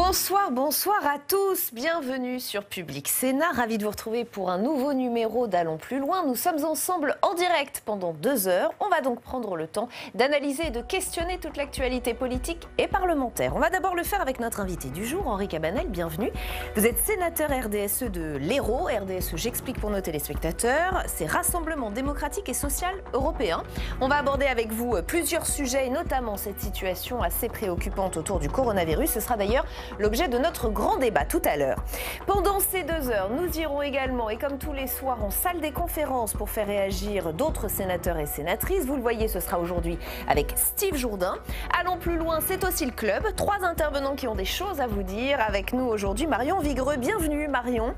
Bonsoir à tous, bienvenue sur Public Sénat, ravi de vous retrouver pour un nouveau numéro d'Allons plus loin. Nous sommes ensemble en direct pendant 2 heures, on va donc prendre le temps d'analyser et de questionner toute l'actualité politique et parlementaire. On va d'abord le faire avec notre invité du jour, Henri Cabanel, bienvenue. Vous êtes sénateur RDSE de l'Hérault, RDSE j'explique pour nos téléspectateurs, c'est Rassemblement démocratique et social européen. On va aborder avec vous plusieurs sujets et notamment cette situation assez préoccupante autour du coronavirus. Ce sera d'ailleurs l'objet de notre grand débat tout à l'heure. Pendant ces 2 heures, nous irons également, et comme tous les soirs, en salle des conférences pour faire réagir d'autres sénateurs et sénatrices. Vous le voyez, ce sera aujourd'hui avec Steve Jourdain. Allons plus loin, c'est aussi le club. 3 intervenants qui ont des choses à vous dire. Avec nous aujourd'hui, Marion Vigreux. Bienvenue Marion.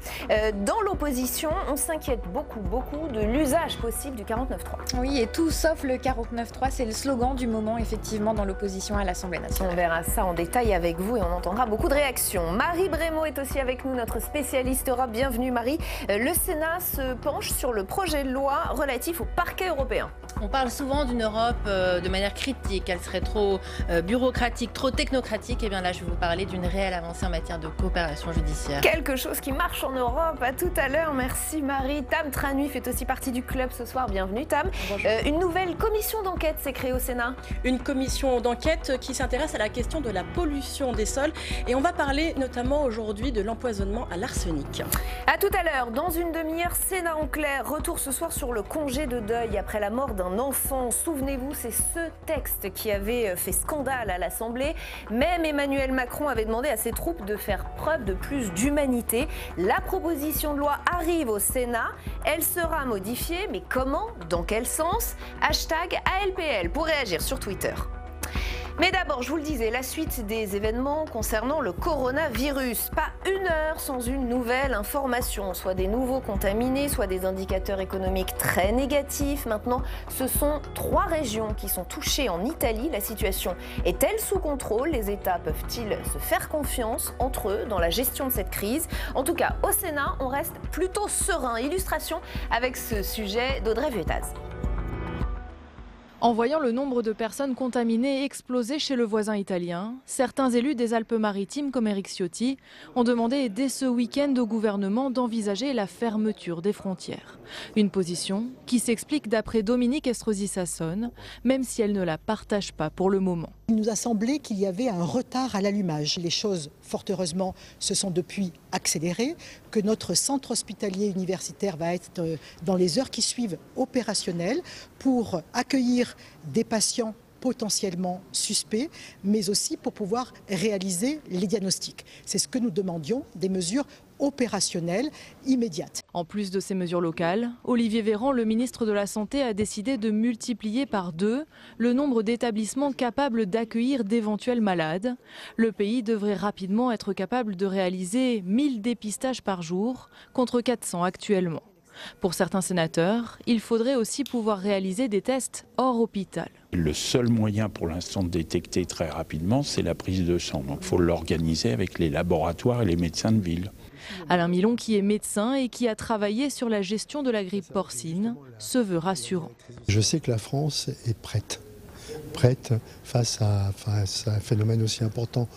Dans l'opposition, on s'inquiète beaucoup de l'usage possible du 49.3. Oui, et tout sauf le 49.3, c'est le slogan du moment, effectivement, dans l'opposition à l'Assemblée nationale. On verra ça en détail avec vous et on entendra beaucoup de réactions. Marie Brémaud est aussi avec nous, notre spécialiste Europe. Bienvenue Marie. Le Sénat se penche sur le projet de loi relatif au parquet européen. On parle souvent d'une Europe de manière critique, elle serait trop bureaucratique, trop technocratique. Et bien là, je vais vous parler d'une réelle avancée en matière de coopération judiciaire. Quelque chose qui marche en Europe. À tout à l'heure, merci Marie. Tam Tranui fait aussi partie du club ce soir. Bienvenue Tam. Une nouvelle commission d'enquête s'est créée au Sénat. Une commission d'enquête qui s'intéresse à la question de la pollution des sols. Et on va parler notamment aujourd'hui de l'empoisonnement à l'arsenic. À tout à l'heure, dans une demi-heure, Sénat en clair. Retour ce soir sur le congé de deuil après la mort d'un enfant. Souvenez-vous, c'est ce texte qui avait fait scandale à l'Assemblée. Même Emmanuel Macron avait demandé à ses troupes de faire preuve de plus d'humanité. La proposition de loi arrive au Sénat. Elle sera modifiée, mais comment? Dans quel sens? Hashtag ALPL pour réagir sur Twitter. Mais d'abord, je vous le disais, la suite des événements concernant le coronavirus. Pas une heure sans une nouvelle information, soit des nouveaux contaminés, soit des indicateurs économiques très négatifs. Maintenant, ce sont 3 régions qui sont touchées en Italie. La situation est-elle sous contrôle? Les États peuvent-ils se faire confiance entre eux dans la gestion de cette crise? En tout cas, au Sénat, on reste plutôt serein. Illustration avec ce sujet d'Audrey Vuettaz. En voyant le nombre de personnes contaminées exploser chez le voisin italien, certains élus des Alpes-Maritimes comme Éric Ciotti ont demandé dès ce week-end au gouvernement d'envisager la fermeture des frontières. Une position qui s'explique d'après Dominique Estrosi Sassone, même si elle ne la partage pas pour le moment. Il nous a semblé qu'il y avait un retard à l'allumage. Les choses, fort heureusement, se sont depuis accélérées, que notre centre hospitalier universitaire va être dans les heures qui suivent opérationnel pour accueillir des patients potentiellement suspects, mais aussi pour pouvoir réaliser les diagnostics. C'est ce que nous demandions, des mesures opérationnelles immédiates. En plus de ces mesures locales, Olivier Véran, le ministre de la Santé, a décidé de multiplier par 2 le nombre d'établissements capables d'accueillir d'éventuels malades. Le pays devrait rapidement être capable de réaliser 1000 dépistages par jour, contre 400 actuellement. Pour certains sénateurs, il faudrait aussi pouvoir réaliser des tests hors hôpital. Le seul moyen pour l'instant de détecter très rapidement, c'est la prise de sang. Donc il faut l'organiser avec les laboratoires et les médecins de ville. Alain Milon, qui est médecin et qui a travaillé sur la gestion de la grippe porcine, se veut rassurant. Je sais que la France est prête face à un phénomène aussi important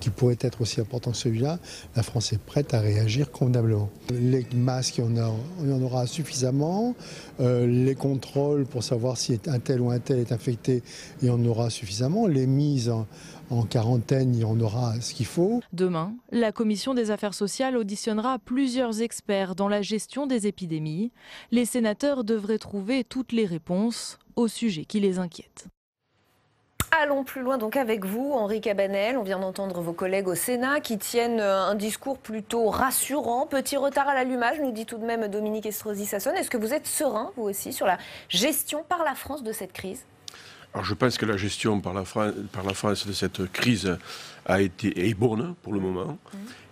qui pourrait être aussi important que celui-là. La France est prête à réagir convenablement. Les masques, il y en aura suffisamment. Les contrôles pour savoir si un tel ou un tel est infecté, il y en aura suffisamment. Les mises en quarantaine, il y en aura ce qu'il faut. Demain, la Commission des affaires sociales auditionnera plusieurs experts dans la gestion des épidémies. Les sénateurs devraient trouver toutes les réponses aux sujets qui les inquiètent. Allons plus loin donc avec vous, Henri Cabanel. On vient d'entendre vos collègues au Sénat qui tiennent un discours plutôt rassurant. Petit retard à l'allumage, nous dit tout de même Dominique Estrosi Sassone. Est-ce que vous êtes serein, vous aussi, sur la gestion par la France de cette crise? Alors je pense que la gestion par la France de cette crise est bonne pour le moment.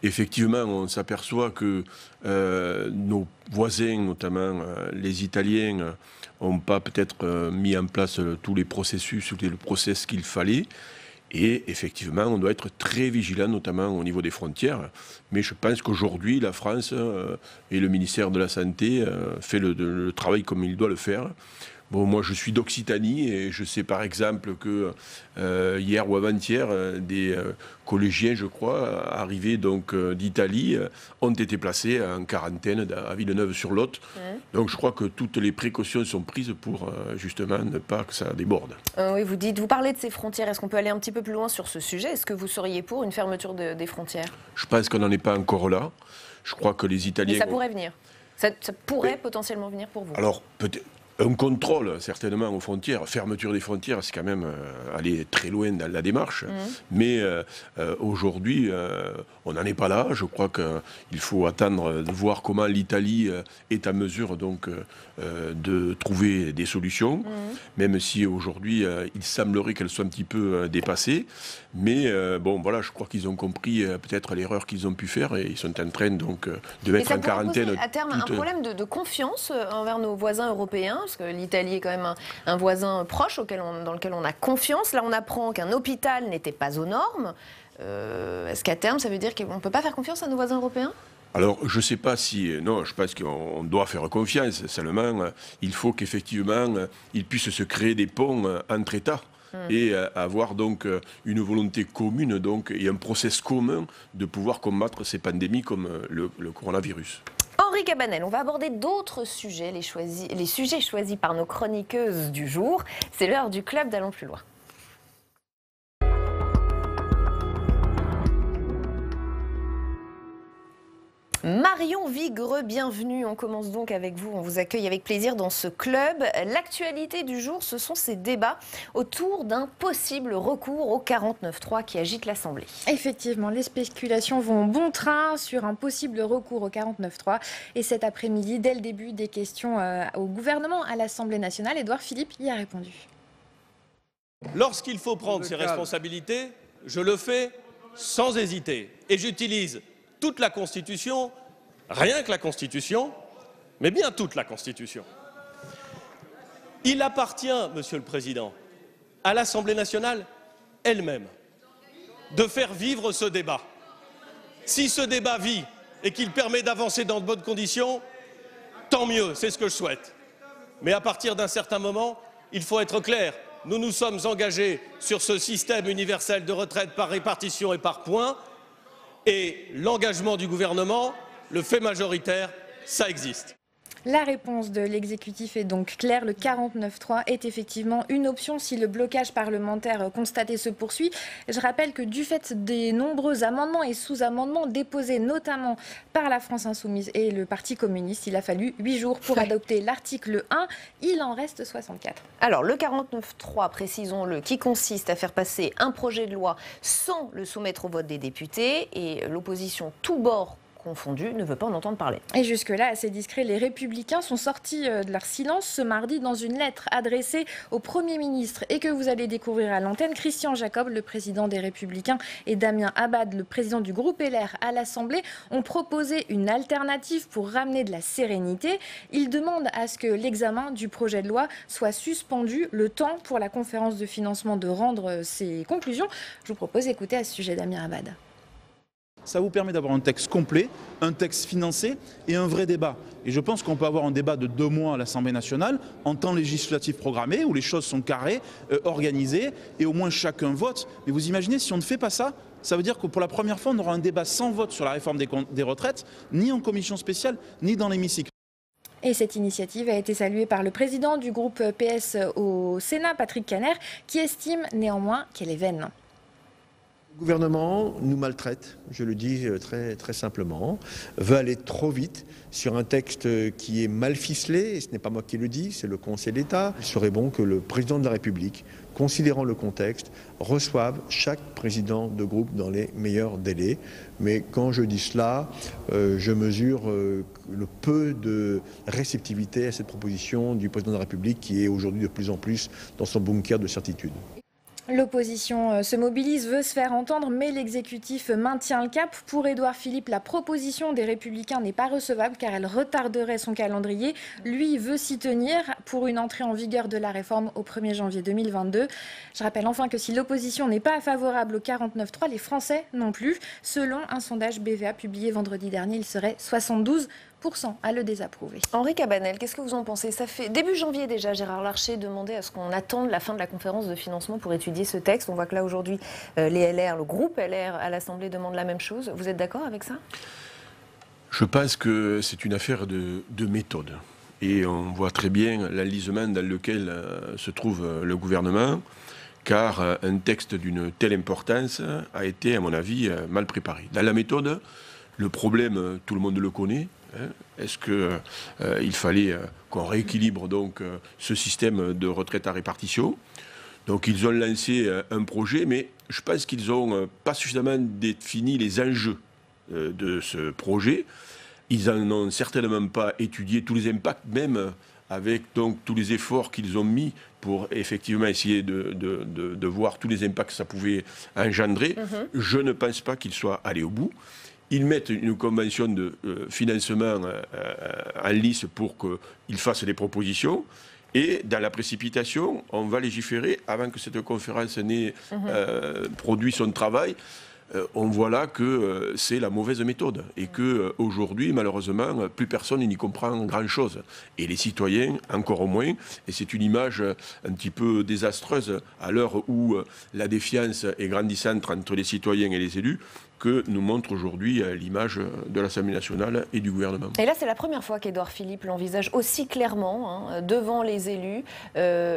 Effectivement, on s'aperçoit que nos voisins, notamment les Italiens, n'ont pas peut-être mis en place tous les processus ou le process qu'il fallait. Et effectivement, on doit être très vigilant, notamment au niveau des frontières. Mais je pense qu'aujourd'hui, la France et le ministère de la Santé fait le travail comme il doit le faire Bon, moi, je suis d'Occitanie et je sais par exemple que hier ou avant-hier, des collégiens, je crois, arrivés donc d'Italie, ont été placés en quarantaine à Villeneuve-sur-Lot. Donc, je crois que toutes les précautions sont prises pour justement ne pas que ça déborde. Oui, vous parlez de ces frontières. Est-ce qu'on peut aller un petit peu plus loin sur ce sujet? Est-ce que vous seriez pour une fermeture des frontières? Je pense qu'on n'en est pas encore là. Je crois que les Italiens... Mais ça pourrait venir. Ça pourrait potentiellement venir pour vous. Alors, peut-être... Un contrôle, certainement, aux frontières. Fermeture des frontières, c'est quand même aller très loin dans la démarche. Mais aujourd'hui, on n'en est pas là. Je crois qu'il faut attendre de voir comment l'Italie est à mesure donc, de trouver des solutions. Même si aujourd'hui, il semblerait qu'elles soient un petit peu dépassées. Mais bon, voilà, je crois qu'ils ont compris peut-être l'erreur qu'ils ont pu faire et ils sont en train donc, de mettre en quarantaine. À terme, un problème de confiance envers nos voisins européens, parce que l'Italie est quand même un voisin proche dans lequel on a confiance. Là, on apprend qu'un hôpital n'était pas aux normes. Est-ce qu'à terme, ça veut dire qu'on ne peut pas faire confiance à nos voisins européens? Alors, je ne sais pas si... Non, je pense qu'on doit faire confiance. Seulement, il faut qu'effectivement, ils puissent se créer des ponts entre États. Et avoir donc une volonté commune donc, et un process commun de pouvoir combattre ces pandémies comme le coronavirus. Henri Cabanel, on va aborder d'autres sujets, les sujets choisis par nos chroniqueuses du jour. C'est l'heure du club d'Allons plus loin. Marion Vigreux, bienvenue. On commence donc avec vous. On vous accueille avec plaisir dans ce club. L'actualité du jour, ce sont ces débats autour d'un possible recours au 49.3 qui agite l'Assemblée. Effectivement, les spéculations vont bon train sur un possible recours au 49.3. Et cet après-midi, dès le début des questions au gouvernement à l'Assemblée nationale, Édouard Philippe y a répondu. Lorsqu'il faut prendre ses responsabilités, je le fais sans hésiter. Et j'utilise toute la Constitution, rien que la Constitution, mais bien toute la Constitution. Il appartient, Monsieur le Président, à l'Assemblée nationale elle-même de faire vivre ce débat. Si ce débat vit et qu'il permet d'avancer dans de bonnes conditions, tant mieux, c'est ce que je souhaite. Mais à partir d'un certain moment, il faut être clair. Nous nous sommes engagés sur ce système universel de retraite par répartition et par points. Et l'engagement du gouvernement, le fait majoritaire, ça existe. La réponse de l'exécutif est donc claire. Le 49.3 est effectivement une option si le blocage parlementaire constaté se poursuit. Je rappelle que du fait des nombreux amendements et sous-amendements déposés notamment par la France Insoumise et le Parti communiste, il a fallu 8 jours pour adopter l'article 1. Il en reste 64. Alors le 49.3, précisons-le, qui consiste à faire passer un projet de loi sans le soumettre au vote des députés, et l'opposition tous bords confondu, ne veut pas en entendre parler. Et jusque-là, assez discret, les Républicains sont sortis de leur silence ce mardi dans une lettre adressée au Premier ministre et que vous allez découvrir à l'antenne. Christian Jacob, le président des Républicains, et Damien Abad, le président du groupe LR à l'Assemblée, ont proposé une alternative pour ramener de la sérénité. Ils demandent à ce que l'examen du projet de loi soit suspendu, le temps pour la conférence de financement de rendre ses conclusions. Je vous propose d'écouter à ce sujet Damien Abad. Ça vous permet d'avoir un texte complet, un texte financé et un vrai débat. Et je pense qu'on peut avoir un débat de 2 mois à l'Assemblée nationale, en temps législatif programmé, où les choses sont carrées, organisées, et au moins chacun vote. Mais vous imaginez, si on ne fait pas ça, ça veut dire que pour la première fois, on aura un débat sans vote sur la réforme des retraites, ni en commission spéciale, ni dans l'hémicycle. Et cette initiative a été saluée par le président du groupe PS au Sénat, Patrick Kanner, qui estime néanmoins qu'elle est vaine. Le gouvernement nous maltraite, je le dis très, très simplement, veut aller trop vite sur un texte qui est mal ficelé, et ce n'est pas moi qui le dis, c'est le Conseil d'État. Il serait bon que le président de la République, considérant le contexte, reçoive chaque président de groupe dans les meilleurs délais. Mais quand je dis cela, je mesure le peu de réceptivité à cette proposition du président de la République qui est aujourd'hui de plus en plus dans son bunker de certitude. L'opposition se mobilise, veut se faire entendre, mais l'exécutif maintient le cap. Pour Édouard Philippe, la proposition des Républicains n'est pas recevable car elle retarderait son calendrier. Lui veut s'y tenir pour une entrée en vigueur de la réforme au 1er janvier 2022. Je rappelle enfin que si l'opposition n'est pas favorable au 49.3, les Français non plus. Selon un sondage BVA publié vendredi dernier, il serait 72% à le désapprouver. Henri Cabanel, qu'est-ce que vous en pensez? Ça fait début janvier déjà, Gérard Larcher demandait à ce qu'on attende la fin de la conférence de financement pour étudier ce texte. On voit que là aujourd'hui, les LR, le groupe LR à l'Assemblée demande la même chose. Vous êtes d'accord avec ça? Je pense que c'est une affaire de méthode. Et on voit très bien l'enlisement dans lequel se trouve le gouvernement, car un texte d'une telle importance a été, à mon avis, mal préparé. Dans la méthode, le problème, tout le monde le connaît. Est-ce qu'il fallait qu'on rééquilibre donc ce système de retraite à répartition? Donc ils ont lancé un projet, mais je pense qu'ils n'ont pas suffisamment défini les enjeux de ce projet. Ils n'en ont certainement pas étudié tous les impacts, même avec donc tous les efforts qu'ils ont mis pour effectivement essayer de voir tous les impacts que ça pouvait engendrer. Je ne pense pas qu'ils soient allés au bout. Ils mettent une convention de financement en lice pour qu'ils fassent des propositions. Et dans la précipitation, on va légiférer avant que cette conférence n'ait produit son travail. On voit là que c'est la mauvaise méthode et qu'aujourd'hui, malheureusement, plus personne n'y comprend grand-chose. Et les citoyens, encore au moins. Et c'est une image un petit peu désastreuse à l'heure où la défiance est grandissante entre les citoyens et les élus, que nous montre aujourd'hui l'image de l'Assemblée nationale et du gouvernement. Et là, c'est la première fois qu'Édouard Philippe l'envisage aussi clairement, devant les élus,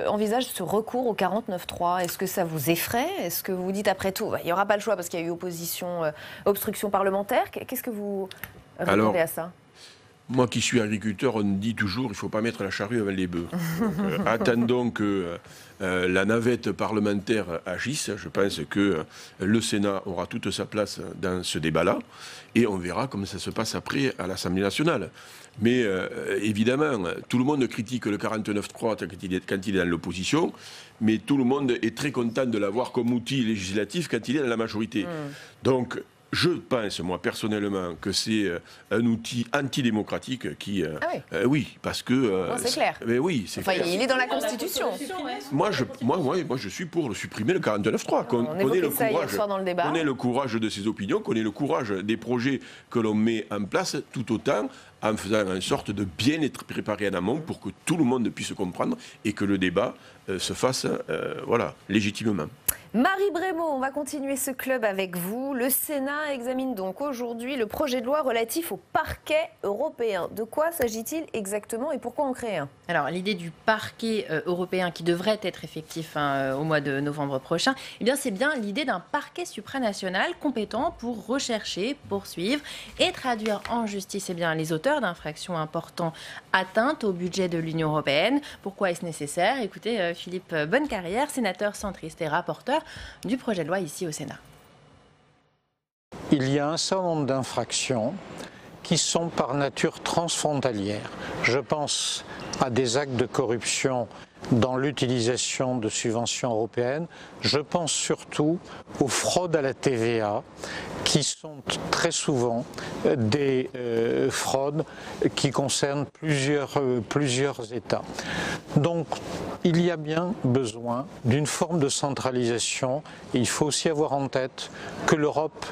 envisage ce recours au 49.3. Est-ce que ça vous effraie? Est-ce que vous vous dites, après tout, il n'y aura pas le choix parce qu'il y a eu obstruction parlementaire? Qu'est-ce que vous répondez à ça? Moi qui suis agriculteur, on dit toujours il ne faut pas mettre la charrue avant les bœufs. Attendons que la navette parlementaire agisse. Je pense que le Sénat aura toute sa place dans ce débat-là et on verra comment ça se passe après à l'Assemblée nationale. Mais évidemment, tout le monde critique le 49.3 quand il est dans l'opposition, mais tout le monde est très content de l'avoir comme outil législatif quand il est dans la majorité. Donc, je pense, moi, personnellement, que c'est un outil antidémocratique qui... oui, parce que... c'est clair. Mais oui, c'est clair. Il est dans la Constitution. Moi, je suis pour le supprimer, le 49.3. On évoquait ça hier soir dans le débat. Qu'on ait le courage de ses opinions, qu'on ait le courage des projets que l'on met en place, tout autant en faisant en sorte de bien être préparé en amont pour que tout le monde puisse comprendre et que le débat se fasse légitimement. Marie Brémaud, on va continuer ce club avec vous. Le Sénat examine donc aujourd'hui le projet de loi relatif au parquet européen. De quoi s'agit-il exactement et pourquoi en créer un? Alors, l'idée du parquet européen qui devrait être effectif au mois de novembre prochain, c'est bien l'idée d'un parquet supranational compétent pour rechercher, poursuivre et traduire en justice les auteurs d'infractions importantes atteintes au budget de l'Union européenne. Pourquoi est-ce nécessaire? Écoutez, Philippe Bonnecarrière, sénateur centriste et rapporteur du projet de loi ici au Sénat. Il y a un certain nombre d'infractions qui sont par nature transfrontalières. Je pense à des actes de corruption dans l'utilisation de subventions européennes. Je pense surtout aux fraudes à la TVA qui sont très souvent des fraudes qui concernent plusieurs États. Donc il y a bien besoin d'une forme de centralisation et il faut aussi avoir en tête que l'Europe,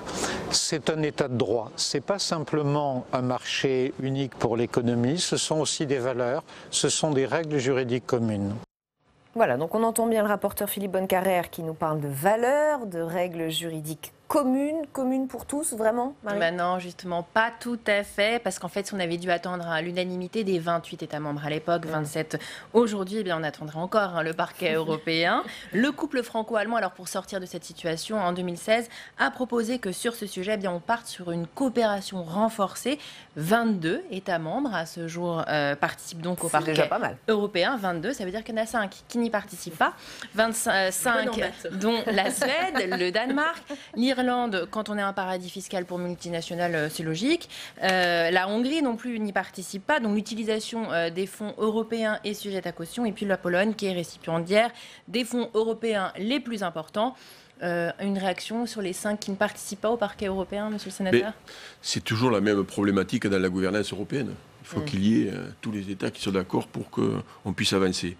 c'est un État de droit. Ce n'est pas simplement un marché unique pour l'économie, ce sont aussi des valeurs, ce sont des règles juridiques communes. Voilà, donc on entend bien le rapporteur Philippe Bonnecarrière qui nous parle de valeurs, de règles juridiques communes pour tous, vraiment, Marie? Non, justement, pas tout à fait, parce qu'en fait, si on avait dû attendre l'unanimité des 28 États membres à l'époque, 27 aujourd'hui, on attendrait encore le parquet européen. Le couple franco-allemand, alors pour sortir de cette situation, en 2016, a proposé que sur ce sujet, on parte sur une coopération renforcée. 22 États membres, à ce jour, participent donc au parquet européen. 22, ça veut dire qu'il y en a 5 qui n'y participent pas. 25, dont la Suède, le Danemark, l'Irlande, quand on est un paradis fiscal pour multinationales, c'est logique. La Hongrie non plus n'y participe pas, donc l'utilisation des fonds européens est sujette à caution. Et puis la Pologne qui est récipiendaire des fonds européens les plus importants. Une réaction sur les 5 qui ne participent pas au parquet européen, monsieur le sénateur? C'est toujours la même problématique dans la gouvernance européenne. Il faut qu'il y ait tous les États qui sont d'accord pour qu'on puisse avancer.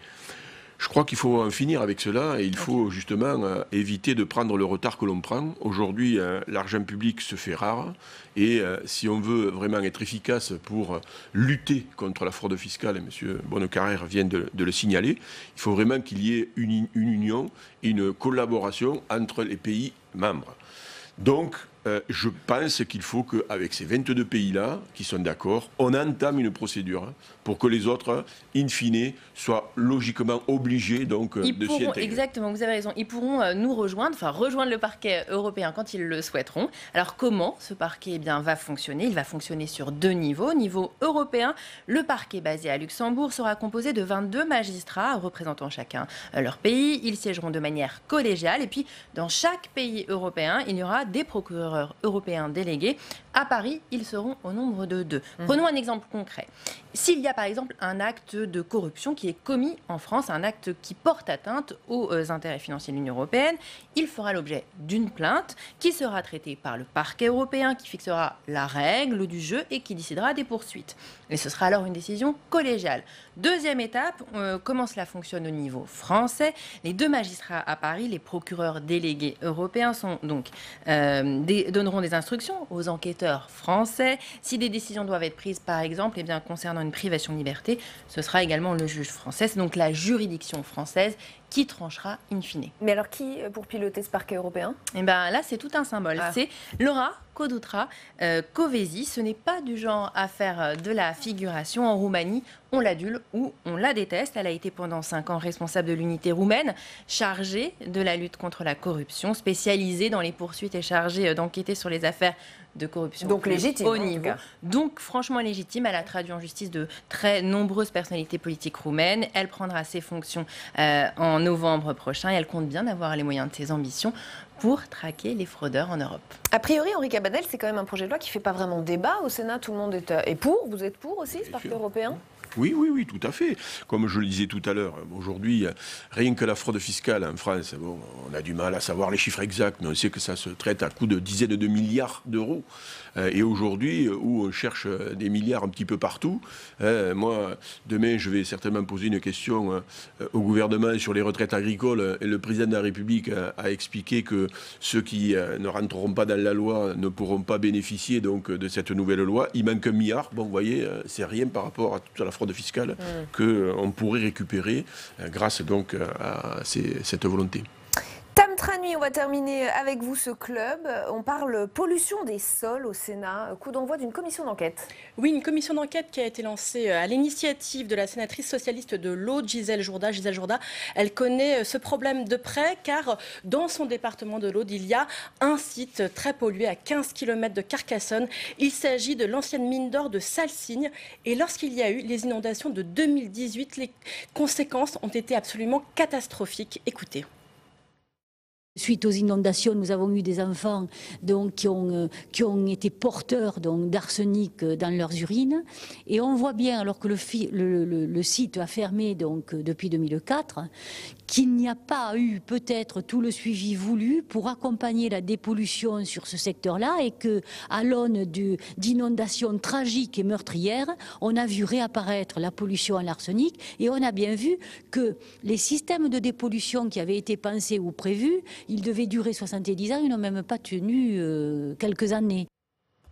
Je crois qu'il faut en finir avec cela et il faut justement éviter de prendre le retard que l'on prend. Aujourd'hui, l'argent public se fait rare et si on veut vraiment être efficace pour lutter contre la fraude fiscale, et M. Bonnecarrère vient de le signaler, il faut vraiment qu'il y ait une union, une collaboration entre les pays membres. Donc, je pense qu'il faut qu'avec ces 22 pays-là, qui sont d'accord, on entame une procédure pour que les autres, in fine, soient logiquement obligés donc, de s'y intégrer. Exactement, vous avez raison. Ils pourront nous rejoindre le parquet européen quand ils le souhaiteront. Alors comment ce parquet va fonctionner ? Il va fonctionner sur 2 niveaux. Niveau européen, le parquet basé à Luxembourg sera composé de 22 magistrats représentant chacun leur pays. Ils siégeront de manière collégiale et puis dans chaque pays européen, il y aura des procureurs européens délégués. À Paris, ils seront au nombre de 2. Prenons un exemple concret. S'il y a par exemple un acte de corruption qui est commis en France, un acte qui porte atteinte aux intérêts financiers de l'Union européenne, il fera l'objet d'une plainte qui sera traitée par le parquet européen qui fixera la règle du jeu et qui décidera des poursuites. Et ce sera alors une décision collégiale. Deuxième étape, comment cela fonctionne au niveau français ? Les 2 magistrats à Paris, les procureurs délégués européens, donneront des instructions aux enquêteurs français. Si des décisions doivent être prises, par exemple, concernant une privation de liberté, ce sera également le juge français. C'est donc la juridiction française qui tranchera in fine. Mais alors qui pour piloter ce parquet européen ? Là, c'est tout un symbole. C'est Laura Codruța Kövesi. Ce n'est pas du genre à faire de la figuration. En Roumanie, on l'adule ou on la déteste. Elle a été pendant 5 ans responsable de l'unité roumaine, chargée de la lutte contre la corruption, spécialisée dans les poursuites et chargée d'enquêter sur les affaires de corruption. Donc légitime. Au niveau. Donc franchement légitime. Elle a traduit en justice de très nombreuses personnalités politiques roumaines. Elle prendra ses fonctions en novembre prochain et elle compte bien avoir les moyens de ses ambitions pour traquer les fraudeurs en Europe. A priori, Henri Cabanel, c'est quand même un projet de loi qui ne fait pas vraiment débat au Sénat. Tout le monde est pour. Vous êtes pour aussi ce parquet européen ? Oui, tout à fait. Comme je le disais tout à l'heure, aujourd'hui, rien que la fraude fiscale en France, on a du mal à savoir les chiffres exacts, mais on sait que ça se traite à coût de dizaines de milliards d'euros. Et aujourd'hui, où on cherche des milliards un petit peu partout, moi, demain, je vais certainement poser une question au gouvernement sur les retraites agricoles, et le président de la République a expliqué que ceux qui ne rentreront pas dans la loi ne pourront pas bénéficier donc, de cette nouvelle loi. Il manque 1 milliard. Bon, vous voyez, c'est rien par rapport à toute la fraude fiscale qu'on pourrait récupérer grâce donc à cette volonté. Tam Tranui, on va terminer avec vous ce club. On parle pollution des sols au Sénat. Coup d'envoi d'une commission d'enquête. Oui, une commission d'enquête qui a été lancée à l'initiative de la sénatrice socialiste de l'Aude, Gisèle Jourda. Gisèle Jourda, elle connaît ce problème de près car dans son département de l'Aude, il y a un site très pollué à 15 km de Carcassonne. Il s'agit de l'ancienne mine d'or de Salsigne. Et lorsqu'il y a eu les inondations de 2018, les conséquences ont été absolument catastrophiques. Écoutez. Suite aux inondations, nous avons eu des enfants donc, qui ont été porteurs d'arsenic dans leurs urines. Et on voit bien, alors que le site a fermé donc, depuis 2004, qu'il n'y a pas eu peut-être tout le suivi voulu pour accompagner la dépollution sur ce secteur-là et qu'à l'aune d'inondations tragiques et meurtrières, on a vu réapparaître la pollution à l'arsenic et on a bien vu que les systèmes de dépollution qui avaient été pensés ou prévus, ils devaient durer 70 ans, ils n'ont même pas tenu quelques années.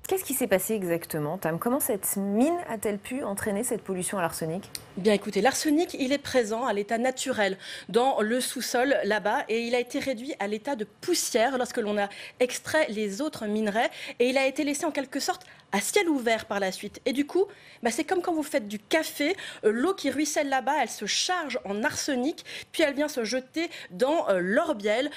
Qu'est-ce qui s'est passé exactement, Tam ? Comment cette mine a-t-elle pu entraîner cette pollution à l'arsenic ? Bien écoutez, l'arsenic, il est présent à l'état naturel dans le sous-sol là-bas et il a été réduit à l'état de poussière lorsque l'on a extrait les autres minerais et il a été laissé en quelque sorte à ciel ouvert par la suite. Et du coup, c'est comme quand vous faites du café, l'eau qui ruisselle là-bas, elle se charge en arsenic, puis elle vient se jeter dans l'Orbiel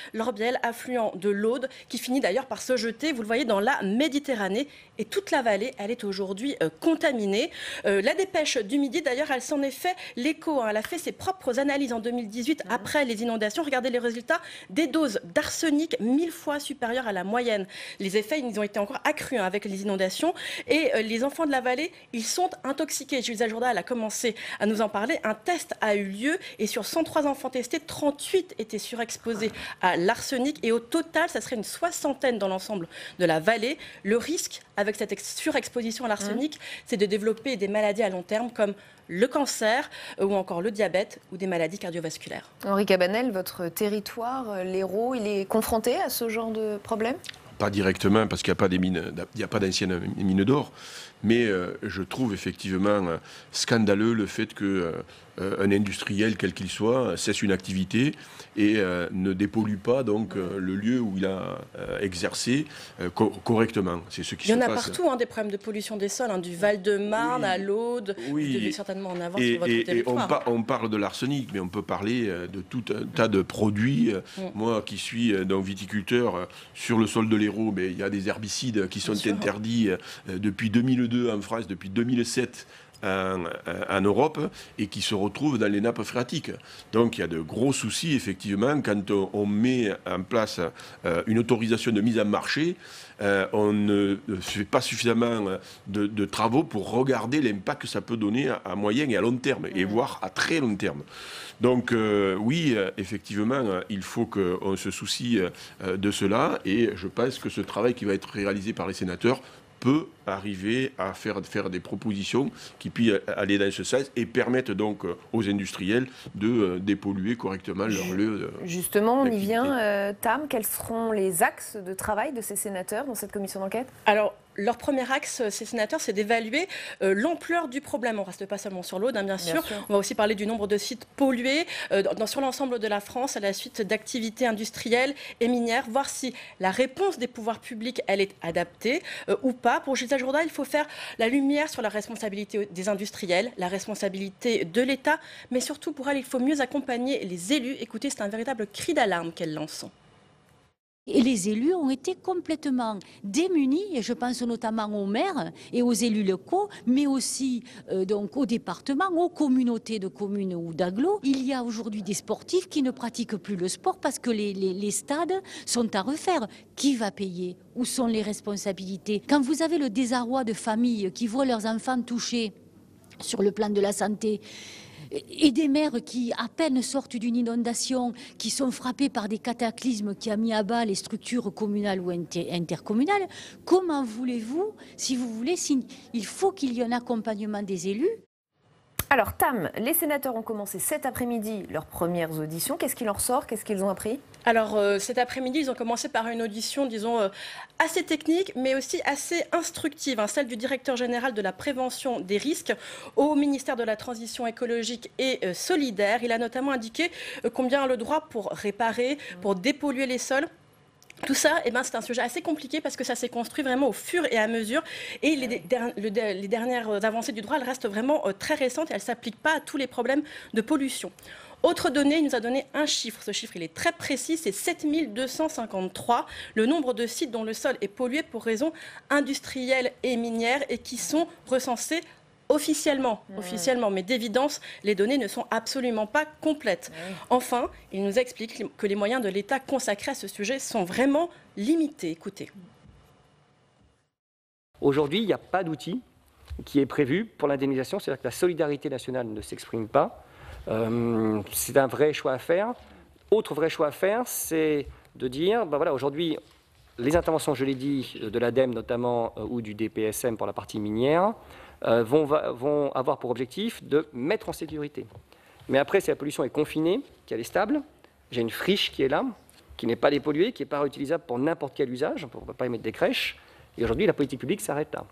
affluent de l'Aude, qui finit d'ailleurs par se jeter, vous le voyez, dans la Méditerranée. Et toute la vallée, elle est aujourd'hui contaminée. La dépêche du Midi, d'ailleurs, elle s'en est fait l'écho. Elle a fait ses propres analyses en 2018 après les inondations. Regardez les résultats, des doses d'arsenic 1000 fois supérieures à la moyenne. Les effets, ils ont été encore accrus avec les inondations. Et les enfants de la vallée, ils sont intoxiqués. Gilles Ajourda, elle a commencé à nous en parler. Un test a eu lieu et sur 103 enfants testés, 38 étaient surexposés à l'arsenic. Et au total, ça serait une soixantaine dans l'ensemble de la vallée. Le risque avec cette surexposition à l'arsenic, c'est de développer des maladies à long terme comme le cancer ou encore le diabète ou des maladies cardiovasculaires. Henri Cabanel, votre territoire, l'Hérault, il est confronté à ce genre de problème ? Pas directement, parce qu'il n'y a pas d'anciennes mines d'or. Mais je trouve effectivement scandaleux le fait qu'un industriel, quel qu'il soit, cesse une activité et ne dépollue pas donc, le lieu où il a exercé correctement. C'est ce qui se passe. Il y en a partout, des problèmes de pollution des sols, du Val-de-Marne à l'Aude. Vous devez certainement en avoir sur votre territoire. On parle de l'arsenic, mais on peut parler de tout un tas de produits. Moi qui suis donc viticulteur, sur le sol de l'Hérault, il y a des herbicides qui sont interdits depuis 2002 en France, depuis 2007 en Europe, et qui se retrouvent dans les nappes phréatiques. Donc il y a de gros soucis, effectivement, quand on met en place une autorisation de mise en marché, on ne fait pas suffisamment de travaux pour regarder l'impact que ça peut donner à moyen et à long terme, et voire à très long terme. Donc oui, effectivement, il faut qu'on se soucie de cela, et je pense que ce travail qui va être réalisé par les sénateurs peut arriver à faire des propositions qui puissent aller dans ce sens et permettent donc aux industriels de dépolluer correctement leur lieu. Justement, on y vient. Tam, quels seront les axes de travail de ces sénateurs dans cette commission d'enquête ? Alors, leur premier axe, ces sénateurs, c'est d'évaluer l'ampleur du problème. On ne reste pas seulement sur l'Aude, bien sûr. On va aussi parler du nombre de sites pollués sur l'ensemble de la France à la suite d'activités industrielles et minières, voir si la réponse des pouvoirs publics, elle est adaptée ou pas. Pour Gilles Ajourda, il faut faire la lumière sur la responsabilité des industriels, la responsabilité de l'État, mais surtout pour elle, il faut mieux accompagner les élus. Écoutez, c'est un véritable cri d'alarme qu'elle lance. Et les élus ont été complètement démunis, et je pense notamment aux maires et aux élus locaux, mais aussi donc aux départements, aux communautés de communes ou d'agglos. Il y a aujourd'hui des sportifs qui ne pratiquent plus le sport parce que les stades sont à refaire. Qui va payer ? Où sont les responsabilités ? Quand vous avez le désarroi de familles qui voient leurs enfants touchés sur le plan de la santé, et des maires qui à peine sortent d'une inondation, qui sont frappés par des cataclysmes qui a mis à bas les structures communales ou intercommunales, comment voulez-vous, si vous voulez, il faut qu'il y ait un accompagnement des élus. Alors Tam, les sénateurs ont commencé cet après-midi leurs premières auditions. Qu'est-ce qu'il en ressort ? Qu'est-ce qu'ils ont appris ? Alors cet après-midi, ils ont commencé par une audition, disons, assez technique, mais aussi assez instructive, celle du directeur général de la prévention des risques au ministère de la Transition écologique et solidaire. Il a notamment indiqué combien le droit pour réparer, pour dépolluer les sols. Tout ça, c'est un sujet assez compliqué parce que ça s'est construit vraiment au fur et à mesure. Et les dernières avancées du droit, elles restent vraiment très récentes et elles ne s'appliquent pas à tous les problèmes de pollution. Autre donnée, il nous a donné un chiffre. Ce chiffre, il est très précis, c'est 7253, le nombre de sites dont le sol est pollué pour raisons industrielles et minières et qui sont recensés officiellement, mais d'évidence, les données ne sont absolument pas complètes. Enfin, il nous explique que les moyens de l'État consacrés à ce sujet sont vraiment limités. Écoutez. Aujourd'hui, il n'y a pas d'outil qui est prévu pour l'indemnisation, c'est-à-dire que la solidarité nationale ne s'exprime pas. C'est un vrai choix à faire. Autre vrai choix à faire, c'est de dire, aujourd'hui, les interventions, je l'ai dit, de l'ADEME notamment, ou du DPSM pour la partie minière, vont avoir pour objectif de mettre en sécurité. Mais après, si la pollution est confinée, qu'elle est stable, j'ai une friche qui est là, qui n'est pas dépolluée, qui n'est pas réutilisable pour n'importe quel usage, on ne peut pas y mettre des crèches, et aujourd'hui, la politique publique s'arrête là.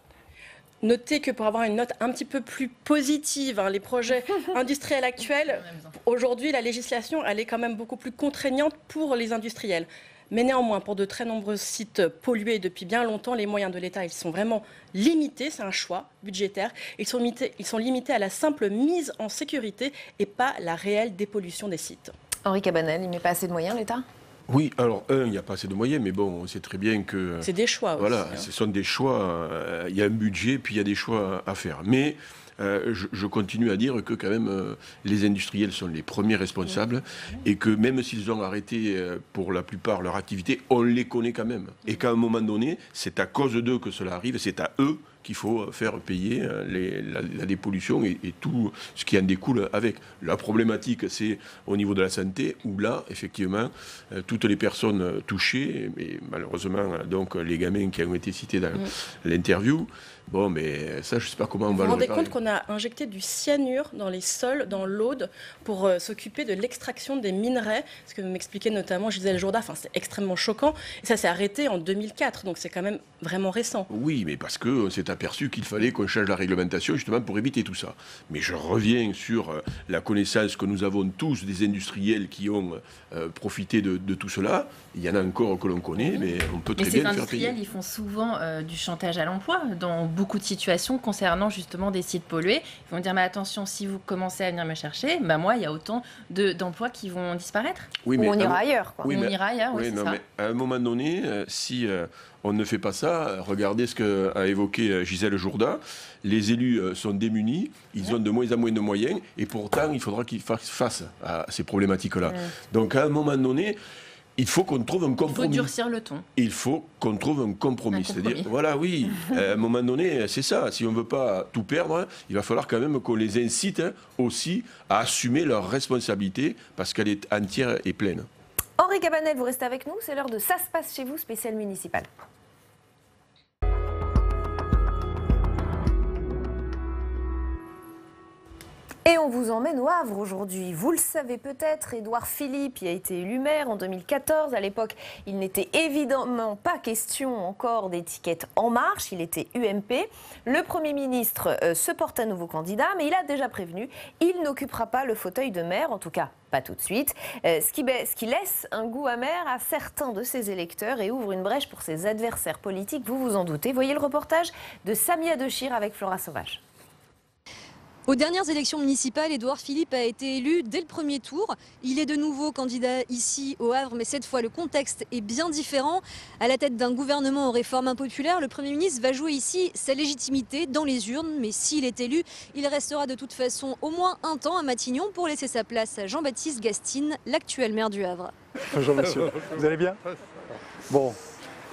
Notez que pour avoir une note un petit peu plus positive, les projets industriels actuels, aujourd'hui, la législation, elle est quand même beaucoup plus contraignante pour les industriels. Mais néanmoins, pour de très nombreux sites pollués depuis bien longtemps, les moyens de l'État, ils sont vraiment limités. C'est un choix budgétaire. Ils sont limités à la simple mise en sécurité et pas la réelle dépollution des sites. Henri Cabanel, il ne met pas assez de moyens, l'État ? Oui, alors, il n'y a pas assez de moyens, mais bon, on sait très bien que... C'est des choix aussi. Voilà, ce sont des choix. Il y a un budget, puis il y a des choix à faire. Mais je continue à dire que quand même les industriels sont les premiers responsables et que même s'ils ont arrêté pour la plupart leur activité, on les connaît quand même. Et qu'à un moment donné, c'est à cause d'eux que cela arrive, c'est à eux qu'il faut faire payer la dépollution et tout ce qui en découle avec. La problématique, c'est au niveau de la santé, où là, effectivement, toutes les personnes touchées, et malheureusement, donc les gamins qui ont été cités dans l'interview, bon, mais ça, je ne sais pas comment on va le réparer. Vous vous rendez compte qu'on a injecté du cyanure dans les sols, dans l'Aude, pour s'occuper de l'extraction des minerais, ce que m'expliquait notamment Gisèle Jourda, enfin, c'est extrêmement choquant, et ça s'est arrêté en 2004, donc c'est quand même vraiment récent. Oui, mais parce qu'on s'est aperçu qu'il fallait qu'on change la réglementation justement pour éviter tout ça. Mais je reviens sur la connaissance que nous avons tous des industriels qui ont profité de tout cela. Il y en a encore que l'on connaît, mais on peut très bien le faire payer. Ces industriels, ils font souvent du chantage à l'emploi dans beaucoup de situations concernant justement des sites pollués. Ils vont dire, mais attention, si vous commencez à venir me chercher, bah moi, il y a autant d'emplois qui vont disparaître. Oui, ou on ira ailleurs, quoi. Oui, on ira ailleurs, oui, c'est ça. Mais à un moment donné, si on ne fait pas ça, regardez ce qu'a évoqué Gisèle Jourda, les élus sont démunis, ils ont de moins en moins de moyens, et pourtant, il faudra qu'ils fassent face à ces problématiques-là. Donc, à un moment donné, il faut qu'on trouve un compromis. Il faut durcir le ton. Il faut qu'on trouve un compromis. C'est-à-dire, voilà, oui, à un moment donné, c'est ça. Si on ne veut pas tout perdre, il va falloir quand même qu'on les incite aussi à assumer leur responsabilité, parce qu'elle est entière et pleine. Henri Cabanel, vous restez avec nous, c'est l'heure de Ça se passe chez vous, spécial municipal. Et on vous emmène au Havre aujourd'hui. Vous le savez peut-être, Édouard Philippe y a été élu maire en 2014. À l'époque, il n'était évidemment pas question encore d'étiquette En Marche, il était UMP. Le Premier ministre se porte à nouveau candidat, mais il a déjà prévenu, il n'occupera pas le fauteuil de maire, en tout cas pas tout de suite, ce qui laisse un goût amer à certains de ses électeurs et ouvre une brèche pour ses adversaires politiques, vous vous en doutez. Voyez le reportage de Samia Dechir avec Flora Sauvage. Aux dernières élections municipales, Édouard Philippe a été élu dès le premier tour. Il est de nouveau candidat ici au Havre, mais cette fois le contexte est bien différent. À la tête d'un gouvernement aux réformes impopulaires, le Premier ministre va jouer ici sa légitimité dans les urnes. Mais s'il est élu, il restera de toute façon au moins un temps à Matignon pour laisser sa place à Jean-Baptiste Gastine, l'actuel maire du Havre. Bonjour monsieur, vous allez bien? Bon.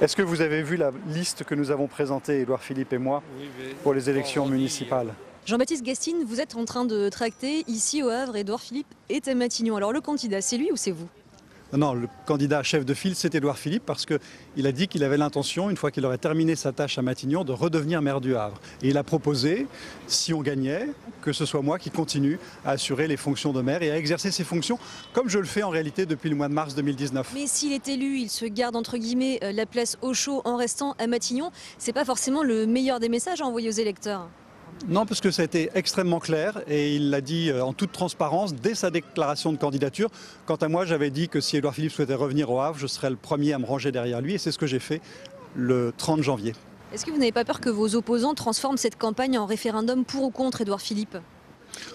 Est-ce que vous avez vu la liste que nous avons présentée, Édouard Philippe et moi, pour les élections municipales? Jean-Baptiste Gastine, vous êtes en train de tracter ici au Havre, Édouard Philippe est à Matignon. Alors le candidat, c'est lui ou c'est vous? Non, le candidat chef de file, c'est Édouard Philippe parce qu'il a dit qu'il avait l'intention, une fois qu'il aurait terminé sa tâche à Matignon, de redevenir maire du Havre. Et il a proposé, si on gagnait, que ce soit moi qui continue à assurer les fonctions de maire et à exercer ses fonctions, comme je le fais en réalité depuis le mois de mars 2019. Mais s'il est élu, il se garde entre guillemets la place au chaud en restant à Matignon. C'est pas forcément le meilleur des messages à envoyer aux électeurs. Non, parce que ça a été extrêmement clair et il l'a dit en toute transparence dès sa déclaration de candidature. Quant à moi, j'avais dit que si Édouard Philippe souhaitait revenir au Havre, je serais le premier à me ranger derrière lui et c'est ce que j'ai fait le 30 janvier. Est-ce que vous n'avez pas peur que vos opposants transforment cette campagne en référendum pour ou contre Édouard Philippe?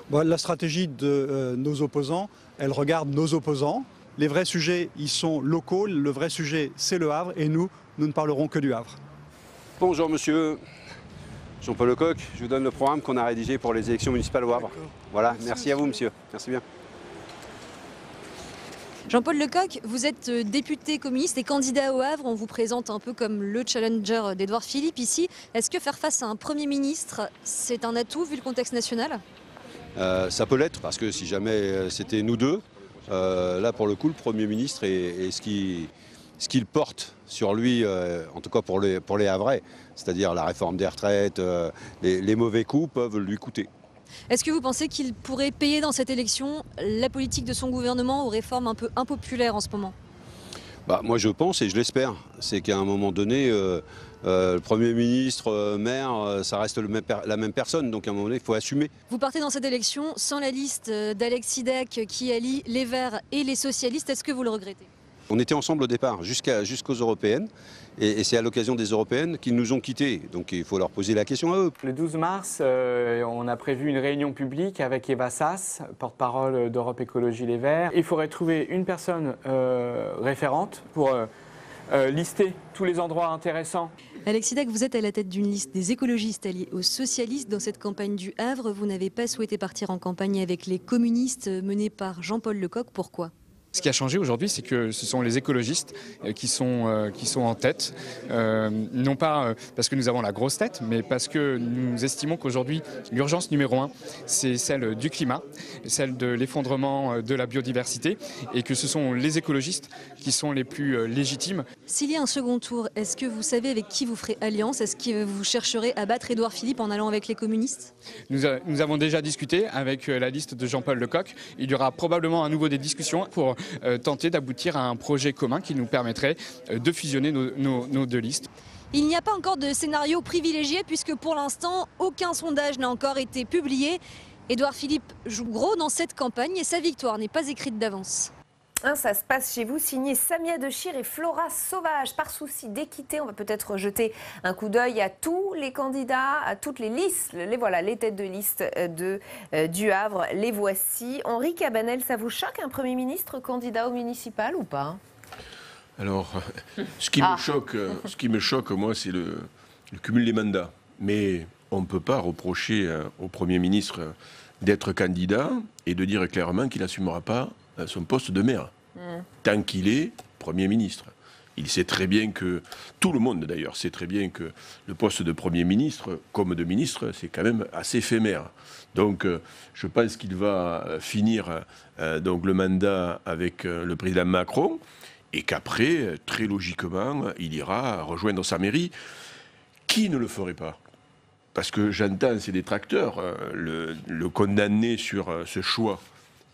Bon, la stratégie de nos opposants, elle regarde nos opposants. Les vrais sujets, ils sont locaux. Le vrai sujet, c'est le Havre et nous ne parlerons que du Havre. Bonjour monsieur. Jean-Paul Lecoq, je vous donne le programme qu'on a rédigé pour les élections municipales au Havre. Voilà, merci à vous monsieur, merci bien. Jean-Paul Lecoq, vous êtes député communiste et candidat au Havre, on vous présente un peu comme le challenger d'Édouard Philippe ici. Est-ce que faire face à un Premier ministre, c'est un atout vu le contexte national? Ça peut l'être, parce que si jamais c'était nous deux, là pour le coup le Premier ministre et ce qu'il porte sur lui, en tout cas pour les Havrais, c'est-à-dire la réforme des retraites, les mauvais coups peuvent lui coûter. Est-ce que vous pensez qu'il pourrait payer dans cette élection la politique de son gouvernement aux réformes un peu impopulaires en ce moment? Moi je pense et je l'espère, c'est qu'à un moment donné, le Premier ministre, maire, ça reste la même personne, donc à un moment donné il faut assumer. Vous partez dans cette élection sans la liste d'Alex Sidac qui allie les Verts et les socialistes, est-ce que vous le regrettez? On était ensemble au départ, jusqu'aux européennes, et c'est à l'occasion des européennes qu'ils nous ont quittés. Donc il faut leur poser la question à eux. Le 12 mars, on a prévu une réunion publique avec Eva Sass, porte-parole d'Europe Écologie Les Verts. Il faudrait trouver une personne référente pour lister tous les endroits intéressants. Alexis Dac, vous êtes à la tête d'une liste des écologistes alliés aux socialistes dans cette campagne du Havre. Vous n'avez pas souhaité partir en campagne avec les communistes menés par Jean-Paul Lecoq. Pourquoi ? Ce qui a changé aujourd'hui, c'est que ce sont les écologistes qui sont en tête, non pas parce que nous avons la grosse tête, mais parce que nous estimons qu'aujourd'hui, l'urgence numéro 1, c'est celle du climat, celle de l'effondrement de la biodiversité, et que ce sont les écologistes qui sont les plus légitimes. S'il y a un second tour, est-ce que vous savez avec qui vous ferez alliance ? Est-ce que vous chercherez à battre Édouard Philippe en allant avec les communistes ? Nous avons déjà discuté avec la liste de Jean-Paul Lecoq. Il y aura probablement à nouveau des discussions pour tenter d'aboutir à un projet commun qui nous permettrait de fusionner nos deux listes. Il n'y a pas encore de scénario privilégié puisque pour l'instant, aucun sondage n'a encore été publié. Édouard Philippe joue gros dans cette campagne et sa victoire n'est pas écrite d'avance. Ça se passe chez vous, signé Samia Dechir et Flora Sauvage. Par souci d'équité, on va peut-être jeter un coup d'œil à tous les candidats, à toutes les listes. Les têtes de liste du Havre, les voici. Henri Cabanel, ça vous choque un Premier ministre candidat au municipal ou pas ? Alors, ce qui me choque, moi, c'est le cumul des mandats. Mais on ne peut pas reprocher au Premier ministre d'être candidat et de dire clairement qu'il n'assumera pas son poste de maire, tant qu'il est Premier ministre. Il sait très bien que, tout le monde d'ailleurs, sait très bien que le poste de Premier ministre, comme de ministre, c'est quand même assez éphémère. Donc je pense qu'il va finir donc, le mandat avec le président Macron, et qu'après, très logiquement, il ira rejoindre sa mairie. Qui ne le ferait pas ? Parce que j'entends ses détracteurs le condamner sur ce choix.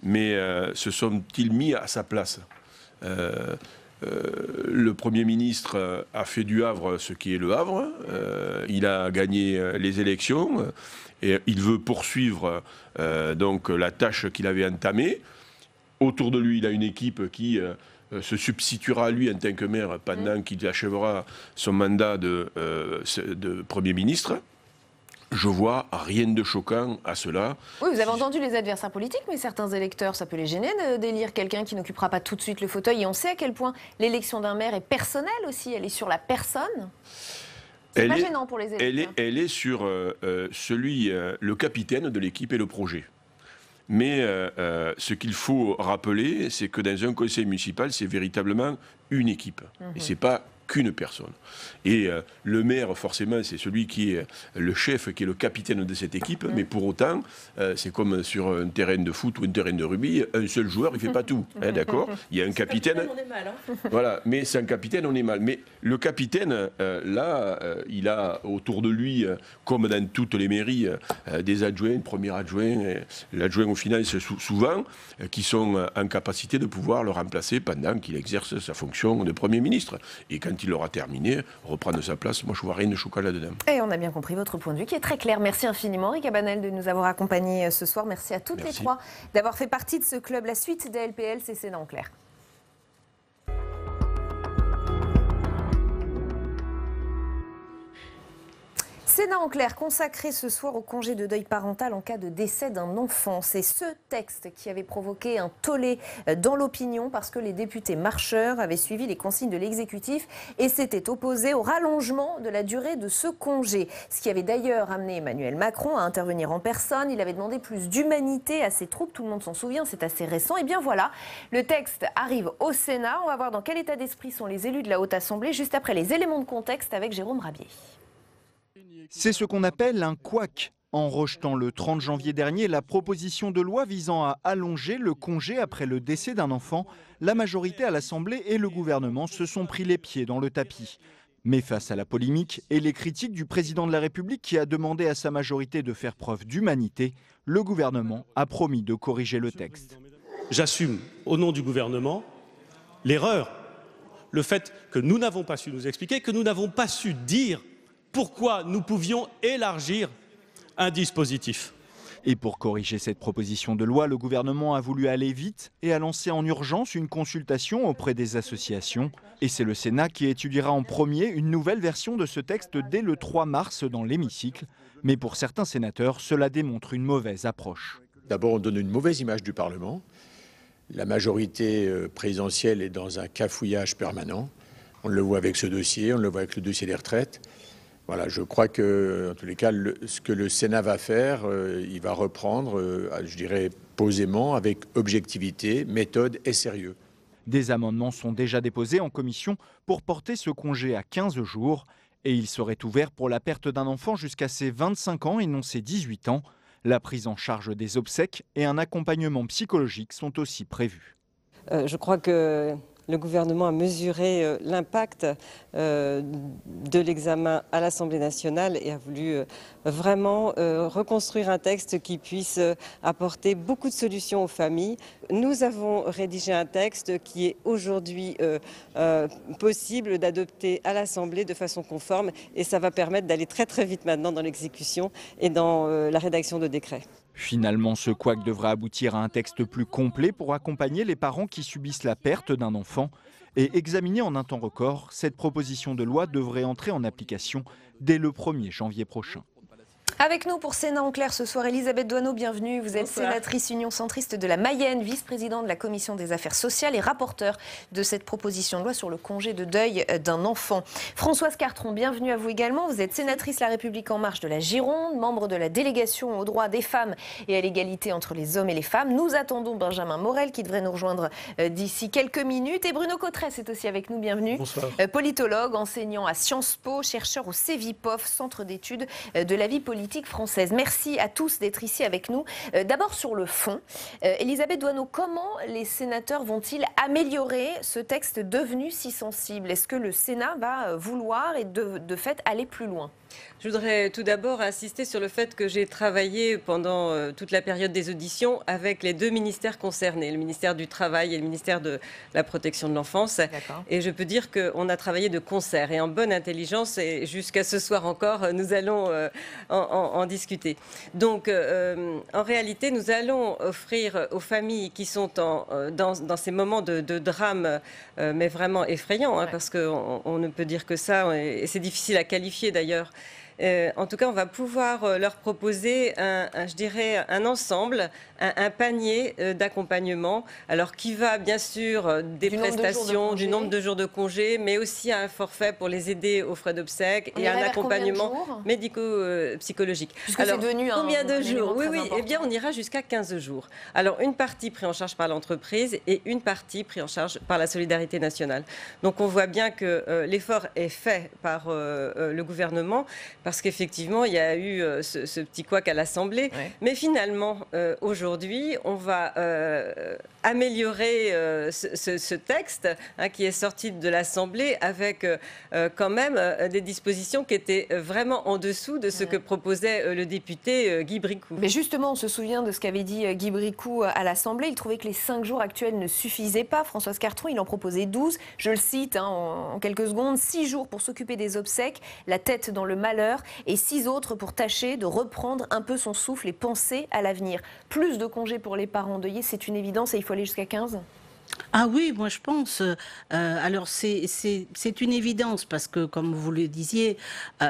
Mais se sont-ils mis à sa place ? Le Premier ministre a fait du Havre ce qui est le Havre. Il a gagné les élections et il veut poursuivre donc la tâche qu'il avait entamée. Autour de lui, il a une équipe qui se substituera à lui en tant que maire pendant qu'il achèvera son mandat de Premier ministre. Je vois rien de choquant à cela. Oui, vous avez entendu les adversaires politiques, mais certains électeurs, ça peut les gêner d'élire quelqu'un qui n'occupera pas tout de suite le fauteuil. Et on sait à quel point l'élection d'un maire est personnelle aussi. Elle est sur la personne. C'est pas gênant pour les électeurs. Elle est sur le capitaine de l'équipe et le projet. Mais ce qu'il faut rappeler, c'est que dans un conseil municipal, c'est véritablement une équipe. Et c'est pas qu'une personne. Et le maire, forcément, c'est celui qui est le chef, qui est le capitaine de cette équipe, mais pour autant, c'est comme sur un terrain de foot ou un terrain de rugby, un seul joueur, il ne fait pas tout, d'accord ? Il y a un capitaine, on est mal, hein. Voilà, mais sans capitaine, on est mal. Mais le capitaine, là, il a autour de lui, comme dans toutes les mairies, des adjoints, premier adjoint, l'adjoint aux finances souvent, qui sont en capacité de pouvoir le remplacer pendant qu'il exerce sa fonction de Premier ministre. Et quand il aura terminé, reprendre sa place, moi je vois rien de choquant là-dedans. Et on a bien compris votre point de vue qui est très clair. Merci infiniment Henri Cabanel de nous avoir accompagnés ce soir. Merci à toutes les trois d'avoir fait partie de ce club. La suite des LPL, c'est Sénat en clair. Sénat en clair consacré ce soir au congé de deuil parental en cas de décès d'un enfant. C'est ce texte qui avait provoqué un tollé dans l'opinion parce que les députés marcheurs avaient suivi les consignes de l'exécutif et s'étaient opposés au rallongement de la durée de ce congé. Ce qui avait d'ailleurs amené Emmanuel Macron à intervenir en personne. Il avait demandé plus d'humanité à ses troupes. Tout le monde s'en souvient, c'est assez récent. Et bien voilà, le texte arrive au Sénat. On va voir dans quel état d'esprit sont les élus de la Haute Assemblée juste après les éléments de contexte avec Jérôme Rabier. C'est ce qu'on appelle un couac. En rejetant le 30 janvier dernier la proposition de loi visant à allonger le congé après le décès d'un enfant, la majorité à l'Assemblée et le gouvernement se sont pris les pieds dans le tapis. Mais face à la polémique et les critiques du président de la République qui a demandé à sa majorité de faire preuve d'humanité, le gouvernement a promis de corriger le texte. J'assume au nom du gouvernement l'erreur, le fait que nous n'avons pas su nous expliquer, que nous n'avons pas su dire pourquoi nous pouvions élargir un dispositif. Et pour corriger cette proposition de loi, le gouvernement a voulu aller vite et a lancé en urgence une consultation auprès des associations. Et c'est le Sénat qui étudiera en premier une nouvelle version de ce texte dès le 3 mars dans l'hémicycle. Mais pour certains sénateurs, cela démontre une mauvaise approche. D'abord, on donne une mauvaise image du Parlement. La majorité présidentielle est dans un cafouillage permanent. On le voit avec ce dossier, on le voit avec le dossier des retraites. Voilà, je crois que, en tous les cas, ce que le Sénat va faire, il va reprendre, je dirais, posément, avec objectivité, méthode et sérieux. Des amendements sont déjà déposés en commission pour porter ce congé à 15 jours. Et il serait ouvert pour la perte d'un enfant jusqu'à ses 25 ans et non ses 18 ans. La prise en charge des obsèques et un accompagnement psychologique sont aussi prévus. Je crois que le gouvernement a mesuré l'impact de l'examen à l'Assemblée nationale et a voulu vraiment reconstruire un texte qui puisse apporter beaucoup de solutions aux familles. Nous avons rédigé un texte qui est aujourd'hui possible d'adopter à l'Assemblée de façon conforme et ça va permettre d'aller très très vite maintenant dans l'exécution et dans la rédaction de décrets. Finalement, ce couac devra aboutir à un texte plus complet pour accompagner les parents qui subissent la perte d'un enfant. Et examinée en un temps record, cette proposition de loi devrait entrer en application dès le 1er janvier prochain. Avec nous pour Sénat en clair ce soir, Elisabeth Doineau, bienvenue. Vous êtes sénatrice Union centriste de la Mayenne, vice-présidente de la Commission des affaires sociales et rapporteure de cette proposition de loi sur le congé de deuil d'un enfant. Françoise Cartron, bienvenue à vous également. Vous êtes sénatrice La République En Marche de la Gironde, membre de la délégation aux droits des femmes et à l'égalité entre les hommes et les femmes. Nous attendons Benjamin Morel qui devrait nous rejoindre d'ici quelques minutes. Et Bruno Cotresse est aussi avec nous, bienvenue. Bonsoir. Politologue, enseignant à Sciences Po, chercheur au CEVIPOF, Centre d'études de la vie politique française. Merci à tous d'être ici avec nous. D'abord sur le fond, Elisabeth Doineau, comment les sénateurs vont-ils améliorer ce texte devenu si sensible? Est-ce que le Sénat va vouloir et de fait aller plus loin? Je voudrais tout d'abord insister sur le fait que j'ai travaillé pendant toute la période des auditions avec les deux ministères concernés, le ministère du Travail et le ministère de la Protection de l'Enfance. Et je peux dire qu'on a travaillé de concert et en bonne intelligence et jusqu'à ce soir encore, nous allons en discuter. Donc, en réalité, nous allons offrir aux familles qui sont dans ces moments de drame, mais vraiment effrayants, hein, parce qu'on ne peut dire que ça, et c'est difficile à qualifier d'ailleurs. En tout cas, on va pouvoir leur proposer je dirais, un ensemble, un panier d'accompagnement, alors qui va bien sûr des prestations, du nombre de jours de congé, mais aussi un forfait pour les aider aux frais d'obsèques et un accompagnement médico-psychologique. Alors, c'est devenu combien de jours? Oui, important. Eh bien, on ira jusqu'à 15 jours. Alors, une partie prise en charge par l'entreprise et une partie prise en charge par la solidarité nationale. Donc, on voit bien que l'effort est fait par le gouvernement, parce qu'effectivement, il y a eu ce petit couac à l'Assemblée. Ouais. Mais finalement, aujourd'hui, on va améliorer ce texte qui est sorti de l'Assemblée avec quand même des dispositions qui étaient vraiment en dessous de ce que proposait le député Guy Bricout. Mais justement, on se souvient de ce qu'avait dit Guy Bricout à l'Assemblée. Il trouvait que les 5 jours actuels ne suffisaient pas. Françoise Cartron, il en proposait 12. Je le cite en quelques secondes. 6 jours pour s'occuper des obsèques, la tête dans le malheur, et 6 autres pour tâcher de reprendre un peu son souffle et penser à l'avenir. Plus de congés pour les parents endeuillés, c'est une évidence et il faut aller jusqu'à 15 ? Ah oui, moi je pense. Alors c'est une évidence parce que, comme vous le disiez,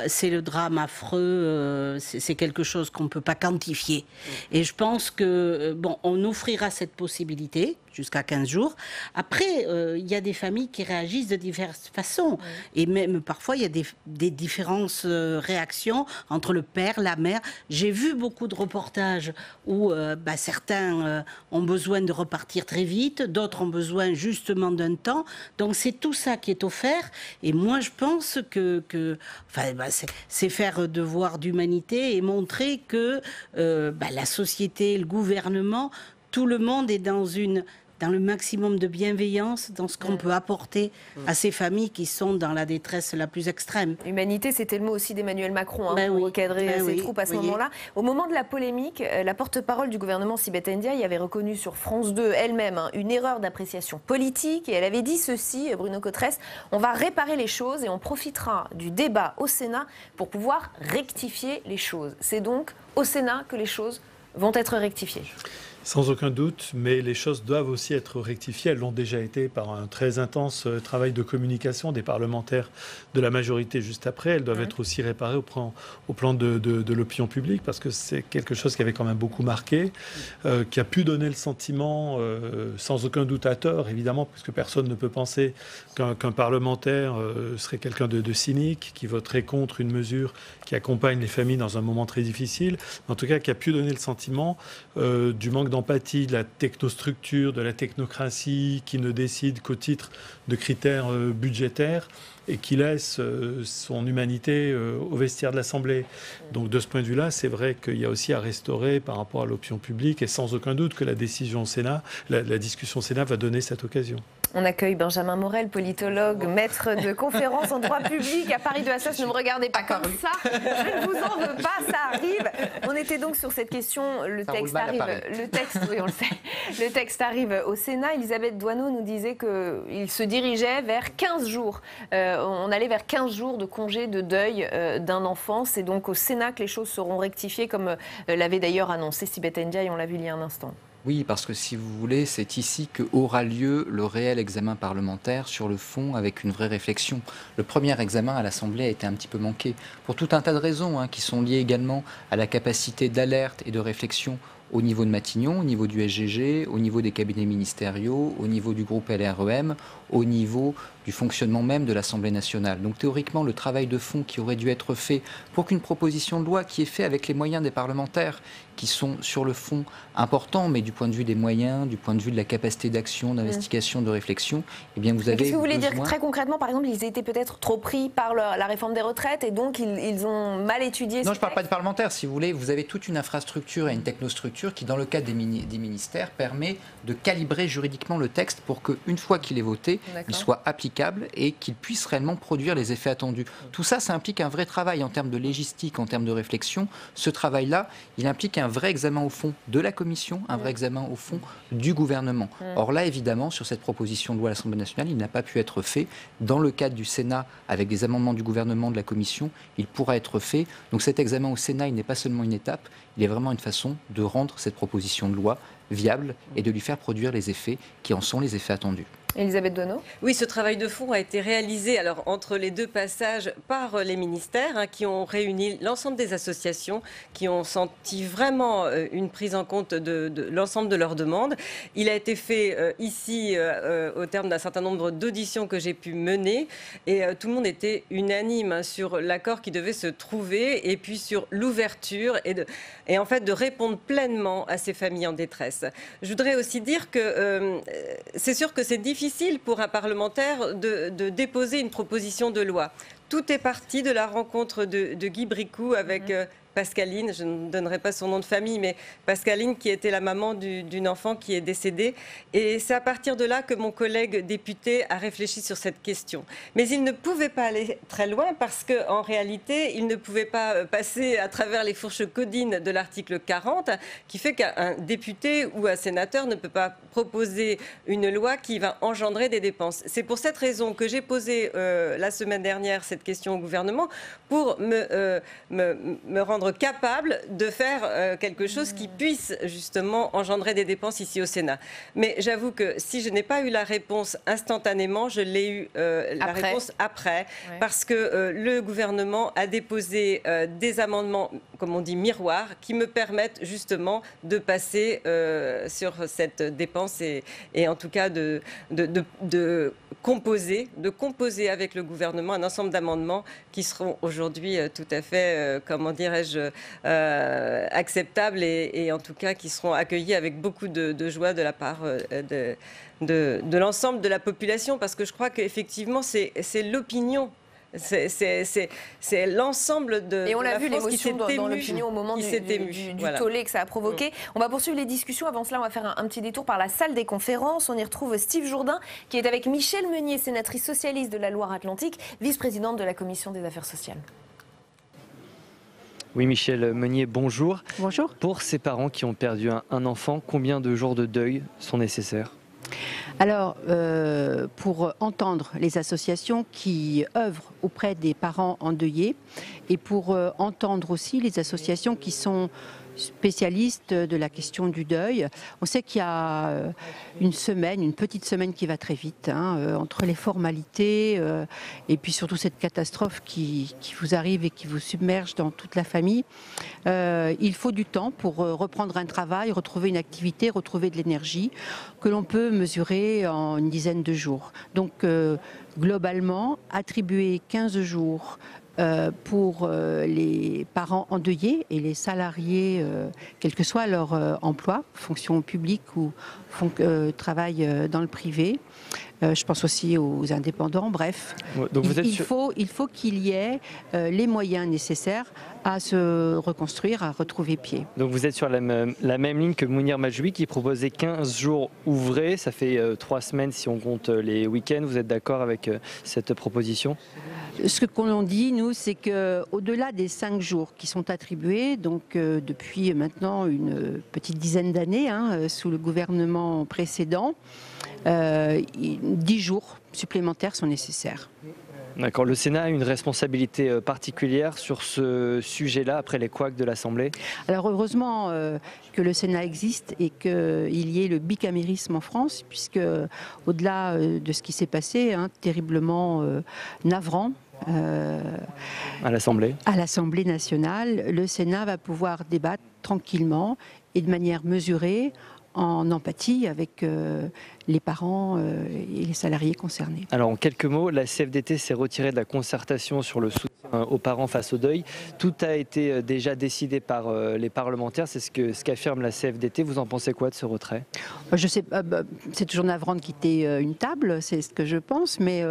c'est le drame affreux, c'est quelque chose qu'on ne peut pas quantifier. Et je pense que, bon, on offrira cette possibilité jusqu'à 15 jours. Après, il y a des familles qui réagissent de diverses façons. Et même parfois, il y a des différences réactions entre le père, la mère. J'ai vu beaucoup de reportages où certains ont besoin de repartir très vite, d'autres ont besoin justement d'un temps. Donc c'est tout ça qui est offert. Et moi, je pense que c'est faire devoir d'humanité et montrer que la société, le gouvernement, tout le monde est dans le maximum de bienveillance dans ce qu'on peut apporter à ces familles qui sont dans la détresse la plus extrême. Humanité, c'était le mot aussi d'Emmanuel Macron pour recadrer ses troupes à ce moment-là. Au moment de la polémique, la porte-parole du gouvernement, Sibeth Ndiaye, avait reconnu sur France 2 elle-même une erreur d'appréciation politique et elle avait dit ceci, Bruno Cotresse, on va réparer les choses et on profitera du débat au Sénat pour pouvoir rectifier les choses. C'est donc au Sénat que les choses vont être rectifiées. Sans aucun doute, mais les choses doivent aussi être rectifiées. Elles l'ont déjà été par un très intense travail de communication des parlementaires de la majorité juste après. Elles doivent être aussi réparées au plan de l'opinion publique, parce que c'est quelque chose qui avait quand même beaucoup marqué, qui a pu donner le sentiment, sans aucun doute à tort, évidemment, parce que personne ne peut penser qu'un parlementaire serait quelqu'un de cynique, qui voterait contre une mesure qui accompagne les familles dans un moment très difficile, mais en tout cas qui a pu donner le sentiment du manque d'empathie, de la technostructure, de la technocratie, qui ne décide qu'au titre de critères budgétaires et qui laisse son humanité au vestiaire de l'Assemblée. Donc de ce point de vue-là, c'est vrai qu'il y a aussi à restaurer par rapport à l'opinion publique, et sans aucun doute que la décision au Sénat, la discussion au Sénat va donner cette occasion. On accueille Benjamin Morel, politologue, maître de conférences en droit public à Paris de Assas. Ne me regardez pas comme ça, je ne vous en veux pas, ça arrive. On était donc sur cette question, le texte arrive au Sénat. Elisabeth Doineau nous disait qu'il se dirigeait vers 15 jours. On allait vers 15 jours de congé de deuil d'un enfant. C'est donc au Sénat que les choses seront rectifiées, comme l'avait d'ailleurs annoncé Sibeth Ndiaye, on l'a vu il y a un instant. Oui, parce que si vous voulez, c'est ici qu'aura lieu le réel examen parlementaire sur le fond, avec une vraie réflexion. Le premier examen à l'Assemblée a été un petit peu manqué, pour tout un tas de raisons qui sont liées également à la capacité d'alerte et de réflexion au niveau de Matignon, au niveau du SGG, au niveau des cabinets ministériaux, au niveau du groupe LREM, au niveau du fonctionnement même de l'Assemblée nationale. Donc théoriquement, le travail de fond qui aurait dû être fait pour qu'une proposition de loi qui est faite avec les moyens des parlementaires, qui sont sur le fond importants, mais du point de vue des moyens, du point de vue de la capacité d'action, d'investigation, de réflexion, eh bien vous avez Qu'est-ce que vous voulez besoin... dire très concrètement? Par exemple, ils étaient peut-être trop pris par la réforme des retraites et donc ils ont mal étudié. Non, je ne parle pas de parlementaires. Si vous voulez, vous avez toute une infrastructure et une technostructure qui, dans le cadre des ministères, permet de calibrer juridiquement le texte pour qu'une fois qu'il est voté, il soit applicable et qu'il puisse réellement produire les effets attendus. Tout ça, ça implique un vrai travail en termes de légistique, en termes de réflexion. Ce travail-là, il implique un vrai examen au fond de la Commission, un vrai examen au fond du gouvernement. Or là, évidemment, sur cette proposition de loi à l'Assemblée nationale, il n'a pas pu être fait. Dans le cadre du Sénat, avec des amendements du gouvernement, de la Commission, il pourra être fait. Donc cet examen au Sénat, il n'est pas seulement une étape, il est vraiment une façon de rendre cette proposition de loi viable et de lui faire produire les effets qui en sont les effets attendus. Elisabeth Doineau. Oui, ce travail de fond a été réalisé entre les deux passages par les ministères qui ont réuni l'ensemble des associations, qui ont senti vraiment une prise en compte de l'ensemble de leurs demandes. Il a été fait ici au terme d'un certain nombre d'auditions que j'ai pu mener et tout le monde était unanime sur l'accord qui devait se trouver et puis sur l'ouverture et en fait de répondre pleinement à ces familles en détresse. Je voudrais aussi dire que c'est sûr que c'est difficile pour un parlementaire de déposer une proposition de loi. Tout est parti de la rencontre de Guy Bricout avec Pascaline, je ne donnerai pas son nom de famille, mais Pascaline qui était la maman d'une enfant qui est décédée. Et c'est à partir de là que mon collègue député a réfléchi sur cette question. Mais il ne pouvait pas aller très loin parce qu'en réalité, il ne pouvait pas passer à travers les fourches codines de l'article 40, qui fait qu'un député ou un sénateur ne peut pas proposer une loi qui va engendrer des dépenses. C'est pour cette raison que j'ai posé la semaine dernière cette question au gouvernement pour me rendre capable de faire quelque chose qui puisse justement engendrer des dépenses ici au Sénat. Mais j'avoue que si je n'ai pas eu la réponse instantanément, je l'ai eu la réponse après, parce que le gouvernement a déposé des amendements, comme on dit, miroirs, qui me permettent justement de passer sur cette dépense et en tout cas de composer avec le gouvernement un ensemble d'amendements qui seront aujourd'hui tout à fait, comment dirais-je, acceptables et en tout cas qui seront accueillis avec beaucoup de joie de la part de l'ensemble de la population, parce que je crois qu'effectivement c'est l'opinion. C'est l'ensemble de Et on l'a vu, France qui s'est l'émotion dans l'opinion au moment du tollé que ça a provoqué. On va poursuivre les discussions. Avant cela, on va faire un petit détour par la salle des conférences. On y retrouve Steve Jourdain, qui est avec Michèle Meunier, sénatrice socialiste de la Loire-Atlantique, vice-présidente de la Commission des affaires sociales. Oui, Michèle Meunier, bonjour. Bonjour. Pour ces parents qui ont perdu un enfant, combien de jours de deuil sont nécessaires ? Alors, pour entendre les associations qui œuvrent auprès des parents endeuillés et pour entendre aussi les associations qui sont spécialiste de la question du deuil. On sait qu'il y a une petite semaine qui va très vite, entre les formalités et puis surtout cette catastrophe qui vous arrive et qui vous submerge dans toute la famille. Il faut du temps pour reprendre un travail, retrouver une activité, retrouver de l'énergie que l'on peut mesurer en une dizaine de jours. Donc globalement, attribuer 15 jours pour les parents endeuillés et les salariés, quel que soit leur emploi, fonction publique ou travail dans le privé. Je pense aussi aux indépendants, bref. Donc il faut qu'il y ait les moyens nécessaires à se reconstruire, à retrouver pied. Donc vous êtes sur la même ligne que Mounir Majoubi qui proposait 15 jours ouvrés, ça fait 3 semaines si on compte les week-ends. Vous êtes d'accord avec cette proposition ? Ce qu'on dit, nous, c'est qu'au-delà des 5 jours qui sont attribués, donc depuis maintenant une petite dizaine d'années, sous le gouvernement précédent, 10 jours supplémentaires sont nécessaires. D'accord. Le Sénat a une responsabilité particulière sur ce sujet-là après les couacs de l'Assemblée ? Alors heureusement que le Sénat existe et qu'il y ait le bicamérisme en France, puisque au-delà de ce qui s'est passé, terriblement navrant, à l'Assemblée nationale, le Sénat va pouvoir débattre tranquillement et de manière mesurée, en empathie avec les parents et les salariés concernés. Alors en quelques mots, la CFDT s'est retirée de la concertation sur le soutien aux parents face au deuil. Tout a été déjà décidé par les parlementaires, c'est ce qu'affirme la CFDT. Vous en pensez quoi de ce retrait ? Je sais, c'est toujours navrant de quitter une table, c'est ce que je pense, mais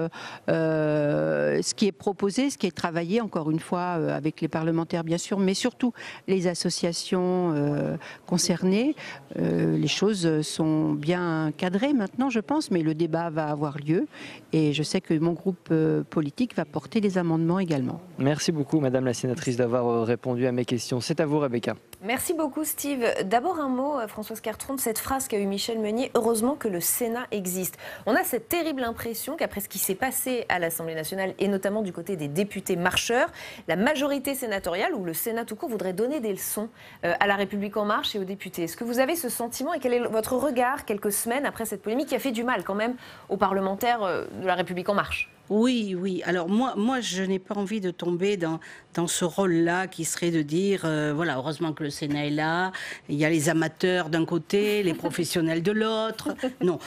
ce qui est proposé, ce qui est travaillé, encore une fois, avec les parlementaires bien sûr, mais surtout les associations concernées, les choses sont bien cadrées maintenant, je pense, mais le débat va avoir lieu et je sais que mon groupe politique va porter les amendements également. Merci beaucoup, Madame la sénatrice, d'avoir répondu à mes questions. C'est à vous, Rebecca. Merci beaucoup, Steve. D'abord un mot, Françoise Cartron, de cette phrase qu'a eue Michel Meunier, « Heureusement que le Sénat existe ». On a cette terrible impression qu'après ce qui s'est passé à l'Assemblée nationale, et notamment du côté des députés marcheurs, la majorité sénatoriale, ou le Sénat tout court, voudrait donner des leçons à La République En Marche et aux députés. Est-ce que vous avez ce sentiment et quel est votre regard quelques semaines après cette polémique qui a fait du mal quand même aux parlementaires de La République En Marche ? Oui. Alors moi, je n'ai pas envie de tomber dans ce rôle-là qui serait de dire, voilà, heureusement que le Sénat est là, il y a les amateurs d'un côté, les professionnels de l'autre. Non.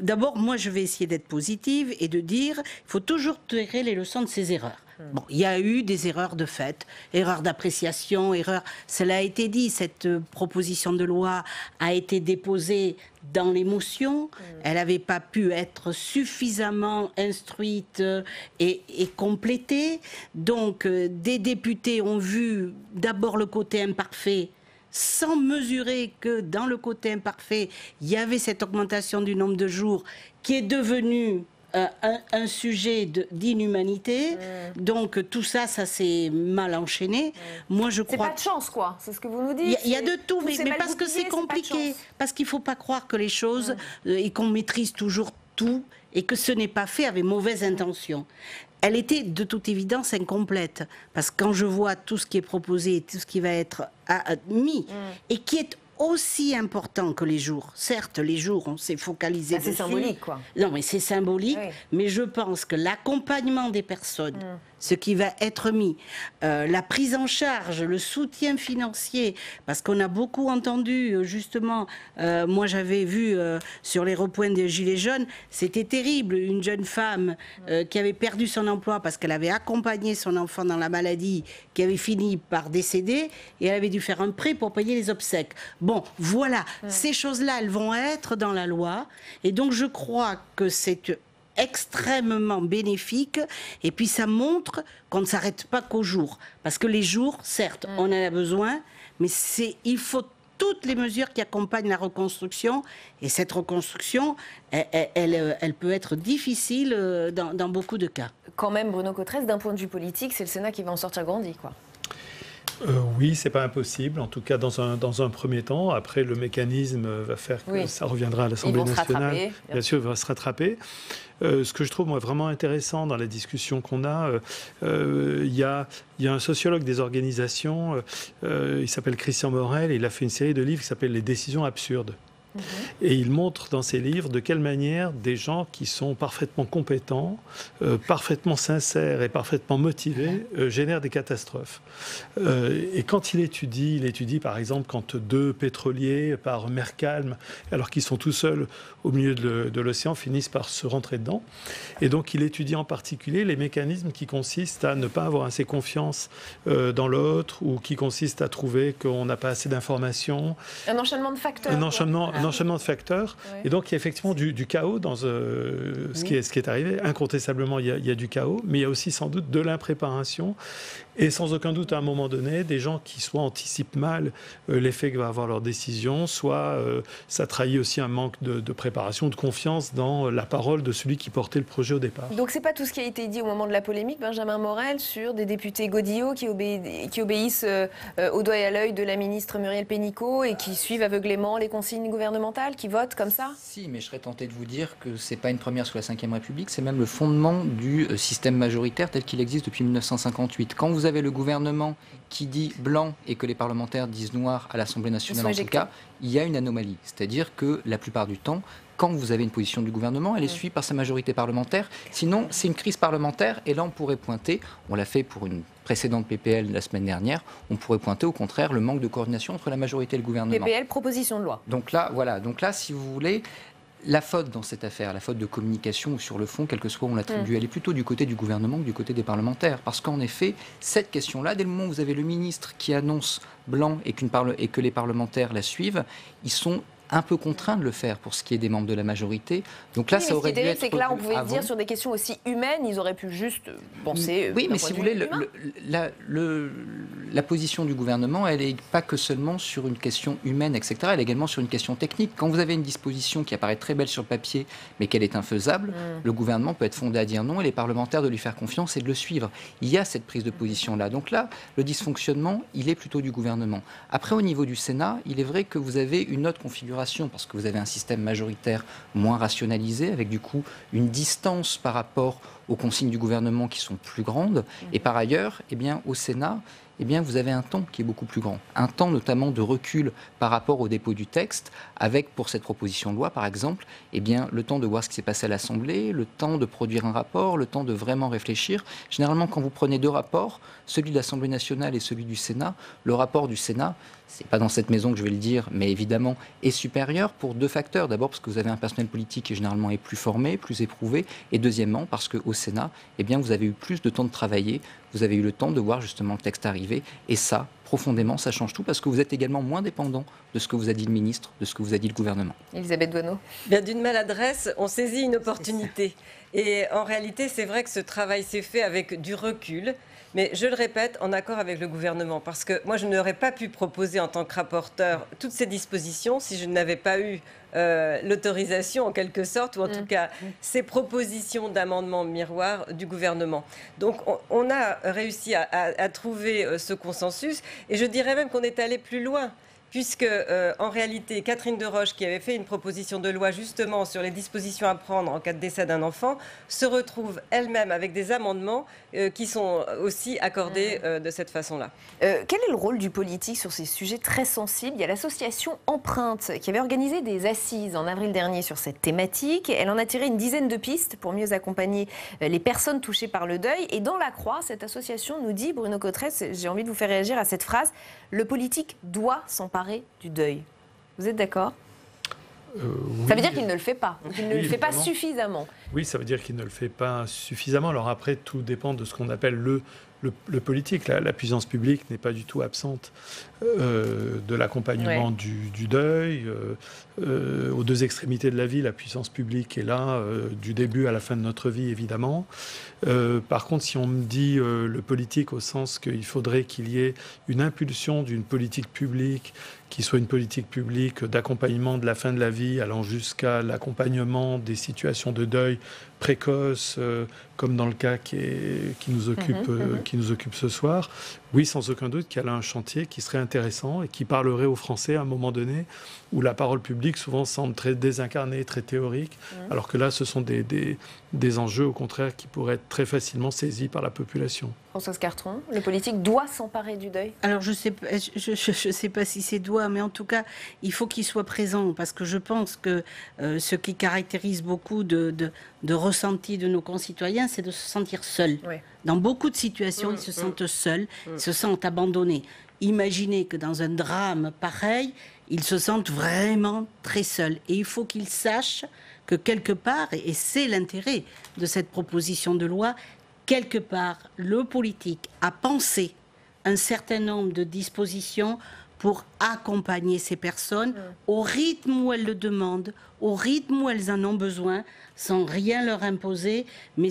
D'abord, moi, je vais essayer d'être positive et de dire, il faut toujours tirer les leçons de ses erreurs. Bon, il y a eu des erreurs de fait, erreurs d'appréciation, cela a été dit, cette proposition de loi a été déposée dans l'émotion, elle n'avait pas pu être suffisamment instruite et complétée. Donc, des députés ont vu d'abord le côté imparfait, sans mesurer que dans le côté imparfait, il y avait cette augmentation du nombre de jours qui est devenue un sujet d'inhumanité. Donc tout ça s'est mal enchaîné. Moi, je crois. C'est pas de chance, quoi. C'est ce que vous nous dites. Il y a de tout, mais parce que c'est compliqué. Parce qu'il faut pas croire que les choses et qu'on maîtrise toujours tout et que ce n'est pas fait avec mauvaise intention. Elle était de toute évidence incomplète. Parce que quand je vois tout ce qui est proposé, tout ce qui va être mis et qui est aussi important que les jours. Certes, les jours, on s'est focalisé dessus. C'est symbolique, quoi. Non, mais c'est symbolique. Oui. Mais je pense que l'accompagnement des personnes, ce qui va être mis, la prise en charge, le soutien financier, parce qu'on a beaucoup entendu, justement, moi j'avais vu sur les repoints des Gilets jaunes, c'était terrible, une jeune femme qui avait perdu son emploi parce qu'elle avait accompagné son enfant dans la maladie, qui avait fini par décéder, et elle avait dû faire un prêt pour payer les obsèques. Bon, voilà, ces choses-là, elles vont être dans la loi, et donc je crois que c'est extrêmement bénéfique, et puis ça montre qu'on ne s'arrête pas qu'aux jours, parce que les jours, certes, on en a besoin, mais il faut toutes les mesures qui accompagnent la reconstruction, et cette reconstruction, elle peut être difficile dans beaucoup de cas. Quand même, Bruno Cotresse, d'un point de vue politique, c'est le Sénat qui va en sortir grandi, quoi. Oui, c'est pas impossible, en tout cas dans un premier temps. Après, le mécanisme va faire que ça reviendra à l'Assemblée nationale. Bien sûr, il va se rattraper. Ce que je trouve moi, vraiment intéressant dans la discussion qu'on a, il y a un sociologue des organisations, il s'appelle Christian Morel, et il a fait une série de livres qui s'appelle « Les décisions absurdes ». Et il montre dans ses livres de quelle manière des gens qui sont parfaitement compétents, parfaitement sincères et parfaitement motivés génèrent des catastrophes. Et quand il étudie par exemple quand 2 pétroliers par mer calme, alors qu'ils sont tout seuls au milieu de l'océan, finissent par se rentrer dedans. Et donc il étudie en particulier les mécanismes qui consistent à ne pas avoir assez confiance dans l'autre, ou qui consistent à trouver qu'on n'a pas assez d'informations. Un enchaînement de facteurs. Un enchaînement de facteurs. Ouais. Et donc, il y a effectivement du chaos dans ce qui est arrivé. Incontestablement, il y a du chaos, mais il y a aussi sans doute de l'impréparation. Et sans aucun doute, à un moment donné, des gens qui soit anticipent mal l'effet que va avoir leur décision, soit ça trahit aussi un manque de préparation, de confiance dans la parole de celui qui portait le projet au départ. Donc, c'est pas tout ce qui a été dit au moment de la polémique, Benjamin Morel, sur des députés godillots qui obéissent au doigt et à l'œil de la ministre Muriel Pénicaud et qui suivent aveuglément les consignes gouvernementales, qui votent comme ça? Si, mais je serais tenté de vous dire que c'est pas une première sous la Ve République, c'est même le fondement du système majoritaire tel qu'il existe depuis 1958. Quand vous avez le gouvernement qui dit blanc et que les parlementaires disent noir à l'Assemblée nationale, en tout cas, il y a une anomalie. C'est-à-dire que la plupart du temps, quand vous avez une position du gouvernement, elle est suivie par sa majorité parlementaire. Sinon, c'est une crise parlementaire. Et là, on pourrait pointer, on l'a fait pour une précédente PPL la semaine dernière, on pourrait pointer au contraire le manque de coordination entre la majorité et le gouvernement. PPL, proposition de loi. Donc là, voilà. Donc là, si vous voulez, la faute dans cette affaire, la faute de communication ou sur le fond, quel que soit où on l'attribue, elle est plutôt du côté du gouvernement que du côté des parlementaires. Parce qu'en effet, cette question-là, dès le moment où vous avez le ministre qui annonce blanc et que les parlementaires la suivent, ils sont un peu contraints de le faire pour ce qui est des membres de la majorité. Donc là, ça aurait dû être... C'est que là, on pouvait dire sur des questions aussi humaines, ils auraient pu juste penser... Oui, mais si vous voulez, la position du gouvernement, elle n'est pas que seulement sur une question humaine, etc. Elle est également sur une question technique. Quand vous avez une disposition qui apparaît très belle sur le papier, mais qu'elle est infaisable, le gouvernement peut être fondé à dire non et les parlementaires de lui faire confiance et de le suivre. Il y a cette prise de position-là. Donc là, le dysfonctionnement, il est plutôt du gouvernement. Après, au niveau du Sénat, il est vrai que vous avez une autre configuration parce que vous avez un système majoritaire moins rationalisé, avec du coup une distance par rapport aux consignes du gouvernement qui sont plus grandes. Et par ailleurs, eh bien, au Sénat, eh bien, vous avez un temps qui est beaucoup plus grand. Un temps notamment de recul par rapport au dépôt du texte, avec, pour cette proposition de loi, par exemple, eh bien, le temps de voir ce qui s'est passé à l'Assemblée, le temps de produire un rapport, le temps de vraiment réfléchir. Généralement, quand vous prenez 2 rapports, celui de l'Assemblée nationale et celui du Sénat, le rapport du Sénat, c'est pas dans cette maison que je vais le dire, mais évidemment, est supérieur pour 2 facteurs. D'abord, parce que vous avez un personnel politique qui généralement est plus formé, plus éprouvé. Et deuxièmement, parce qu'au Sénat, eh bien, vous avez eu plus de temps de travailler. Vous avez eu le temps de voir justement le texte arriver. Et ça, profondément, ça change tout parce que vous êtes également moins dépendant de ce que vous a dit le ministre, de ce que vous a dit le gouvernement. Elisabeth Doineau. Bien, d'une maladresse, on saisit une opportunité. Et en réalité, c'est vrai que ce travail s'est fait avec du recul. Mais je le répète, en accord avec le gouvernement, parce que moi, je n'aurais pas pu proposer en tant que rapporteur toutes ces dispositions si je n'avais pas eu l'autorisation, en quelque sorte, ou en tout cas ces propositions d'amendement miroir du gouvernement. Donc, on a réussi à trouver ce consensus, et je dirais même qu'on est allé plus loin. Puisque, en réalité, Catherine Deroche, qui avait fait une proposition de loi justement sur les dispositions à prendre en cas de décès d'un enfant, se retrouve elle-même avec des amendements qui sont aussi accordés de cette façon-là. Quel est le rôle du politique sur ces sujets très sensibles? Il y a l'association Empreinte qui avait organisé des assises en avril dernier sur cette thématique. Elle en a tiré une dizaine de pistes pour mieux accompagner les personnes touchées par le deuil. Et dans La Croix, cette association nous dit, Bruno Cotresse, j'ai envie de vous faire réagir à cette phrase, le politique doit s'emparer du deuil. Vous êtes d'accord? Oui. Ça veut dire qu'il ne le fait pas, qu'il ne le fait pas évidemment. Suffisamment. Oui, ça veut dire qu'il ne le fait pas suffisamment. Alors après, tout dépend de ce qu'on appelle le politique. La puissance publique n'est pas du tout absente de l'accompagnement du deuil. Aux 2 extrémités de la vie, la puissance publique est là, du début à la fin de notre vie, évidemment. Par contre, si on me dit le politique au sens qu'il faudrait qu'il y ait une impulsion d'une politique publique qui soit une politique publique d'accompagnement de la fin de la vie, allant jusqu'à l'accompagnement des situations de deuil précoce, comme dans le cas qui nous occupe ce soir. Oui, sans aucun doute qu'il y a là un chantier qui serait intéressant et qui parlerait aux Français à un moment donné où la parole publique souvent semble très désincarnée, très théorique, alors que là, ce sont des enjeux, au contraire, qui pourraient être très facilement saisis par la population. Françoise Cartron, le politique doit s'emparer du deuil? Alors je sais pas si c'est doit, mais en tout cas, il faut qu'il soit présent, parce que je pense que ce qui caractérise beaucoup de ressenti de nos concitoyens, c'est de se sentir seuls. Oui. Dans beaucoup de situations, ils se sentent seuls, ils se sentent abandonnés. Imaginez que dans un drame pareil, ils se sentent vraiment très seuls. Et il faut qu'ils sachent que quelque part, et c'est l'intérêt de cette proposition de loi, quelque part, le politique a pensé un certain nombre de dispositions pour accompagner ces personnes au rythme où elles le demandent, au rythme où elles en ont besoin, sans rien leur imposer, mais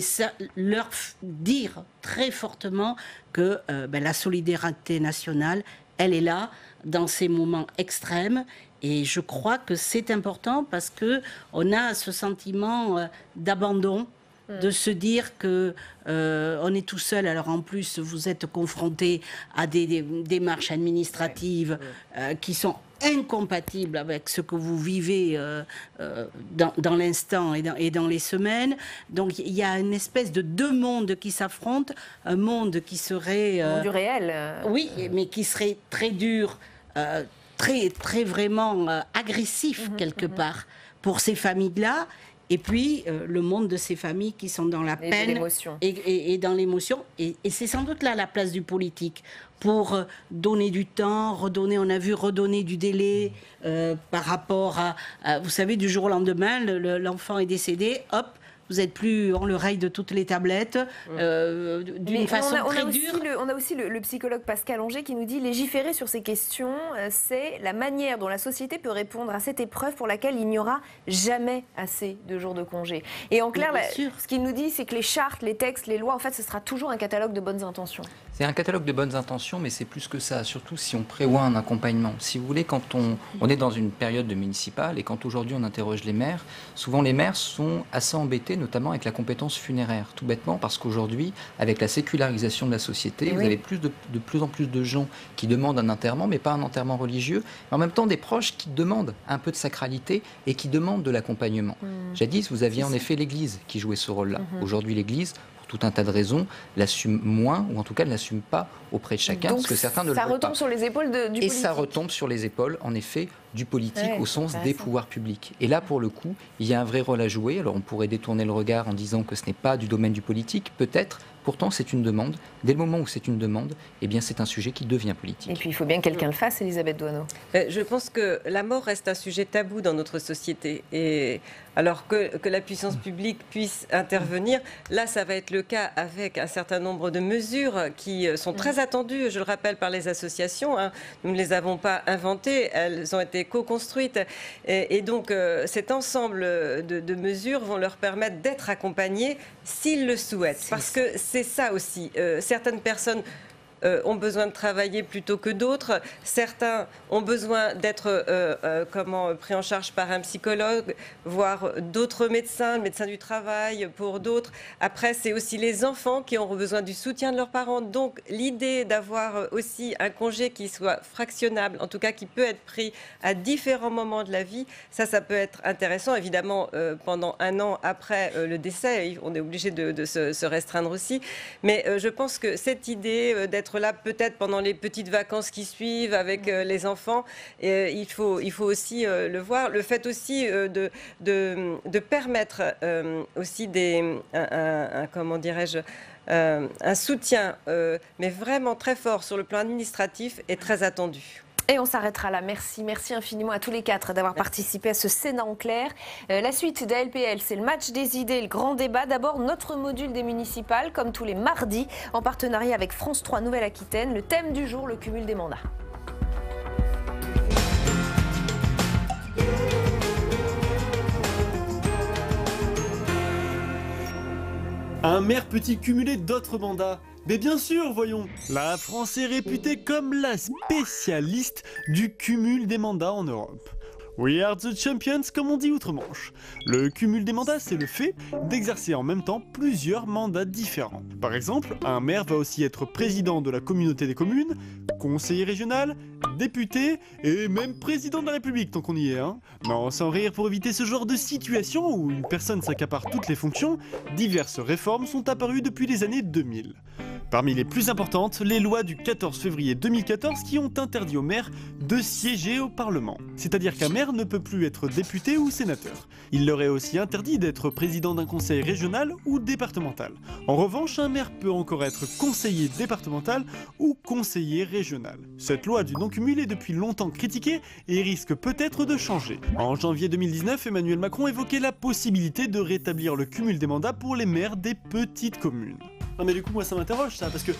leur dire très fortement que la solidarité nationale, elle est là dans ces moments extrêmes. Et je crois que c'est important parce qu'on a ce sentiment d'abandon, de se dire que on est tout seul. Alors en plus, vous êtes confronté à des démarches administratives qui sont incompatibles avec ce que vous vivez dans l'instant et dans les semaines. Donc il y a une espèce de deux mondes qui s'affrontent, un monde qui serait du réel. Oui, mais qui serait très dur, très vraiment agressif quelque part pour ces familles-là. Et puis, le monde de ces familles qui sont dans la peine et dans l'émotion. Et c'est sans doute là la place du politique pour donner du temps, redonner du délai par rapport à, vous savez, du jour au lendemain, l'enfant est décédé, hop, vous n'êtes plus en l'oreille de toutes les tablettes, d'une façon très dure. On a aussi le psychologue Pascal Anger qui nous dit « Légiférer sur ces questions, c'est la manière dont la société peut répondre à cette épreuve pour laquelle il n'y aura jamais assez de jours de congé. » Et en clair, ce qu'il nous dit, c'est que les chartes, les textes, les lois, en fait, ce sera toujours un catalogue de bonnes intentions. C'est un catalogue de bonnes intentions, mais c'est plus que ça, surtout si on prévoit un accompagnement. Si vous voulez, quand on est dans une période de municipale et quand aujourd'hui on interroge les maires, souvent les maires sont assez embêtés, notamment avec la compétence funéraire, tout bêtement parce qu'aujourd'hui, avec la sécularisation de la société, vous avez de plus en plus de gens qui demandent un enterrement, mais pas un enterrement religieux, mais en même temps des proches qui demandent un peu de sacralité et qui demandent de l'accompagnement. Jadis, vous aviez en effet l'Église qui jouait ce rôle-là. Aujourd'hui, l'Église, tout un tas de raisons, l'assume moins, ou en tout cas ne l'assume pas auprès de chacun, donc parce que certains ne le veulent pas. Ça retombe sur les épaules du politique. Et ça retombe sur les épaules, en effet, du politique au sens des pouvoirs publics. Et là, pour le coup, il y a un vrai rôle à jouer. Alors on pourrait détourner le regard en disant que ce n'est pas du domaine du politique, peut-être. Pourtant, c'est une demande. Dès le moment où c'est une demande, eh bien, c'est un sujet qui devient politique. Et puis, il faut bien que quelqu'un le fasse, Elisabeth Doineau. Je pense que la mort reste un sujet tabou dans notre société. Et alors que la puissance publique puisse intervenir, là, ça va être le cas avec un certain nombre de mesures qui sont très attendues, je le rappelle, par les associations. Nous ne les avons pas inventées, elles ont été co-construites. Et donc, cet ensemble de mesures vont leur permettre d'être accompagnés s'ils le souhaitent. Parce que c'est ça aussi. Certaines personnes ont besoin de travailler plutôt que d'autres. Certains ont besoin d'être pris en charge par un psychologue, voire d'autres médecins, le médecin du travail pour d'autres. Après, c'est aussi les enfants qui ont besoin du soutien de leurs parents. Donc, l'idée d'avoir aussi un congé qui soit fractionnable, en tout cas qui peut être pris à différents moments de la vie, ça peut être intéressant. Évidemment, pendant un an après le décès, on est obligé de se restreindre aussi. Mais je pense que cette idée d'être là peut-être pendant les petites vacances qui suivent avec les enfants, il faut aussi le voir. Le fait aussi de permettre aussi un soutien, mais vraiment très fort sur le plan administratif est très attendu. Et on s'arrêtera là. Merci infiniment à tous les quatre d'avoir participé à ce Sénat en clair. La suite d'ALPL, c'est le match des idées, le grand débat. D'abord, notre module des municipales, comme tous les mardis, en partenariat avec France 3 Nouvelle-Aquitaine. Le thème du jour, le cumul des mandats. Un maire peut-il cumuler d'autres mandats ? Mais bien sûr, voyons. La France est réputée comme la spécialiste du cumul des mandats en Europe. We are the champions, comme on dit outre-Manche. Le cumul des mandats, c'est le fait d'exercer en même temps plusieurs mandats différents. Par exemple, un maire va aussi être président de la communauté des communes, conseiller régional, député et même président de la République, tant qu'on y est, hein. Non, sans rire, pour éviter ce genre de situation où une personne s'accapare toutes les fonctions, diverses réformes sont apparues depuis les années 2000. Parmi les plus importantes, les lois du 14 février 2014 qui ont interdit aux maires de siéger au Parlement. C'est-à-dire qu'un maire ne peut plus être député ou sénateur. Il leur est aussi interdit d'être président d'un conseil régional ou départemental. En revanche, un maire peut encore être conseiller départemental ou conseiller régional. Cette loi du non-cumul est depuis longtemps critiquée et risque peut-être de changer. En janvier 2019, Emmanuel Macron évoquait la possibilité de rétablir le cumul des mandats pour les maires des petites communes. Non mais du coup moi ça m'interroge ça, parce que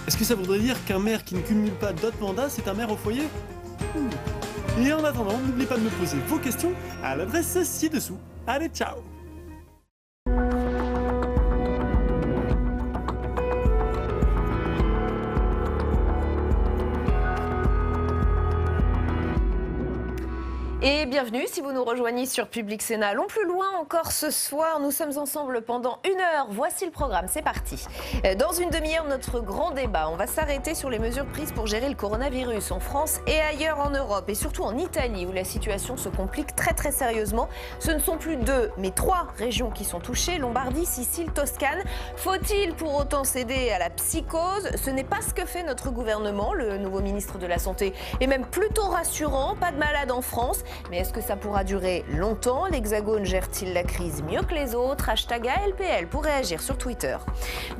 est-ce que ça voudrait dire qu'un maire qui ne cumule pas d'autres mandats c'est un maire au foyer? Et en attendant, n'oubliez pas de me poser vos questions à l'adresse ci-dessous. Allez, ciao! Et bienvenue si vous nous rejoignez sur Public Sénat. Allons plus loin encore ce soir. Nous sommes ensemble pendant 1 heure. Voici le programme, c'est parti. Dans une demi-heure, notre grand débat. On va s'arrêter sur les mesures prises pour gérer le coronavirus en France et ailleurs en Europe. Et surtout en Italie où la situation se complique très sérieusement. Ce ne sont plus 2, mais 3 régions qui sont touchées. Lombardie, Sicile, Toscane. Faut-il pour autant céder à la psychose? Ce n'est pas ce que fait notre gouvernement. Le nouveau ministre de la Santé est même plutôt rassurant. Pas de malades en France. Mais est-ce que ça pourra durer longtemps? L'Hexagone gère-t-il la crise mieux que les autres? #ALPL pour réagir sur Twitter.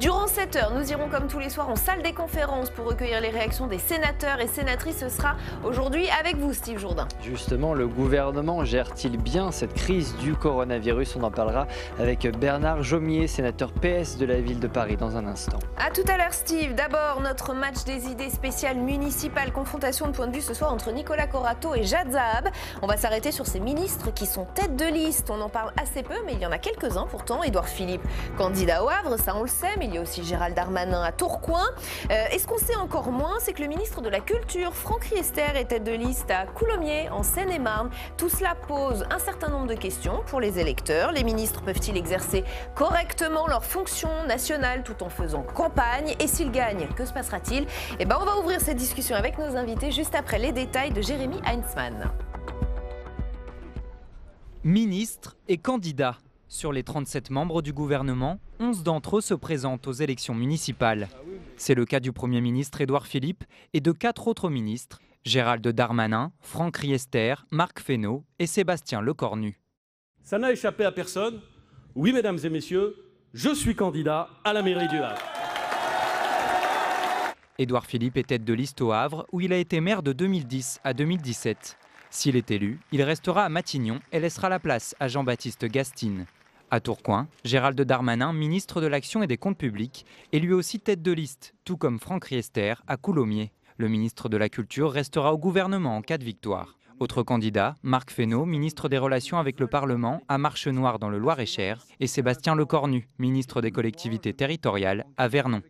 Durant 7 heures, nous irons comme tous les soirs en salle des conférences pour recueillir les réactions des sénateurs et sénatrices. Ce sera aujourd'hui avec vous, Steve Jourdain. Justement, le gouvernement gère-t-il bien cette crise du coronavirus? On en parlera avec Bernard Jomier, sénateur PS de la ville de Paris, dans un instant. A tout à l'heure, Steve. D'abord, notre match des idées spécial municipal. Confrontation de point de vue ce soir entre Nicolas Corato et Jad Zahab. On va s'arrêter sur ces ministres qui sont tête de liste. On en parle assez peu, mais il y en a quelques-uns pourtant. Édouard Philippe, candidat au Havre, ça on le sait, mais il y a aussi Gérald Darmanin à Tourcoing. Et ce qu'on sait encore moins, c'est que le ministre de la Culture, Franck Riester, est tête de liste à Coulommiers, en Seine-et-Marne. Tout cela pose un certain nombre de questions pour les électeurs. Les ministres peuvent-ils exercer correctement leurs fonctions nationales tout en faisant campagne? Et s'ils gagnent, que se passera-t-il? Eh ben, on va ouvrir cette discussion avec nos invités juste après les détails de Jérémy Heinzmann. Ministres et candidats. Sur les 37 membres du gouvernement, 11 d'entre eux se présentent aux élections municipales. C'est le cas du Premier ministre Édouard Philippe et de 4 autres ministres, Gérald Darmanin, Franck Riester, Marc Fesneau et Sébastien Lecornu. Ça n'a échappé à personne. Oui, mesdames et messieurs, je suis candidat à la mairie du Havre. Édouard Philippe est tête de liste au Havre, où il a été maire de 2010 à 2017. S'il est élu, il restera à Matignon et laissera la place à Jean-Baptiste Gastine. À Tourcoing, Gérald Darmanin, ministre de l'Action et des Comptes Publics, est lui aussi tête de liste, tout comme Franck Riester à Coulommiers. Le ministre de la Culture restera au gouvernement en cas de victoire. Autres candidats, Marc Fesneau, ministre des Relations avec le Parlement à Marchenoir dans le Loir-et-Cher, et Sébastien Lecornu, ministre des Collectivités territoriales à Vernon.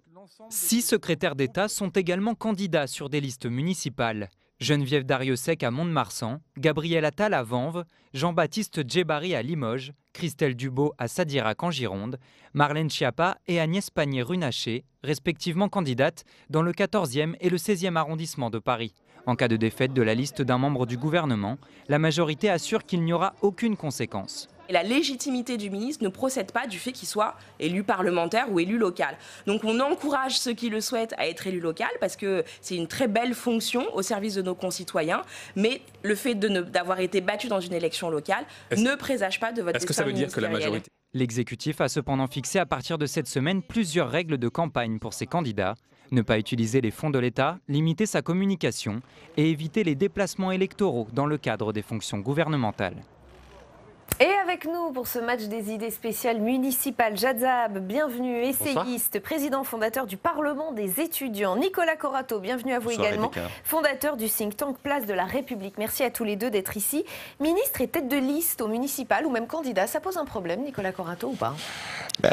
6 secrétaires d'État sont également candidats sur des listes municipales. Geneviève Darrieussecq à Mont-de-Marsan, Gabriel Attal à Vanves, Jean-Baptiste Djebari à Limoges, Christelle Dubos à Sadirac en Gironde, Marlène Schiappa et Agnès Pannier-Runacher, respectivement candidates dans le 14e et le 16e arrondissement de Paris. En cas de défaite de la liste d'un membre du gouvernement, la majorité assure qu'il n'y aura aucune conséquence. Et la légitimité du ministre ne procède pas du fait qu'il soit élu parlementaire ou élu local. Donc on encourage ceux qui le souhaitent à être élus local parce que c'est une très belle fonction au service de nos concitoyens. Mais le fait d'avoir été battu dans une élection locale ne présage pas de votre destin ministériel. Est-ce que ça veut dire que la majorité... L'exécutif a cependant fixé à partir de cette semaine plusieurs règles de campagne pour ses candidats. Ne pas utiliser les fonds de l'État, limiter sa communication et éviter les déplacements électoraux dans le cadre des fonctions gouvernementales. Et avec nous pour ce match des idées spéciales municipales, Jad Zahab, bienvenue, essayiste, président fondateur du Parlement des étudiants. Nicolas Corato, bienvenue à vous. Bonsoir également, Rebecca. Fondateur du think tank Place de la République. Merci à tous les deux d'être ici. Ministre et tête de liste au municipal ou même candidat, ça pose un problème, Nicolas Corato, ou pas?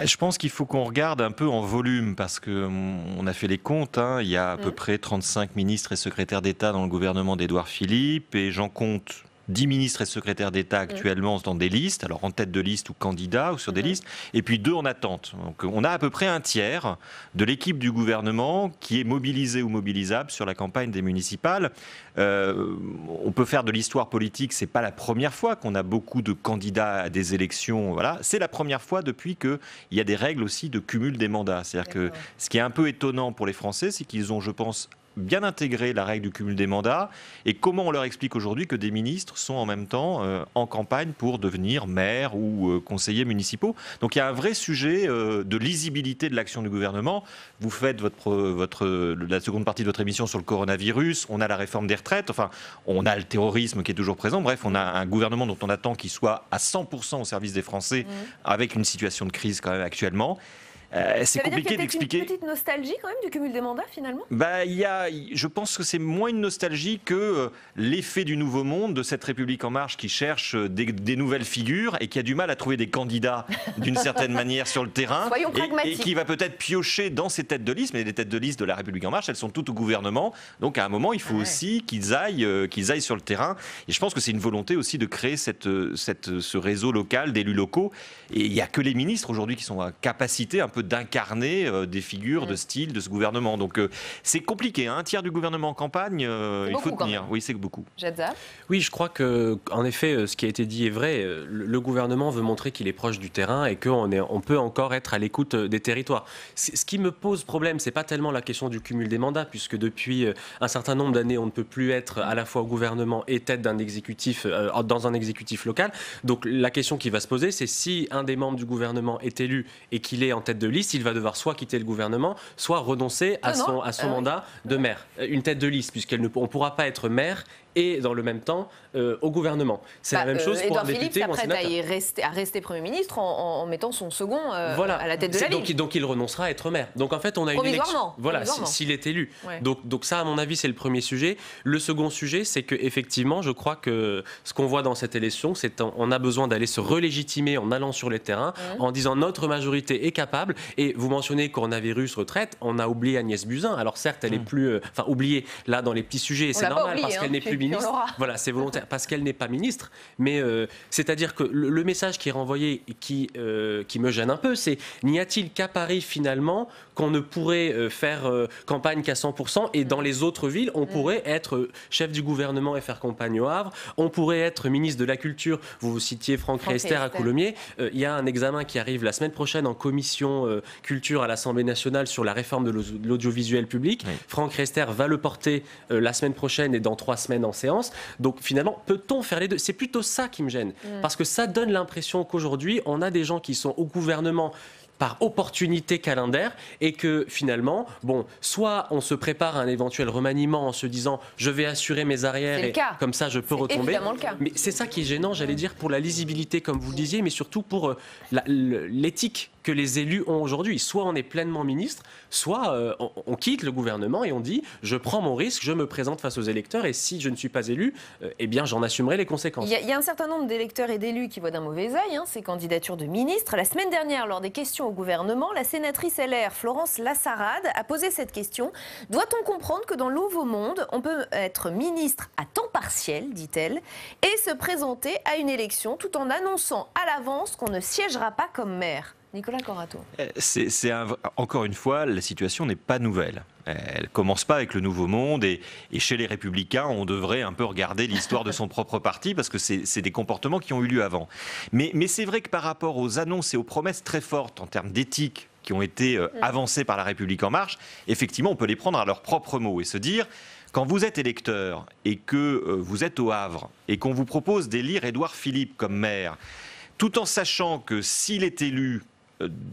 Je pense qu'il faut qu'on regarde un peu en volume parce qu'on a fait les comptes. Il y a à peu près 35 ministres et secrétaires d'État dans le gouvernement d'Édouard Philippe et j'en compte 10 ministres et secrétaires d'État actuellement dans des listes, alors en tête de liste ou candidat ou sur des listes, et puis 2 en attente. Donc on a à peu près un tiers de l'équipe du gouvernement qui est mobilisée ou mobilisable sur la campagne des municipales. On peut faire de l'histoire politique, c'est pas la première fois qu'on a beaucoup de candidats à des élections. Voilà, c'est la première fois depuis qu'il y a des règles aussi de cumul des mandats. C'est-à-dire que ce qui est un peu étonnant pour les Français, c'est qu'ils ont, je pense, bien intégré la règle du cumul des mandats, et comment on leur explique aujourd'hui que des ministres sont en même temps en campagne pour devenir maire ou conseillers municipaux. Donc il y a un vrai sujet de lisibilité de l'action du gouvernement. Vous faites la seconde partie de votre émission sur le coronavirus, on a la réforme des retraites, enfin on a le terrorisme qui est toujours présent, bref on a un gouvernement dont on attend qu'il soit à 100% au service des Français, avec une situation de crise quand même actuellement. C'est compliqué d'expliquer. Une petite nostalgie quand même du cumul des mandats finalement. Je pense que c'est moins une nostalgie que l'effet du nouveau monde, de cette République en marche qui cherche des nouvelles figures et qui a du mal à trouver des candidats d'une certaine manière sur le terrain. Soyons pragmatiques. Et qui va peut-être piocher dans ces têtes de liste, mais les têtes de liste de la République en marche, elles sont toutes au gouvernement. Donc à un moment, il faut aussi qu'ils aillent sur le terrain. Et je pense que c'est une volonté aussi de créer ce réseau local d'élus locaux. Et il n'y a que les ministres aujourd'hui qui sont à capacité un peu d'incarner des figures de style de ce gouvernement. Donc c'est compliqué, hein. Un tiers du gouvernement en campagne, il faut tenir. Oui, c'est beaucoup. Jadza ? Oui, je crois que, en effet, ce qui a été dit est vrai. Le gouvernement veut montrer qu'il est proche du terrain et qu'on peut encore être à l'écoute des territoires. Ce qui me pose problème, c'est pas tellement la question du cumul des mandats, puisque depuis un certain nombre d'années, on ne peut plus être à la fois au gouvernement et tête d'un exécutif dans un exécutif local. Donc la question qui va se poser, c'est si un des membres du gouvernement est élu et qu'il est en tête de liste, il va devoir soit quitter le gouvernement, soit renoncer à son mandat de maire. Une tête de liste, puisqu'on ne pourra pas être maire et dans le même temps au gouvernement. C'est la même chose pour un député ou un sénateur. Édouard Philippe à rester Premier ministre en mettant son second à la tête de la ligne. Donc il renoncera à être maire. Donc en fait on a une élection. Voilà, s'il est élu. Ouais. Donc ça à mon avis c'est le premier sujet. Le second sujet c'est que effectivement je crois que ce qu'on voit dans cette élection c'est qu'on a besoin d'aller se relégitimer en allant sur les terrains, en disant notre majorité est capable. Et vous mentionnez coronavirus, retraite, on a oublié Agnès Buzyn. Alors certes elle est plus, oubliée là dans les petits sujets et c'est normal parce qu'elle n'est plus ministre. Voilà, c'est volontaire parce qu'elle n'est pas ministre, mais c'est-à-dire que le message qui est renvoyé et qui me gêne un peu, c'est n'y a-t-il qu'à Paris finalement qu'on ne pourrait faire campagne qu'à 100% et dans les autres villes, on pourrait être chef du gouvernement et faire campagne au Havre, on pourrait être ministre de la Culture, vous citiez Franck Riester à Coulommiers, il y a un examen qui arrive la semaine prochaine en commission culture à l'Assemblée nationale sur la réforme de l'audiovisuel public. Oui. Franck Riester va le porter la semaine prochaine et dans 3 semaines en séance. Donc finalement, peut-on faire les deux ? C'est plutôt ça qui me gêne. Parce que ça donne l'impression qu'aujourd'hui, on a des gens qui sont au gouvernement par opportunité calendaire et que finalement, soit on se prépare à un éventuel remaniement en se disant je vais assurer mes arrières et comme ça je peux retomber. Mais c'est ça qui est gênant, j'allais dire, pour la lisibilité comme vous le disiez, mais surtout pour l'éthique que les élus ont aujourd'hui. Soit on est pleinement ministre, soit on quitte le gouvernement et on dit je prends mon risque, je me présente face aux électeurs et si je ne suis pas élu, eh bien j'en assumerai les conséquences. Il y a un certain nombre d'électeurs et d'élus qui voient d'un mauvais œil ces candidatures de ministres. La semaine dernière, lors des questions au gouvernement, la sénatrice LR Florence Lassarade a posé cette question. Doit-on comprendre que dans le Nouveau Monde, on peut être ministre à temps partiel, dit-elle, et se présenter à une élection tout en annonçant à l'avance qu'on ne siégera pas comme maire ? Nicolas Corato. Encore une fois, la situation n'est pas nouvelle. Elle ne commence pas avec le Nouveau Monde et chez les Républicains, on devrait un peu regarder l'histoire de son propre parti parce que c'est des comportements qui ont eu lieu avant. Mais c'est vrai que par rapport aux annonces et aux promesses très fortes en termes d'éthique qui ont été avancées par la République en marche, effectivement, on peut les prendre à leurs propres mots et se dire... Quand vous êtes électeur et que vous êtes au Havre et qu'on vous propose d'élire Édouard Philippe comme maire, tout en sachant que s'il est élu,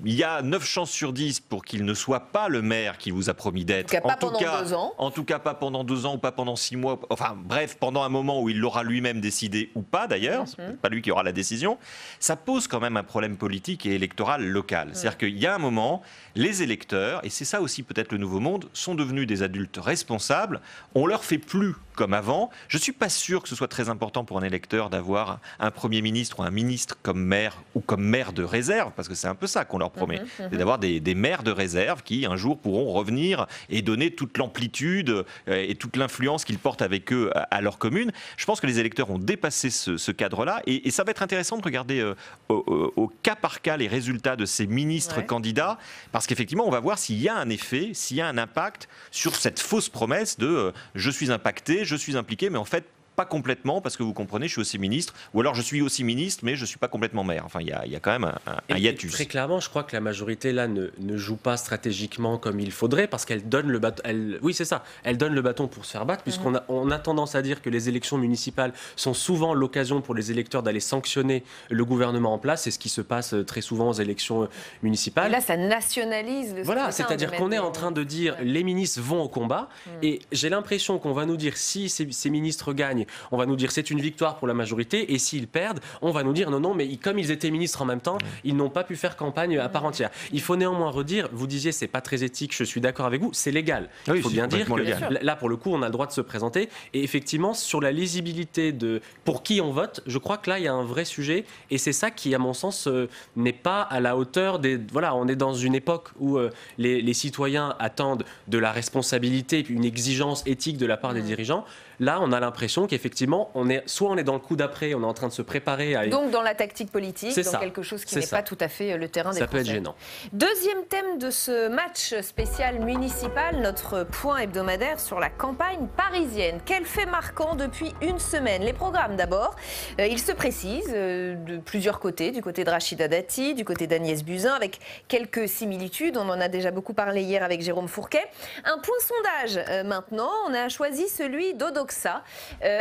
il y a 9 chances sur 10 pour qu'il ne soit pas le maire qu'il vous a promis d'être. En tout cas, 2 ans. En tout cas, pas pendant 2 ans ou pas pendant 6 mois. Enfin, bref, pendant un moment où il l'aura lui-même décidé ou pas d'ailleurs. C'est pas lui qui aura la décision. Ça pose quand même un problème politique et électoral local. C'est-à-dire qu'il y a un moment, les électeurs, et c'est ça aussi peut-être le Nouveau Monde, sont devenus des adultes responsables. On leur fait plus comme avant. Je ne suis pas sûr que ce soit très important pour un électeur d'avoir un Premier ministre ou un ministre comme maire ou comme maire de réserve, parce que c'est un peu ça qu'on leur promet. C'est d'avoir des maires de réserve qui, un jour, pourront revenir et donner toute l'amplitude et toute l'influence qu'ils portent avec eux à leur commune. Je pense que les électeurs ont dépassé ce cadre-là et ça va être intéressant de regarder au cas par cas les résultats de ces ministres candidats, parce qu'effectivement, on va voir s'il y a un effet, s'il y a un impact sur cette fausse promesse de je suis impacté, je suis impliqué, mais en fait, pas complètement, parce que vous comprenez, je suis aussi ministre, ou alors je suis aussi ministre, mais je ne suis pas complètement maire. Enfin, il y a quand même un hiatus. Très clairement, je crois que la majorité, là, ne joue pas stratégiquement comme il faudrait, parce qu'elle donne le bâton... Oui, c'est ça. Elle donne le bâton pour se faire battre, puisqu'on a tendance à dire que les élections municipales sont souvent l'occasion pour les électeurs d'aller sanctionner le gouvernement en place. C'est ce qui se passe très souvent aux élections municipales. Et là, ça nationalise le Voilà, c'est-à-dire qu'on est en train de dire les ministres vont au combat, et j'ai l'impression qu'on va nous dire si ces ministres gagnent, on va nous dire c'est une victoire pour la majorité, et s'ils perdent, on va nous dire non, mais comme ils étaient ministres en même temps, ils n'ont pas pu faire campagne à part entière. Il faut néanmoins redire, vous disiez c'est pas très éthique, je suis d'accord avec vous, c'est légal. Il faut bien dire que là, pour le coup, on a le droit de se présenter, et effectivement, sur la lisibilité de pour qui on vote, je crois que là, il y a un vrai sujet, et c'est ça qui, à mon sens, n'est pas à la hauteur des... Voilà, on est dans une époque où les citoyens attendent de la responsabilité, une exigence éthique de la part des dirigeants. Là, on a l'impression qu'effectivement, soit on est dans le coup d'après, on est en train de se préparer à... Donc dans la tactique politique, dans quelque chose qui n'est pas tout à fait le terrain des Français. Ça peut être gênant. Deuxième thème de ce match spécial municipal, notre point hebdomadaire sur la campagne parisienne. Quel fait marquant depuis une semaine? Les programmes d'abord. Ils se précisent de plusieurs côtés, du côté de Rachida Dati, du côté d'Agnès Buzyn, avec quelques similitudes. On en a déjà beaucoup parlé hier avec Jérôme Fourquet. Un point sondage maintenant. On a choisi celui d'Odoxa.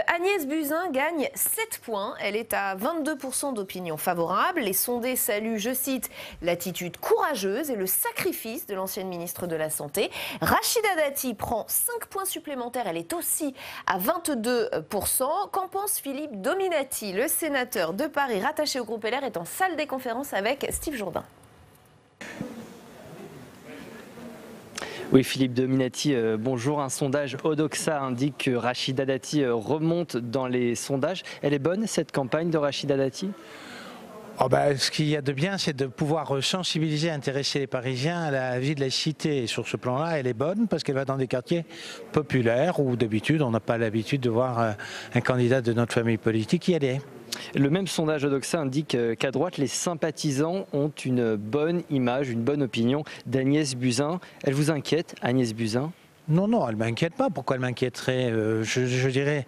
Agnès Buzyn gagne 7 points. Elle est à 22% d'opinion favorable. Les sondés saluent, je cite, l'attitude courageuse et le sacrifice de l'ancienne ministre de la Santé. Rachida Dati prend 5 points supplémentaires. Elle est aussi à 22%. Qu'en pense Philippe Dominati? Le sénateur de Paris rattaché au groupe LR est en salle des conférences avec Steve Jourdain. Oui, Philippe Dominati, bonjour. Un sondage Odoxa indique que Rachida Dati remonte dans les sondages. Elle est bonne, cette campagne de Rachida Dati ? Ce qu'il y a de bien, c'est de pouvoir sensibiliser, intéresser les Parisiens à la vie de la cité. Et sur ce plan-là, elle est bonne parce qu'elle va dans des quartiers populaires où d'habitude, on n'a pas l'habitude de voir un candidat de notre famille politique y aller. Le même sondage Odoxa indique qu'à droite, les sympathisants ont une bonne image, une bonne opinion d'Agnès Buzyn. Elle vous inquiète, Agnès Buzyn ? Non, elle ne m'inquiète pas. Pourquoi elle m'inquiéterait? Je dirais,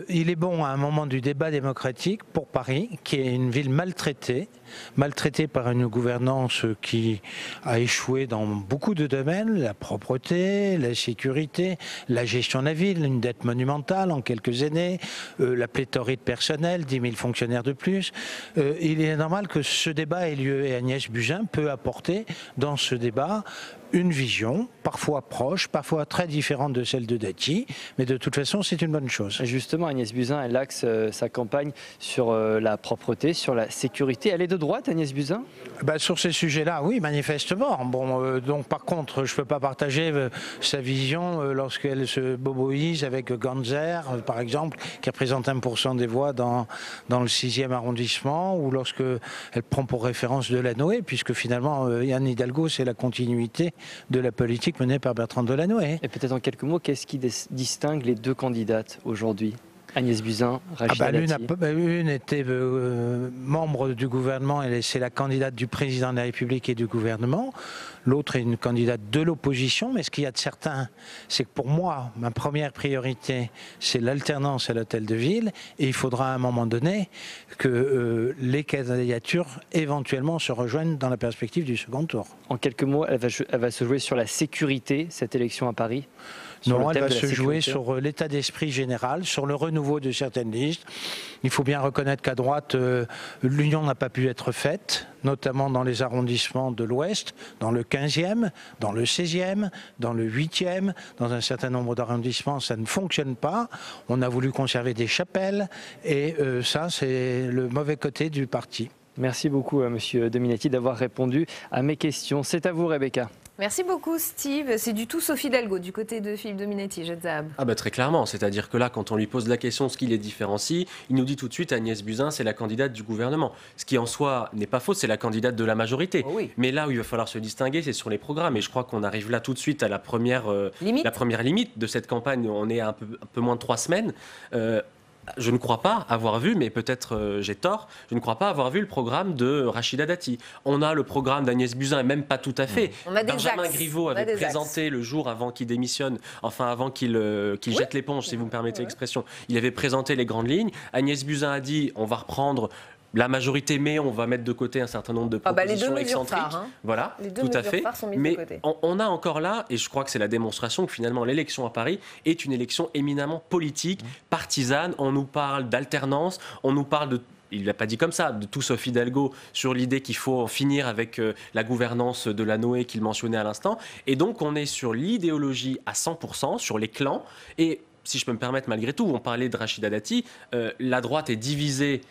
il est bon à un moment du débat démocratique pour Paris, qui est une ville maltraitée par une gouvernance qui a échoué dans beaucoup de domaines, la propreté, la sécurité, la gestion de la ville, une dette monumentale en quelques années, la pléthorite de personnel, 10 000 fonctionnaires de plus. Il est normal que ce débat ait lieu et Agnès Buzyn peut apporter dans ce débat une vision, parfois proche, parfois très différente de celle de Dati, mais de toute façon, c'est une bonne chose. Justement, Agnès Buzyn, elle axe sa campagne sur la propreté, sur la sécurité. Elle est de droite, Agnès Buzyn ? Sur ces sujets-là, oui, manifestement. Donc par contre, je ne peux pas partager sa vision lorsqu'elle se boboise avec Ganzer, par exemple, qui représente 1% des voix dans le 6e arrondissement, ou lorsqu'elle prend pour référence Delanoë, puisque finalement, Anne Hidalgo, c'est la continuité de la politique menée par Bertrand Delanoë. Et peut-être en quelques mots, qu'est-ce qui distingue les deux candidates aujourd'hui ? Agnès Buzyn, Rachida Dati. L'une était membre du gouvernement, et c'est la candidate du président de la République et du gouvernement. L'autre est une candidate de l'opposition, mais ce qu'il y a de certain, c'est que pour moi, ma première priorité, c'est l'alternance à l'hôtel de ville, et il faudra à un moment donné que les candidatures éventuellement se rejoignent dans la perspective du second tour. En quelques mots, elle va se jouer sur la sécurité, cette élection à Paris ? Non, elle va se jouer sur l'état d'esprit général, sur le renouveau de certaines listes. Il faut bien reconnaître qu'à droite, l'union n'a pas pu être faite, notamment dans les arrondissements de l'Ouest, dans le 15e, dans le 16e, dans le 8e. Dans un certain nombre d'arrondissements, ça ne fonctionne pas. On a voulu conserver des chapelles et ça, c'est le mauvais côté du parti. Merci beaucoup, Monsieur Dominati, d'avoir répondu à mes questions. C'est à vous, Rebecca. Merci beaucoup Steve. C'est du tout Sophie Hidalgo du côté de Philippe Dominetti, Jadzab. Très clairement, c'est-à-dire que là, quand on lui pose la question ce qui les différencie, il nous dit tout de suite Agnès Buzyn, c'est la candidate du gouvernement. Ce qui en soi n'est pas faux, c'est la candidate de la majorité. Mais là où il va falloir se distinguer, c'est sur les programmes. Et je crois qu'on arrive là tout de suite à la première limite de cette campagne. On est à un peu moins de 3 semaines. Je ne crois pas avoir vu, mais peut-être j'ai tort, je ne crois pas avoir vu le programme de Rachida Dati. On a le programme d'Agnès Buzyn, et même pas tout à fait. Benjamin Griveaux avait présenté le jour avant qu'il démissionne, enfin avant qu'il jette l'éponge, si vous me permettez l'expression. Il avait présenté les grandes lignes. Agnès Buzyn a dit on va reprendre la majorité, mais on va mettre de côté un certain nombre de propositions excentriques. Voilà, tout à fait. Mais on a encore là, et je crois que c'est la démonstration que finalement l'élection à Paris est une élection éminemment politique, partisane. On nous parle d'alternance, on nous parle de... Il ne l'a pas dit comme ça, de tout sauf Hidalgo, sur l'idée qu'il faut en finir avec la gouvernance de la Noé qu'il mentionnait à l'instant. Et donc on est sur l'idéologie à 100%, sur les clans. Et si je peux me permettre, malgré tout, on parlait de Rachida Dati, la droite est divisée...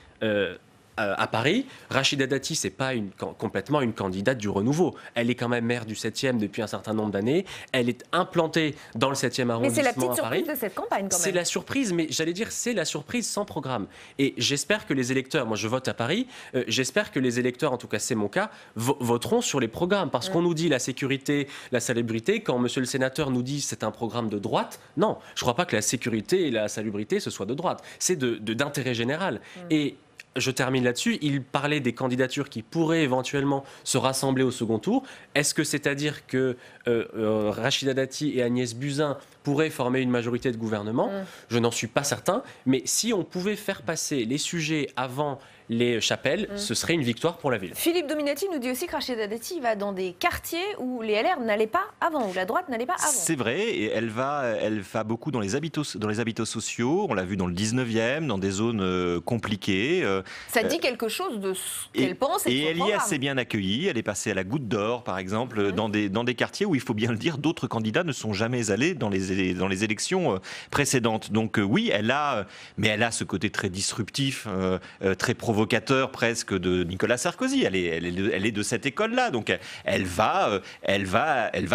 à Paris, Rachida Dati, c'est pas complètement une candidate du renouveau. Elle est quand même maire du 7e depuis un certain nombre d'années. Elle est implantée dans le 7e arrondissement à Paris. Mais c'est la petite surprise de cette campagne quand même. C'est la surprise, mais j'allais dire c'est la surprise sans programme. Et j'espère que les électeurs, moi je vote à Paris, j'espère que les électeurs, en tout cas c'est mon cas, voteront sur les programmes. Parce qu'on nous dit la sécurité, la salubrité, quand monsieur le sénateur nous dit c'est un programme de droite, non, je ne crois pas que la sécurité et la salubrité ce soit de droite. C'est d'intérêt général. Et je termine là-dessus. Il parlait des candidatures qui pourraient éventuellement se rassembler au second tour. Est-ce que c'est-à-dire que Rachida Dati et Agnès Buzyn pourraient former une majorité de gouvernement? Je n'en suis pas certain. Mais si on pouvait faire passer les sujets avant les chapelles, ce serait une victoire pour la ville. Philippe Dominetti nous dit aussi que Rachida Dati va dans des quartiers où les LR n'allaient pas avant, où la droite n'allait pas avant. C'est vrai, et elle va beaucoup dans les habitats sociaux. On l'a vu dans le 19e, dans des zones compliquées. Ça dit quelque chose de ce qu'elle pense et de son elle y est programme. assez bien accueillie. Elle est passée à la Goutte d'Or, par exemple, dans des quartiers où, il faut bien le dire, d'autres candidats ne sont jamais allés dans les élections précédentes. Donc oui, elle a ce côté très disruptif, très provocateur presque de Nicolas Sarkozy. Elle est de cette école-là. Donc elle va,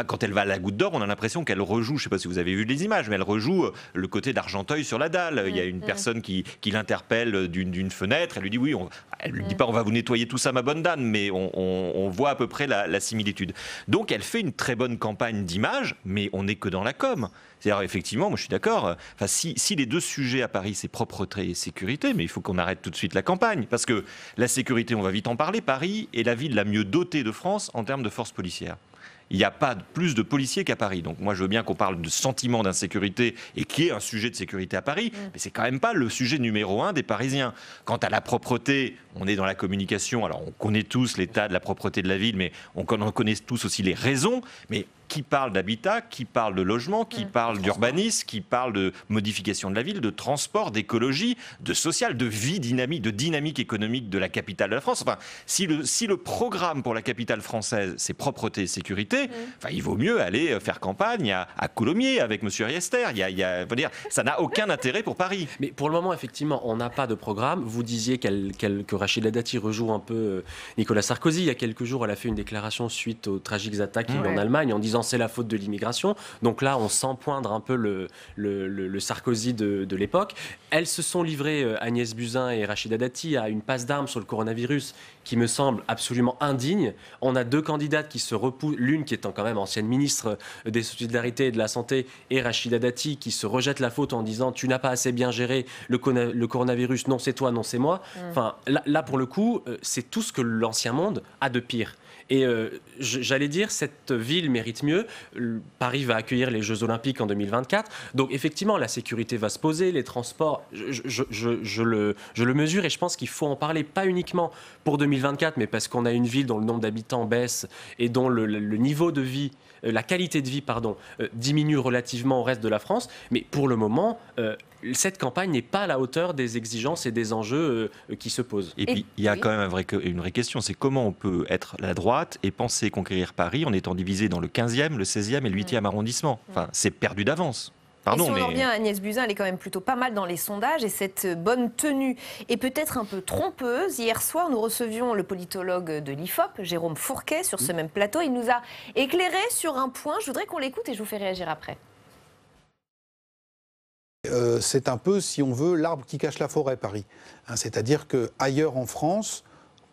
quand elle va à la Goutte d'Or, on a l'impression qu'elle rejoue, je ne sais pas si vous avez vu les images, mais elle rejoue le côté d'Argenteuil sur la dalle. Il y a une personne qui l'interpelle d'une fenêtre. Elle lui dit oui, elle lui dit pas on va vous nettoyer tout ça ma bonne dame, mais on voit à peu près la similitude. Donc elle fait une très bonne campagne d'image, mais on n'est que dans la com. C'est-à-dire, effectivement, moi je suis d'accord, si les deux sujets à Paris, c'est propreté et sécurité, mais il faut qu'on arrête tout de suite la campagne. Parce que la sécurité, on va vite en parler, Paris est la ville la mieux dotée de France en termes de force policière. Il n'y a pas plus de policiers qu'à Paris. Donc moi, je veux bien qu'on parle de sentiment d'insécurité et qu'il y ait un sujet de sécurité à Paris, mais c'est quand même pas le sujet numéro 1 des Parisiens. Quant à la propreté, on est dans la communication. Alors on connaît tous l'état de la propreté de la ville, mais on connaît tous aussi les raisons. Mais qui parle d'habitat, qui parle de logement, qui parle d'urbanisme, qui parle de modification de la ville, de transport, d'écologie, de social, de vie dynamique, de dynamique économique de la capitale de la France. Enfin, si le programme pour la capitale française, c'est propreté et sécurité, il vaut mieux aller faire campagne à Coulommiers avec M. Riester. Ça n'a aucun intérêt pour Paris. Mais pour le moment, effectivement, on n'a pas de programme. Vous disiez que Rachida Dati rejoue un peu Nicolas Sarkozy. Il y a quelques jours, elle a fait une déclaration suite aux tragiques attaques en Allemagne en disant c'est la faute de l'immigration. Donc là, on sent poindre un peu le Sarkozy de l'époque. Elles se sont livrées, Agnès Buzyn et Rachida Dati, à une passe d'armes sur le coronavirus qui me semble absolument indigne. On a deux candidates qui se repoussent, l'une qui étant quand même ancienne ministre des Solidarités et de la Santé, et Rachida Dati qui se rejette la faute en disant tu n'as pas assez bien géré le coronavirus, non c'est toi, non c'est moi. Enfin, là pour le coup, c'est tout ce que l'ancien monde a de pire. Et j'allais dire, cette ville mérite mieux. Paris va accueillir les Jeux Olympiques en 2024. Donc effectivement, la sécurité va se poser, les transports, je le mesure et je pense qu'il faut en parler, pas uniquement pour 2024, mais parce qu'on a une ville dont le nombre d'habitants baisse et dont le niveau de vie, la qualité de vie, diminue relativement au reste de la France. Mais pour le moment, cette campagne n'est pas à la hauteur des exigences et des enjeux qui se posent. Et puis, il y a quand même une vraie question, c'est comment on peut être la droite et penser conquérir Paris en étant divisé dans le 15e, le 16e et le 8e arrondissement. Enfin, c'est perdu d'avance. Pardon, et si on en revient à Agnès Buzyn, elle est quand même plutôt pas mal dans les sondages et cette bonne tenue est peut-être un peu trompeuse. Hier soir, nous recevions le politologue de l'IFOP, Jérôme Fourquet, sur ce même plateau. Il nous a éclairé sur un point. Je voudrais qu'on l'écoute et je vous fais réagir après. C'est un peu, si on veut, l'arbre qui cache la forêt, Paris. C'est-à-dire qu'ailleurs en France,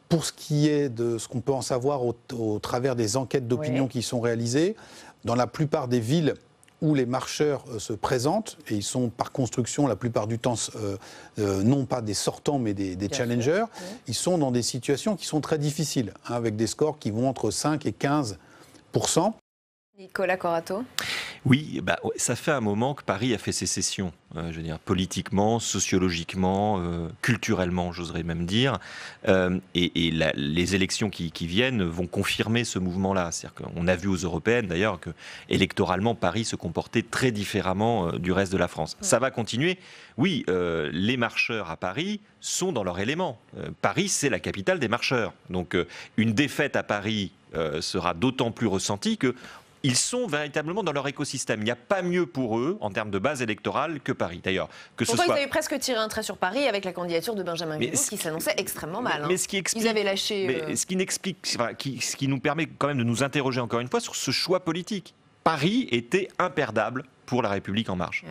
pour ce qui est de ce qu'on peut en savoir au travers des enquêtes d'opinion qui sont réalisées, dans la plupart des villes où les marcheurs se présentent, et ils sont par construction la plupart du temps non pas des sortants mais des challengers, ils sont dans des situations qui sont très difficiles, avec des scores qui vont entre 5 et 15%. Nicolas Corato. Oui, ça fait un moment que Paris a fait sécession, je veux dire, politiquement, sociologiquement, culturellement, j'oserais même dire. Et les élections qui viennent vont confirmer ce mouvement-là. C'est-à-dire qu'on a vu aux européennes, d'ailleurs, que électoralement, Paris se comportait très différemment du reste de la France. Ça va continuer. Oui, les marcheurs à Paris sont dans leur élément. Paris, c'est la capitale des marcheurs. Donc, une défaite à Paris sera d'autant plus ressentie que ils sont véritablement dans leur écosystème. Il n'y a pas mieux pour eux, en termes de base électorale, que Paris. D'ailleurs, Pourtant, ils avaient presque tiré un trait sur Paris avec la candidature de Benjamin Griveaux, qui s'annonçait extrêmement mal. Mais ce qui explique, ils avaient lâché... ce qui nous permet quand même de nous interroger encore une fois sur ce choix politique. Paris était imperdable pour la République En Marche.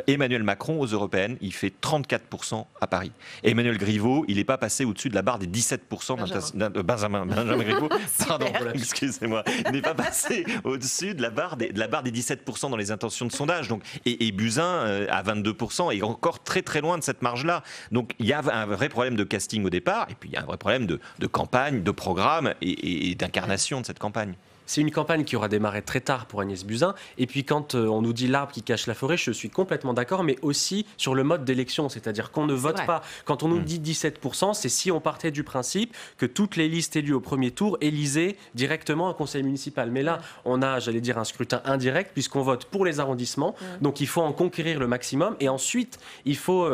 Emmanuel Macron, aux européennes, il fait 34% à Paris. Et Emmanuel Griveaux, il n'est pas passé au-dessus de la barre des 17%. Benjamin Griveaux, pardon, excusez-moi. Il n'est pas passé au-dessus de la barre des 17% dans les intentions de sondage. Donc, et Buzyn à 22% est encore très très loin de cette marge-là. Donc il y a un vrai problème de casting au départ, et puis il y a un vrai problème de campagne, de programme et d'incarnation de cette campagne. C'est une campagne qui aura démarré très tard pour Agnès Buzyn. Et puis quand on nous dit l'arbre qui cache la forêt, je suis complètement d'accord, mais aussi sur le mode d'élection, c'est-à-dire qu'on ne vote pas. Quand on nous dit 17%, c'est si on partait du principe que toutes les listes élues au premier tour élisaient directement un conseil municipal. Mais là, on a, j'allais dire, un scrutin indirect puisqu'on vote pour les arrondissements. Donc il faut en conquérir le maximum et ensuite il faut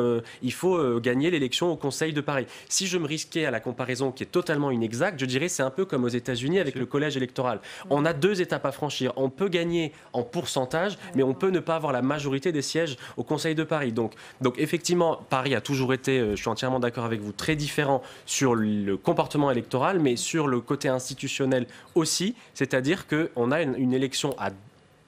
gagner l'élection au Conseil de Paris. Si je me risquais à la comparaison qui est totalement inexacte, je dirais c'est un peu comme aux États-Unis avec le collège électoral. On a 2 étapes à franchir. On peut gagner en pourcentage, mais on peut ne pas avoir la majorité des sièges au Conseil de Paris. Donc effectivement, Paris a toujours été, je suis entièrement d'accord avec vous, très différent sur le comportement électoral, mais sur le côté institutionnel aussi. C'est-à-dire qu'on a une élection à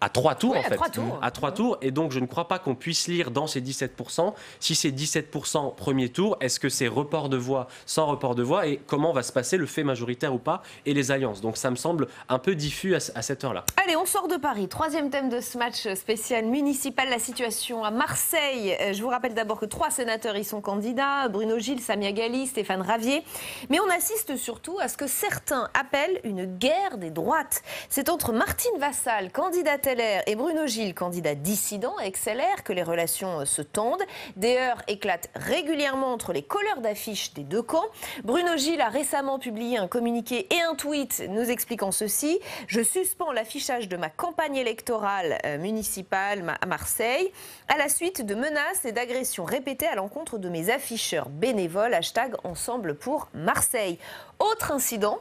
3 tours, en fait. À 3 tours. Et donc, je ne crois pas qu'on puisse lire dans ces 17%, si c'est 17% premier tour, est-ce que c'est report de voix, sans report de voix, et comment va se passer le fait majoritaire ou pas, et les alliances. Donc, ça me semble un peu diffus à cette heure-là. Allez, on sort de Paris. 3e thème de ce match spécial municipal, la situation à Marseille. Je vous rappelle d'abord que 3 sénateurs y sont candidats, Bruno Gilles, Samia Ghali, Stéphane Ravier. Mais on assiste surtout à ce que certains appellent une guerre des droites. C'est entre Martine Vassal, candidate LR, et Bruno Gilles, candidat dissident à ex-LR, que les relations se tendent. Des heurts éclatent régulièrement entre les colleurs d'affiches des deux camps. Bruno Gilles a récemment publié un communiqué et un tweet nous expliquant ceci. « Je suspends l'affichage de ma campagne électorale municipale à Marseille à la suite de menaces et d'agressions répétées à l'encontre de mes afficheurs bénévoles. #Ensemble pour Marseille ». Autre incident.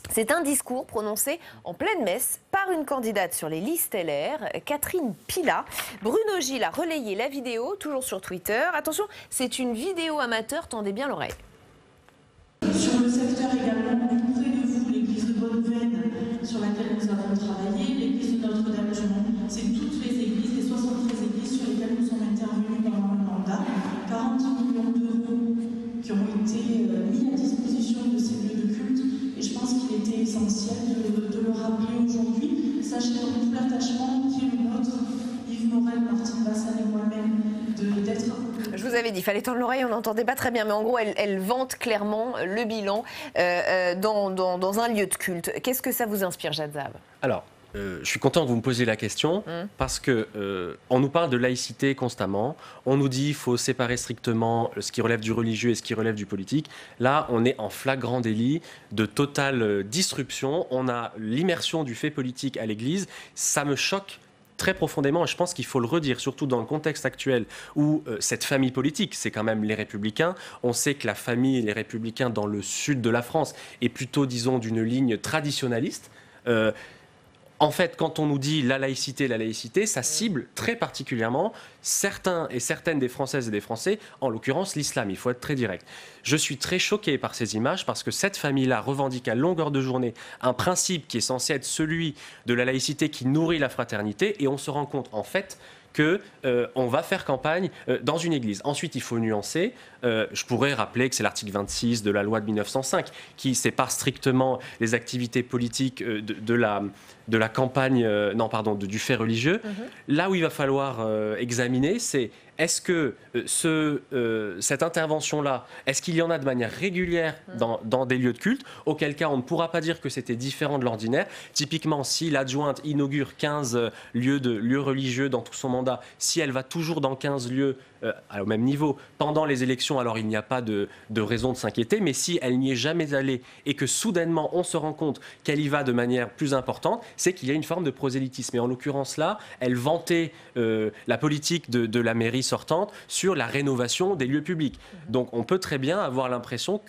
C'est un discours prononcé en pleine messe par une candidate sur les listes LR, Catherine Pila. Bruno Gilles a relayé la vidéo, toujours sur Twitter. Attention, c'est une vidéo amateur, tendez bien l'oreille. Sur le secteur également, près de vous, l'église de Bonneveine, sur laquelle nous avons travaillé, l'église de Notre-Dame-du-Mont, c'est toutes les églises, les 73 églises sur lesquelles nous sommes intervenus pendant le mandat. 40 millions d'euros qui ont été mis à disposition de ces lieux de culte. Et je pense qu'il était essentiel de le rappeler aujourd'hui. Sachez donc tout l'attachement qui est le nôtre, Yves Morel, Martine Vassal et moi-même, d'être... Je vous avais dit, il fallait tendre l'oreille, on n'entendait pas très bien, mais en gros, elle vante clairement le bilan dans un lieu de culte. Qu'est-ce que ça vous inspire, Jad Zahab ? Alors, je suis content que vous me posiez la question parce que on nous parle de laïcité constamment. On nous dit qu'il faut séparer strictement ce qui relève du religieux et ce qui relève du politique. Là, on est en flagrant délit de totale disruption. On a l'immersion du fait politique à l'Église. Ça me choque très profondément, et je pense qu'il faut le redire, surtout dans le contexte actuel où cette famille politique, c'est quand même les Républicains. On sait que la famille, les Républicains dans le sud de la France, est plutôt, disons, d'une ligne traditionnaliste. En fait, quand on nous dit la laïcité, ça cible très particulièrement certains et certaines des Françaises et des Français, en l'occurrence l'islam, il faut être très direct. Je suis très choqué par ces images parce que cette famille-là revendique à longueur de journée un principe qui est censé être celui de la laïcité qui nourrit la fraternité, et on se rend compte en fait qu'on va faire campagne dans une église. Ensuite, il faut nuancer. Je pourrais rappeler que c'est l'article 26 de la loi de 1905 qui sépare strictement les activités politiques de la campagne, du fait religieux. Là où il va falloir examiner, c'est est-ce que cette intervention-là, est-ce qu'il y en a de manière régulière dans des lieux de culte, auquel cas on ne pourra pas dire que c'était différent de l'ordinaire. Typiquement, si l'adjointe inaugure 15 lieux religieux dans tout son mandat, si elle va toujours dans 15 lieux au même niveau pendant les élections, alors il n'y a pas de raison de s'inquiéter, mais si elle n'y est jamais allée et que soudainement on se rend compte qu'elle y va de manière plus importante, c'est qu'il y a une forme de prosélytisme. Et en l'occurrence là, elle vantait la politique de la mairie sortante sur la rénovation des lieux publics. Donc on peut très bien avoir l'impression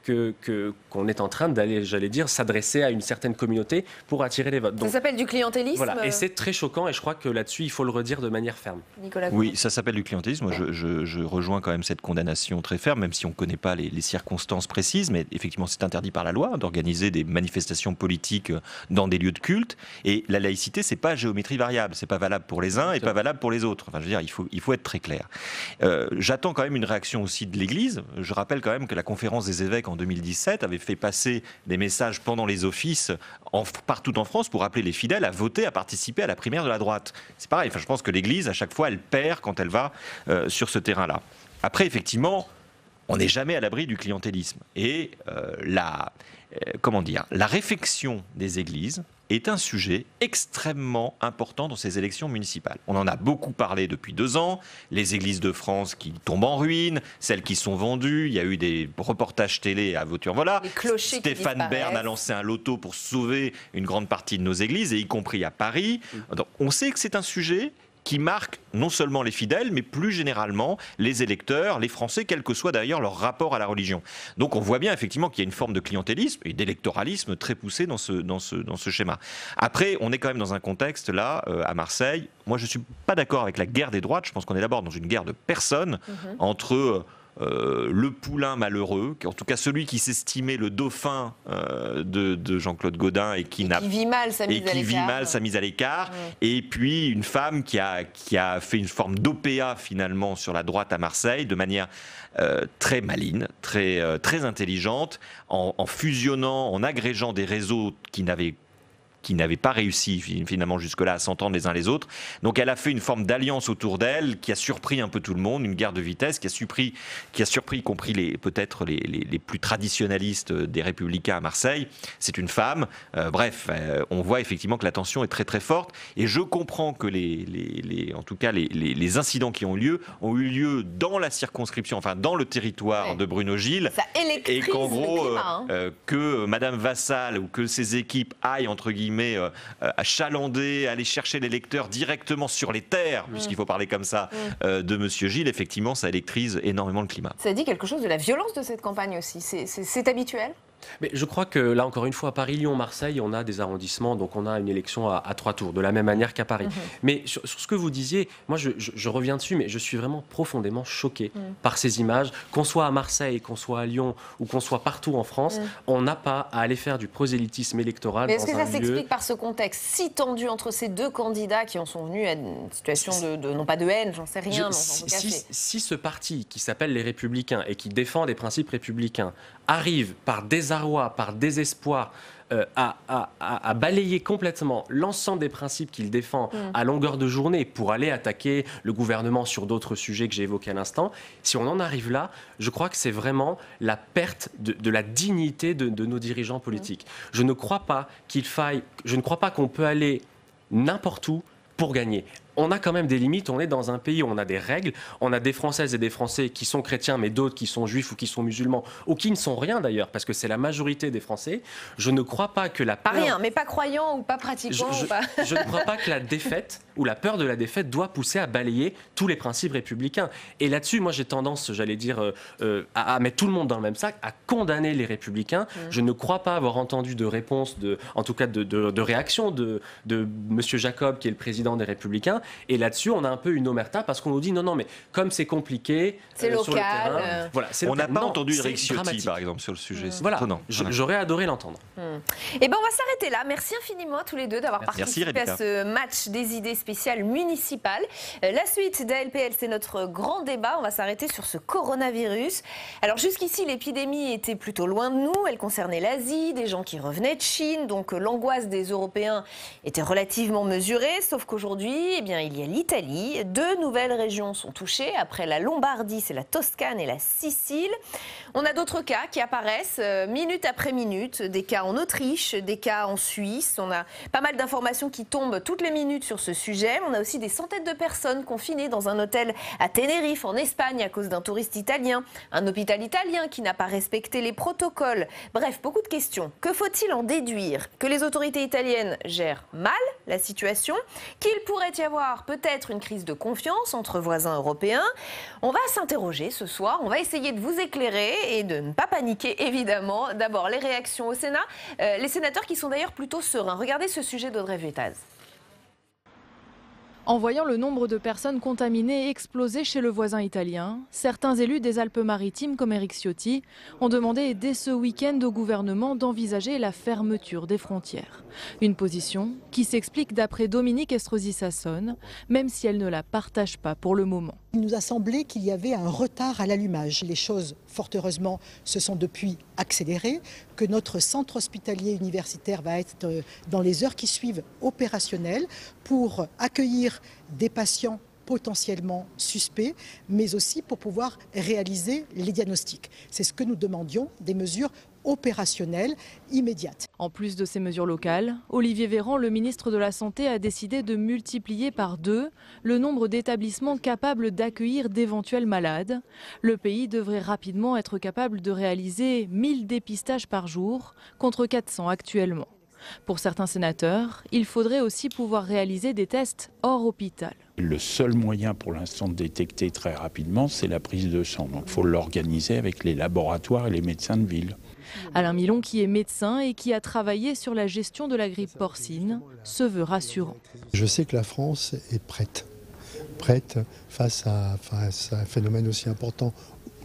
qu'on est en train d'aller, j'allais dire, s'adresser à une certaine communauté pour attirer les votes. Donc, ça s'appelle du clientélisme. Voilà, et c'est très choquant, et je crois que là-dessus, il faut le redire de manière ferme. Nicolas. Oui, ça s'appelle du clientélisme. Je rejoins quand même cette condamnation très ferme, même si on ne connaît pas les circonstances précises, mais effectivement c'est interdit par la loi d'organiser des manifestations politiques dans des lieux de culte, et la laïcité c'est pas géométrie variable, c'est pas valable pour les uns et pas valable pour les autres. Enfin, je veux dire, il faut être très clair. J'attends quand même une réaction aussi de l'Église. Je rappelle quand même que la conférence des évêques en 2017 avait fait passer des messages pendant les offices partout en France pour appeler les fidèles à voter, à participer à la primaire de la droite. C'est pareil, enfin, je pense que l'Église à chaque fois elle perd quand elle va sur ce terrain-là. Après, effectivement, on n'est jamais à l'abri du clientélisme. Et la réfection des églises est un sujet extrêmement important dans ces élections municipales. On en a beaucoup parlé depuis 2 ans, les églises de France qui tombent en ruine, celles qui sont vendues, il y a eu des reportages télé à voiture. Voilà, Stéphane Bern a lancé un loto pour sauver une grande partie de nos églises, et y compris à Paris. Donc, on sait que c'est un sujet qui marque non seulement les fidèles, mais plus généralement les électeurs, les Français, quel que soit d'ailleurs leur rapport à la religion. Donc on voit bien effectivement qu'il y a une forme de clientélisme et d'électoralisme très poussé dans ce schéma. Après, on est quand même dans un contexte là, à Marseille, moi je ne suis pas d'accord avec la guerre des droites, je pense qu'on est d'abord dans une guerre de personnes entre... le poulain malheureux, en tout cas celui qui s'estimait le dauphin de Jean-Claude Gaudin et qui vit mal sa mise à l'écart, et puis une femme qui a fait une forme d'OPA finalement sur la droite à Marseille de manière très maligne, très intelligente, en fusionnant, en agrégeant des réseaux qui n'avaient pas réussi finalement jusque-là à s'entendre les uns les autres. Donc elle a fait une forme d'alliance autour d'elle qui a surpris un peu tout le monde, une guerre de vitesse qui a surpris y compris peut-être les plus traditionnalistes des Républicains à Marseille. C'est une femme. On voit effectivement que la tension est très très forte, et je comprends que en tout cas les incidents qui ont eu lieu dans la circonscription, enfin dans le territoire de Bruno Gilles, et qu'en gros que Madame Vassal ou que ses équipes aillent entre guillemets à chalander, aller chercher l'électeur directement sur les terres, puisqu'il faut parler comme ça, de Monsieur Gilles, effectivement, ça électrise énormément le climat. Ça dit quelque chose de la violence de cette campagne aussi. C'est habituel ? Mais je crois que là, encore une fois, à Paris, Lyon, Marseille, on a des arrondissements, donc on a une élection à 3 tours, de la même manière qu'à Paris. Mais sur ce que vous disiez, moi je reviens dessus, mais je suis vraiment profondément choqué par ces images. Qu'on soit à Marseille, qu'on soit à Lyon, ou qu'on soit partout en France, on n'a pas à aller faire du prosélytisme électoral. Mais est-ce que ça s'explique par ce contexte si tendu entre ces deux candidats qui en sont venus à une situation non pas de haine, j'en sais rien. Si ce parti qui s'appelle les Républicains et qui défend des principes républicains arrive par désarroi, par désespoir, à balayer complètement l'ensemble des principes qu'il défend à longueur de journée pour aller attaquer le gouvernement sur d'autres sujets que j'ai évoqués à l'instant, si on en arrive là, je crois que c'est vraiment la perte de la dignité de nos dirigeants politiques. Je ne crois pas qu'on peut aller n'importe où pour gagner. on a quand même des limites, on est dans un pays où on a des règles, on a des Françaises et des Français qui sont chrétiens, mais d'autres qui sont juifs ou qui sont musulmans, ou qui ne sont rien d'ailleurs, parce que c'est la majorité des Français. Je ne crois pas que la peur... Pas rien, mais pas croyant ou pas pratiquant. Je ne crois pas que la défaite, ou la peur de la défaite, doit pousser à balayer tous les principes républicains. Et là-dessus, moi j'ai tendance, j'allais dire, à mettre tout le monde dans le même sac, à condamner les républicains. Je ne crois pas avoir entendu de réponse, en tout cas de réaction de M. Jacob, qui est le président des républicains. Et là-dessus, on a un peu une omerta parce qu'on nous dit non, mais comme c'est compliqué, c'est local. Sur le terrain, voilà, on n'a pas entendu Éric Ciotti, par exemple, sur le sujet. Voilà, j'aurais adoré l'entendre. Et ben on va s'arrêter là. Merci infiniment à tous les deux d'avoir participé à ce match des idées spéciales municipales. La suite d'ALPL, c'est notre grand débat. On va s'arrêter sur ce coronavirus. Alors jusqu'ici, l'épidémie était plutôt loin de nous. Elle concernait l'Asie, des gens qui revenaient de Chine. Donc l'angoisse des Européens était relativement mesurée. Sauf qu'aujourd'hui, eh bien, il y a l'Italie. 2 nouvelles régions sont touchées. Après la Lombardie, c'est la Toscane et la Sicile. On a d'autres cas qui apparaissent minute après minute. Des cas en Autriche, des cas en Suisse. On a pas mal d'informations qui tombent toutes les minutes sur ce sujet. On a aussi des centaines de personnes confinées dans un hôtel à Tenerife, en Espagne, à cause d'un touriste italien. Un hôpital italien qui n'a pas respecté les protocoles. Bref, beaucoup de questions. Que faut-il en déduire? Que les autorités italiennes gèrent mal la situation? Qu'il pourrait y avoir peut-être une crise de confiance entre voisins européens? On va s'interroger ce soir. On va essayer de vous éclairer et de ne pas paniquer, évidemment. D'abord, les réactions au Sénat. Les sénateurs qui sont d'ailleurs plutôt sereins. Regardez ce sujet d'Audrey Vuettaz. En voyant le nombre de personnes contaminées exploser chez le voisin italien, certains élus des Alpes-Maritimes, comme Éric Ciotti, ont demandé dès ce week-end au gouvernement d'envisager la fermeture des frontières. Une position qui s'explique d'après Dominique Estrosi Sassone, même si elle ne la partage pas pour le moment. Il nous a semblé qu'il y avait un retard à l'allumage. Les choses, fort heureusement, se sont depuis accélérées, que notre centre hospitalier universitaire va être dans les heures qui suivent opérationnel pour accueillir des patients potentiellement suspects, mais aussi pour pouvoir réaliser les diagnostics. C'est ce que nous demandions, des mesures opérationnelles immédiates. En plus de ces mesures locales, Olivier Véran, le ministre de la Santé, a décidé de multiplier par 2 le nombre d'établissements capables d'accueillir d'éventuels malades. Le pays devrait rapidement être capable de réaliser 1000 dépistages par jour, contre 400 actuellement. Pour certains sénateurs, il faudrait aussi pouvoir réaliser des tests hors hôpital. Le seul moyen pour l'instant de détecter très rapidement, c'est la prise de sang. Donc il faut l'organiser avec les laboratoires et les médecins de ville. Alain Milon, qui est médecin et qui a travaillé sur la gestion de la grippe porcine, se veut rassurant. Je sais que la France est prête face à un phénomène aussi important,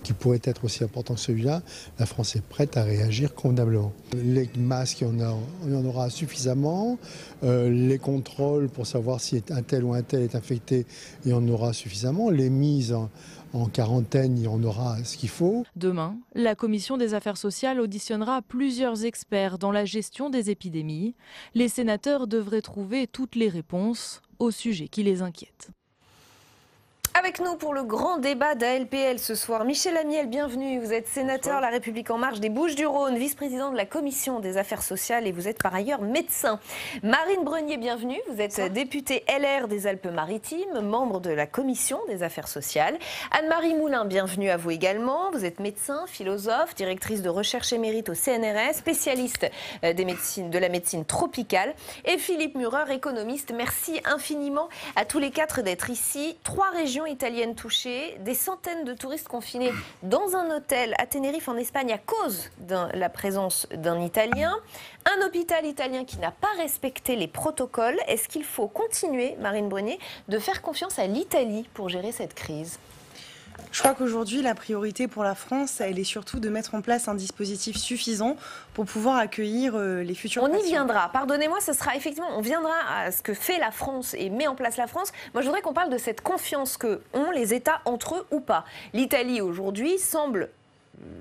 qui pourrait être aussi important que celui-là. La France est prête à réagir convenablement. Les masques, il y en aura suffisamment. Les contrôles pour savoir si un tel ou un tel est infecté, il y en aura suffisamment. Les mises en quarantaine, il y en aura ce qu'il faut. Demain, la Commission des affaires sociales auditionnera plusieurs experts dans la gestion des épidémies. Les sénateurs devraient trouver toutes les réponses aux sujets qui les inquiètent. Avec nous pour le grand débat d'ALPL ce soir, Michel Amiel, bienvenue. Vous êtes sénateur La République En Marche des Bouches-du-Rhône, vice-président de la Commission des affaires sociales et vous êtes par ailleurs médecin. Marine Brenier, bienvenue. Vous êtes députée LR des Alpes-Maritimes, membre de la Commission des affaires sociales. Anne-Marie Moulin, bienvenue à vous également. Vous êtes médecin, philosophe, directrice de recherche émérite au CNRS, spécialiste de la médecine tropicale. Et Philippe Murer, économiste. Merci infiniment à tous les 4 d'être ici. 3 régions italienne touchée, des centaines de touristes confinés dans un hôtel à Tenerife en Espagne à cause de la présence d'un Italien, un hôpital italien qui n'a pas respecté les protocoles. Est-ce qu'il faut continuer, Marine Brenier, de faire confiance à l'Italie pour gérer cette crise ? Je crois qu'aujourd'hui, la priorité pour la France, elle est surtout de mettre en place un dispositif suffisant pour pouvoir accueillir les futurs patients. On y viendra. Pardonnez-moi, ce sera effectivement, on viendra à ce que fait la France et met en place la France. Moi, je voudrais qu'on parle de cette confiance que ont les États entre eux ou pas. L'Italie, aujourd'hui, semble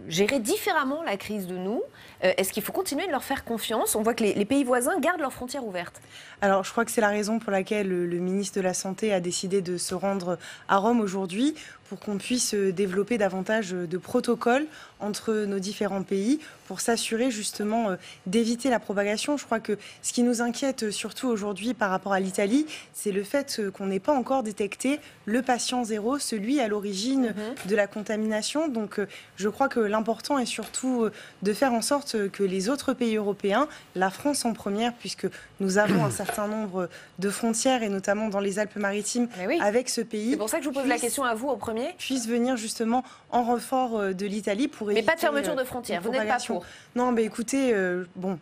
gérer différemment la crise de nous. Est-ce qu'il faut continuer de leur faire confiance? On voit que les pays voisins gardent leurs frontières ouvertes. Alors, je crois que c'est la raison pour laquelle le ministre de la Santé a décidé de se rendre à Rome aujourd'hui pour qu'on puisse développer davantage de protocoles entre nos différents pays pour s'assurer justement d'éviter la propagation. Je crois que ce qui nous inquiète surtout aujourd'hui par rapport à l'Italie, c'est le fait qu'on n'ait pas encore détecté le patient zéro, celui à l'origine de la contamination. Donc je crois que l'important est surtout de faire en sorte que les autres pays européens, la France en première, puisque nous avons un certain nombre de frontières, et notamment dans les Alpes-Maritimes, avec ce pays. C'est pour ça que je vous pose la question à vous au premier. Puisse venir justement en renfort de l'Italie pour éviter... Mais pas de fermeture de frontières, vous n'êtes pas pour. Non, mais écoutez, bon...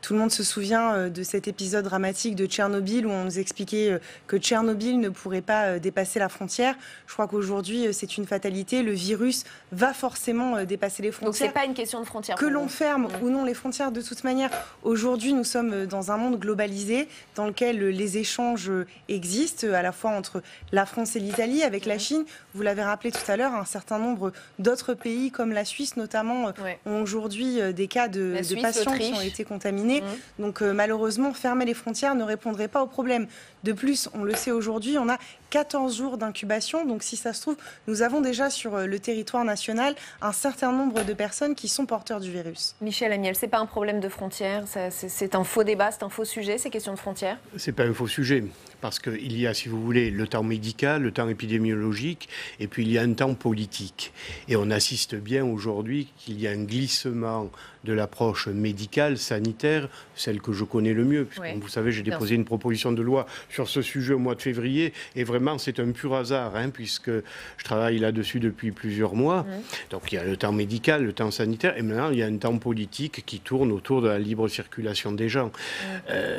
Tout le monde se souvient de cet épisode dramatique de Tchernobyl où on nous expliquait que Tchernobyl ne pourrait pas dépasser la frontière. Je crois qu'aujourd'hui, c'est une fatalité. Le virus va forcément dépasser les frontières. Donc, ce n'est pas une question de frontières. Que l'on ferme ou non les frontières, de toute manière, aujourd'hui, nous sommes dans un monde globalisé dans lequel les échanges existent, à la fois entre la France et l'Italie, avec la Chine. Vous l'avez rappelé tout à l'heure, un certain nombre d'autres pays, comme la Suisse notamment, ont aujourd'hui des cas de patients qui ont été contaminés. Donc malheureusement, fermer les frontières ne répondrait pas au problème. De plus, on le sait aujourd'hui, on a 14 jours d'incubation. Donc si ça se trouve, nous avons déjà sur le territoire national un certain nombre de personnes qui sont porteurs du virus. Michel Amiel, c'est pas un problème de frontières, c'est un faux débat, c'est un faux sujet, ces questions de frontières? C'est pas un faux sujet, parce qu'il y a, si vous voulez, le temps médical, le temps épidémiologique, et puis il y a un temps politique. Et on assiste bien aujourd'hui qu'il y a un glissement de l'approche médicale, sanitaire, celle que je connais le mieux, puisque, comme vous savez, j'ai déposé une proposition de loi sur ce sujet au mois de février, et vraiment c'est un pur hasard, puisque je travaille là-dessus depuis plusieurs mois. Donc il y a le temps médical, le temps sanitaire, et maintenant il y a un temps politique qui tourne autour de la libre circulation des gens.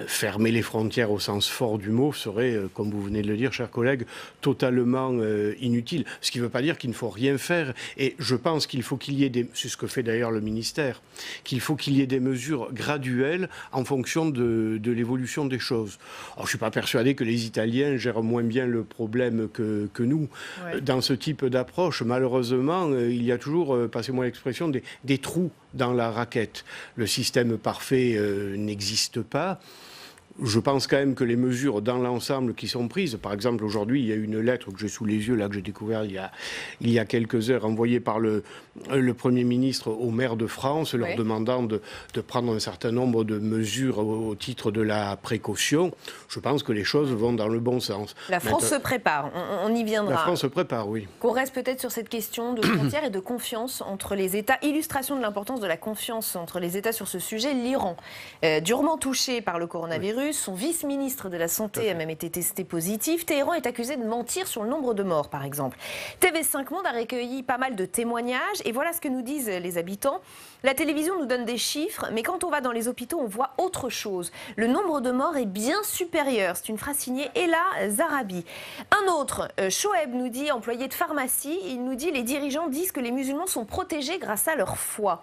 Fermer les frontières au sens fort du mot serait, comme vous venez de le dire, chers collègues, totalement inutile. Ce qui ne veut pas dire qu'il ne faut rien faire, et je pense qu'il faut qu'il y ait des... C'est ce que fait d'ailleurs le ministère, qu'il faut qu'il y ait des mesures graduelles en fonction de l'évolution des choses. Alors, je ne suis pas persuadé que les Italiens gèrent moins bien le problème que nous. Dans ce type d'approche, malheureusement, il y a toujours, passez-moi l'expression, des trous dans la raquette. Le système parfait n'existe pas. Je pense quand même que les mesures dans l'ensemble qui sont prises, par exemple aujourd'hui il y a une lettre que j'ai sous les yeux là que j'ai découvert il y a quelques heures envoyée par le Premier ministre aux maires de France leur demandant de prendre un certain nombre de mesures au titre de la précaution. Je pense que les choses vont dans le bon sens. La France se prépare, on y viendra. La France se prépare, oui. Qu'on reste peut-être sur cette question de frontières et de confiance entre les États. Illustration de l'importance de la confiance entre les États sur ce sujet, l'Iran, durement touché par le coronavirus. Son vice-ministre de la Santé a même été testé positif. Téhéran est accusé de mentir sur le nombre de morts, par exemple. TV5 Monde a recueilli pas mal de témoignages. Et voilà ce que nous disent les habitants. La télévision nous donne des chiffres, mais quand on va dans les hôpitaux, on voit autre chose. Le nombre de morts est bien supérieur. C'est une phrase signée Ella Zarabi. Un autre, Shoaib nous dit, employé de pharmacie, il nous dit les dirigeants disent que les musulmans sont protégés grâce à leur foi.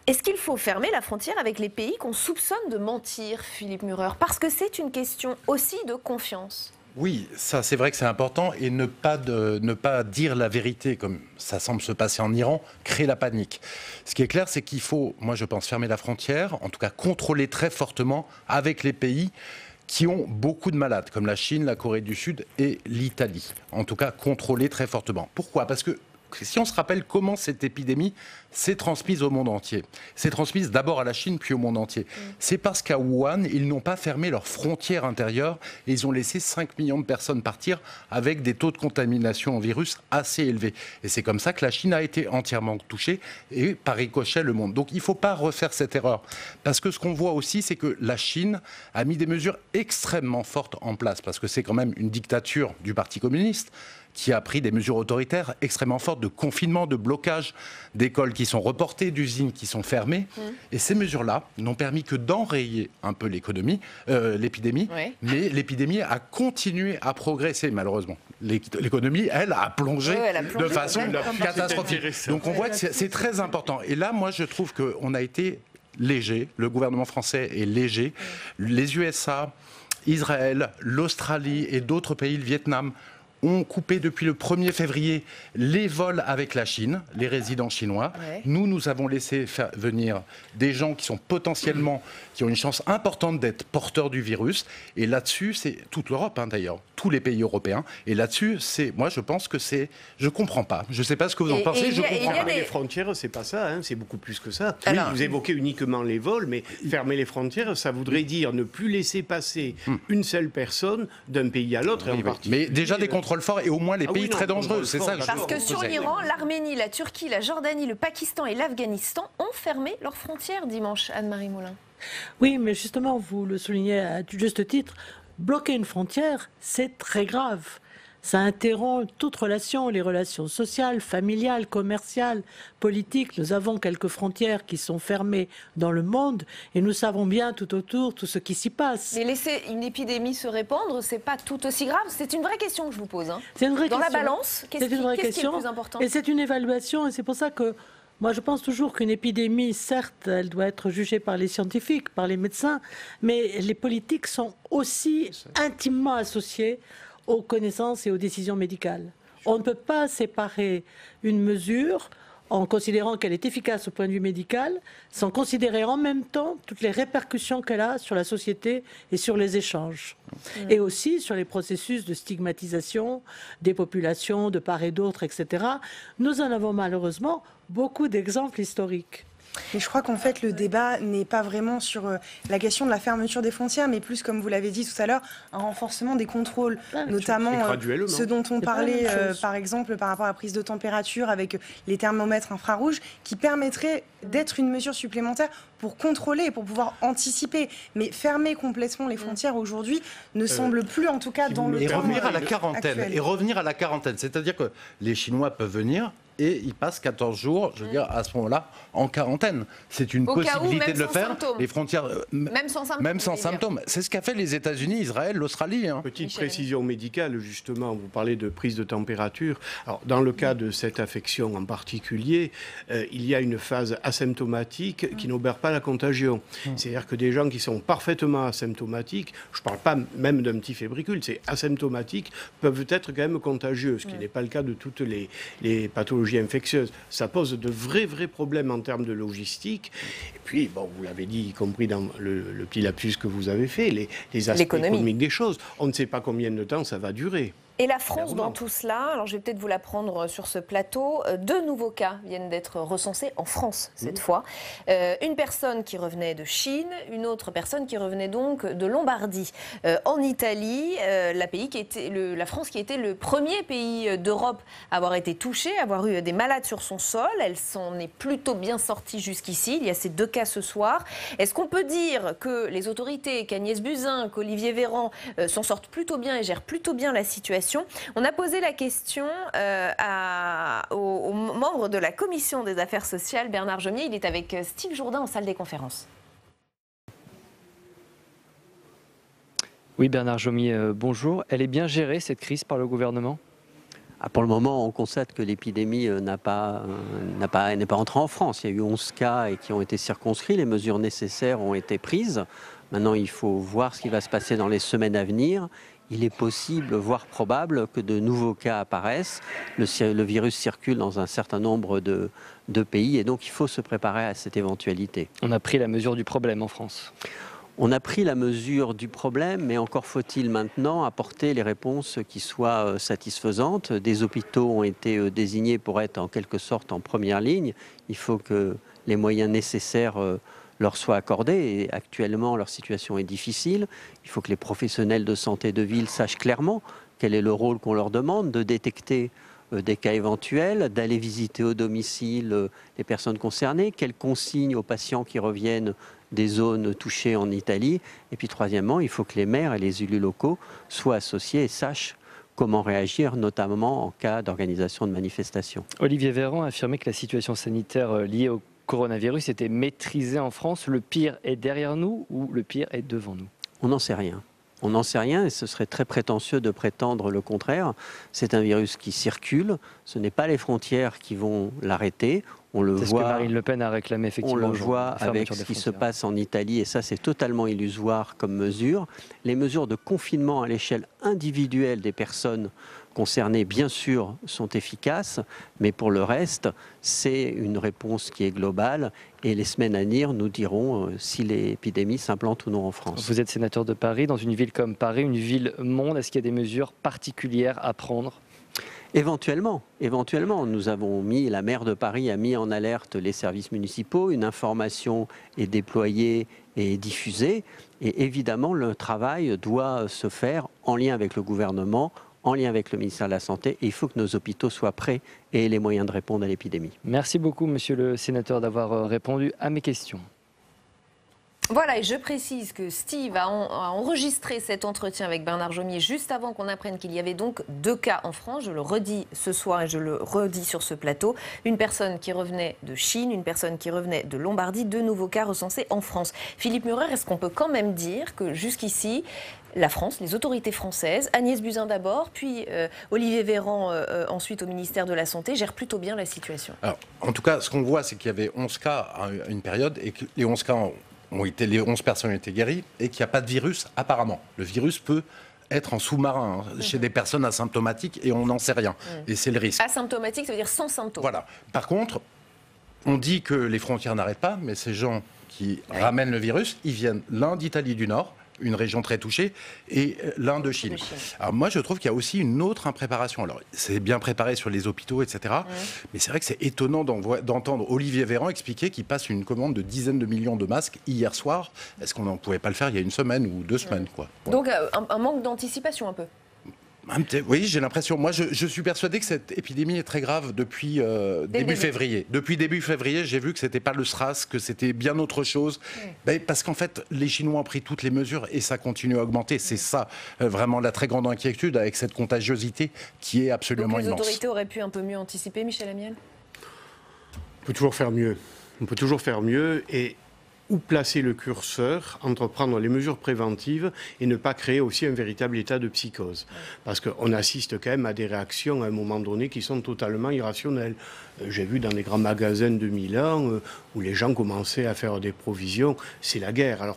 Est-ce qu'il faut fermer la frontière avec les pays qu'on soupçonne de mentir, Philippe Murer? Parce que c'est une question aussi de confiance. Oui, ça c'est vrai que c'est important, et ne pas dire la vérité, comme ça semble se passer en Iran, crée la panique. Ce qui est clair, c'est qu'il faut, moi je pense, fermer la frontière, en tout cas contrôler très fortement avec les pays qui ont beaucoup de malades, comme la Chine, la Corée du Sud et l'Italie. En tout cas, contrôler très fortement. Pourquoi? Parce que si on se rappelle comment cette épidémie s'est transmise au monde entier, s'est transmise d'abord à la Chine puis au monde entier. C'est parce qu'à Wuhan, ils n'ont pas fermé leurs frontières intérieures et ils ont laissé 5 millions de personnes partir avec des taux de contamination en virus assez élevés. Et c'est comme ça que la Chine a été entièrement touchée et par ricochet le monde. Donc il ne faut pas refaire cette erreur. Parce que ce qu'on voit aussi, c'est que la Chine a mis des mesures extrêmement fortes en place, parce que c'est quand même une dictature du Parti communiste qui a pris des mesures autoritaires extrêmement fortes de confinement, de blocage d'écoles qui sont reportées, d'usines qui sont fermées. Et ces mesures-là n'ont permis que d'enrayer un peu l'épidémie, mais l'épidémie a continué à progresser, malheureusement. L'économie, elle, a plongé de façon catastrophique. Donc on voit que c'est très important. Et là, moi, je trouve qu'on a été léger, le gouvernement français est léger. Les USA, Israël, l'Australie et d'autres pays, le Vietnam, ont coupé depuis le 1er février les vols avec la Chine, les résidents chinois. Ouais. Nous avons laissé venir des gens qui sont potentiellement, qui ont une chance importante d'être porteurs du virus. Et là-dessus, c'est toute l'Europe d'ailleurs, tous les pays européens. Et là-dessus, moi je pense que je comprends pas. Je ne sais pas ce que vous en pensez, je comprends pas. Les frontières, c'est pas ça, c'est beaucoup plus que ça. Oui, vous évoquez uniquement les vols, mais fermer les frontières, ça voudrait dire ne plus laisser passer une seule personne d'un pays à l'autre. Mais déjà des contrôles forts et au moins les pays très dangereux, c'est ça que Parce que sur l'Iran, l'Arménie, la Turquie, la Jordanie, le Pakistan et l'Afghanistan ont fermé leurs frontières dimanche. Anne-Marie Moulin. Oui, mais justement, vous le soulignez à juste titre, bloquer une frontière, c'est très grave. Ça interrompt toute relation, les relations sociales, familiales, commerciales, politiques. Nous avons quelques frontières qui sont fermées dans le monde et nous savons bien tout autour tout ce qui s'y passe. Mais laisser une épidémie se répandre, c'est pas tout aussi grave. C'est une vraie question que je vous pose. C'est une vraie question. Dans la balance, qu'est-ce qui est le plus important ? Et c'est une évaluation et c'est pour ça que moi, je pense toujours qu'une épidémie, certes, elle doit être jugée par les scientifiques, par les médecins, mais les politiques sont aussi intimement associés aux connaissances et aux décisions médicales. On ne peut pas séparer une mesure en considérant qu'elle est efficace au point de vue médical, sans considérer en même temps toutes les répercussions qu'elle a sur la société et sur les échanges. Et aussi sur les processus de stigmatisation des populations de part et d'autre, etc. Nous en avons malheureusement beaucoup d'exemples historiques. Mais je crois qu'en fait, le débat n'est pas vraiment sur la question de la fermeture des frontières, mais plus, comme vous l'avez dit tout à l'heure, un renforcement des contrôles, notamment ce dont on parlait, par exemple, par rapport à la prise de température avec les thermomètres infrarouges, qui permettrait d'être une mesure supplémentaire pour contrôler et pour pouvoir anticiper. Mais fermer complètement les frontières aujourd'hui ne semble plus, en tout cas, dans le temps Et revenir à la quarantaine. Actuel. C'est-à-dire que les Chinois peuvent venir et ils passent 14 jours, je veux dire, à ce moment-là, en quarantaine. C'est une possibilité de le faire. Les frontières, même sans symptômes. Même sans symptômes. C'est ce qu'a fait les États-Unis, Israël, l'Australie. Petite précision médicale, justement, vous parlez de prise de température. Alors, dans le cas de cette affection en particulier, il y a une phase asymptomatique qui n'opère pas la contagion. C'est-à-dire que des gens qui sont parfaitement asymptomatiques, je ne parle pas même d'un petit fébricule, c'est asymptomatique, peuvent être quand même contagieux, ce qui n'est pas le cas de toutes les pathologies infectieuses. Ça pose de vrais problèmes en termes de logistique. Et puis, bon, vous l'avez dit, y compris dans le petit lapsus que vous avez fait, les aspects économiques des choses. On ne sait pas combien de temps ça va durer. Et la France dans tout cela, alors je vais peut-être vous l'apprendre sur ce plateau, 2 nouveaux cas viennent d'être recensés en France cette fois. Une personne qui revenait de Chine, une autre personne qui revenait donc de Lombardie. En Italie, la France qui était le premier pays d'Europe à avoir été touché, à avoir eu des malades sur son sol. Elle s'en est plutôt bien sortie jusqu'ici. Il y a ces 2 cas ce soir. Est-ce qu'on peut dire que les autorités, qu'Agnès Buzyn, qu'Olivier Véran s'en sortent plutôt bien et gèrent plutôt bien la situation ? On a posé la question aux membres de la Commission des affaires sociales, Bernard Jomier. Il est avec Steve Jourdain en salle des conférences. Oui, Bernard Jomier, bonjour. Elle est bien gérée, cette crise, par le gouvernement ? Pour le moment, on constate que l'épidémie n'est pas entrée en France. Il y a eu 11 cas qui ont été circonscrits. Les mesures nécessaires ont été prises. Maintenant, il faut voir ce qui va se passer dans les semaines à venir. Il est possible, voire probable, que de nouveaux cas apparaissent. Le virus circule dans un certain nombre de pays et donc il faut se préparer à cette éventualité. On a pris la mesure du problème en France. On a pris la mesure du problème, mais encore faut-il maintenant apporter les réponses qui soient satisfaisantes. Des hôpitaux ont été désignés pour être en quelque sorte en première ligne. Il faut que les moyens nécessaires leur soient accordés. Et actuellement, leur situation est difficile. Il faut que les professionnels de santé de ville sachent clairement quel est le rôle qu'on leur demande, de détecter des cas éventuels, d'aller visiter au domicile les personnes concernées, quelles consignes aux patients qui reviennent des zones touchées en Italie. Et puis troisièmement, il faut que les maires et les élus locaux soient associés et sachent comment réagir, notamment en cas d'organisation de manifestations. Olivier Véran a affirmé que la situation sanitaire liée au coronavirus était maîtrisée en France. Le pire est derrière nous ou le pire est devant nous ? On n'en sait rien. On n'en sait rien et ce serait très prétentieux de prétendre le contraire. C'est un virus qui circule. Ce n'est pas les frontières qui vont l'arrêter. On le voit. C'est ce que Marine Le Pen a réclamé effectivement. On le voit avec ce qui se passe en Italie et ça c'est totalement illusoire comme mesure. Les mesures de confinement à l'échelle individuelle des personnes concernés, bien sûr, sont efficaces, mais pour le reste, c'est une réponse qui est globale. Et les semaines à venir nous diront si l'épidémie s'implante ou non en France. Vous êtes sénateur de Paris, dans une ville comme Paris, une ville-monde, est-ce qu'il y a des mesures particulières à prendre ? Éventuellement, nous avons mis, la maire de Paris a mis en alerte les services municipaux, une information est déployée et diffusée, et évidemment le travail doit se faire en lien avec le gouvernement, en lien avec le ministère de la Santé, et il faut que nos hôpitaux soient prêts et aient les moyens de répondre à l'épidémie. Merci beaucoup, monsieur le sénateur, d'avoir répondu à mes questions. Voilà, et je précise que Steve a enregistré cet entretien avec Bernard Jomier juste avant qu'on apprenne qu'il y avait donc 2 cas en France. Je le redis ce soir et je le redis sur ce plateau. Une personne qui revenait de Chine, une personne qui revenait de Lombardie, 2 nouveaux cas recensés en France. Philippe Murer, est-ce qu'on peut quand même dire que jusqu'ici, la France, les autorités françaises, Agnès Buzyn d'abord, puis Olivier Véran ensuite au ministère de la Santé, gèrent plutôt bien la situation? Alors, en tout cas, ce qu'on voit, c'est qu'il y avait 11 cas à une période et que les 11 cas les 11 personnes ont été guéries et qu'il n'y a pas de virus apparemment. Le virus peut être en sous-marin chez des personnes asymptomatiques et on n'en sait rien. Et c'est le risque. Asymptomatique, ça veut dire sans symptômes. Voilà. Par contre, on dit que les frontières n'arrêtent pas, mais ces gens qui ramènent le virus, ils viennent l'un d'Italie du Nord, une région très touchée, et l'un de Chine. Alors moi, je trouve qu'il y a aussi une autre impréparation. Alors, c'est bien préparé sur les hôpitaux, etc. Mais c'est vrai que c'est étonnant d'entendre Olivier Véran expliquer qu'il passe une commande de dizaines de millions de masques hier soir. Est-ce qu'on n'en pouvait pas le faire il y a une semaine ou 2 semaines, quoi. Donc, un manque d'anticipation un peu. Oui, j'ai l'impression. Moi, je suis persuadé que cette épidémie est très grave depuis début février. Depuis début février, j'ai vu que c'était pas le SRAS, que c'était bien autre chose. Parce qu'en fait, les Chinois ont pris toutes les mesures et ça continue à augmenter. C'est ça, vraiment, la très grande inquiétude avec cette contagiosité qui est absolument immense. Les autorités auraient pu un peu mieux anticiper, Michel Amiel ? On peut toujours faire mieux. On peut toujours faire mieux et où placer le curseur entre prendre les mesures préventives et ne pas créer aussi un véritable état de psychose. Parce qu'on assiste quand même à des réactions à un moment donné qui sont totalement irrationnelles. J'ai vu dans les grands magasins de Milan où les gens commençaient à faire des provisions. C'est la guerre. Alors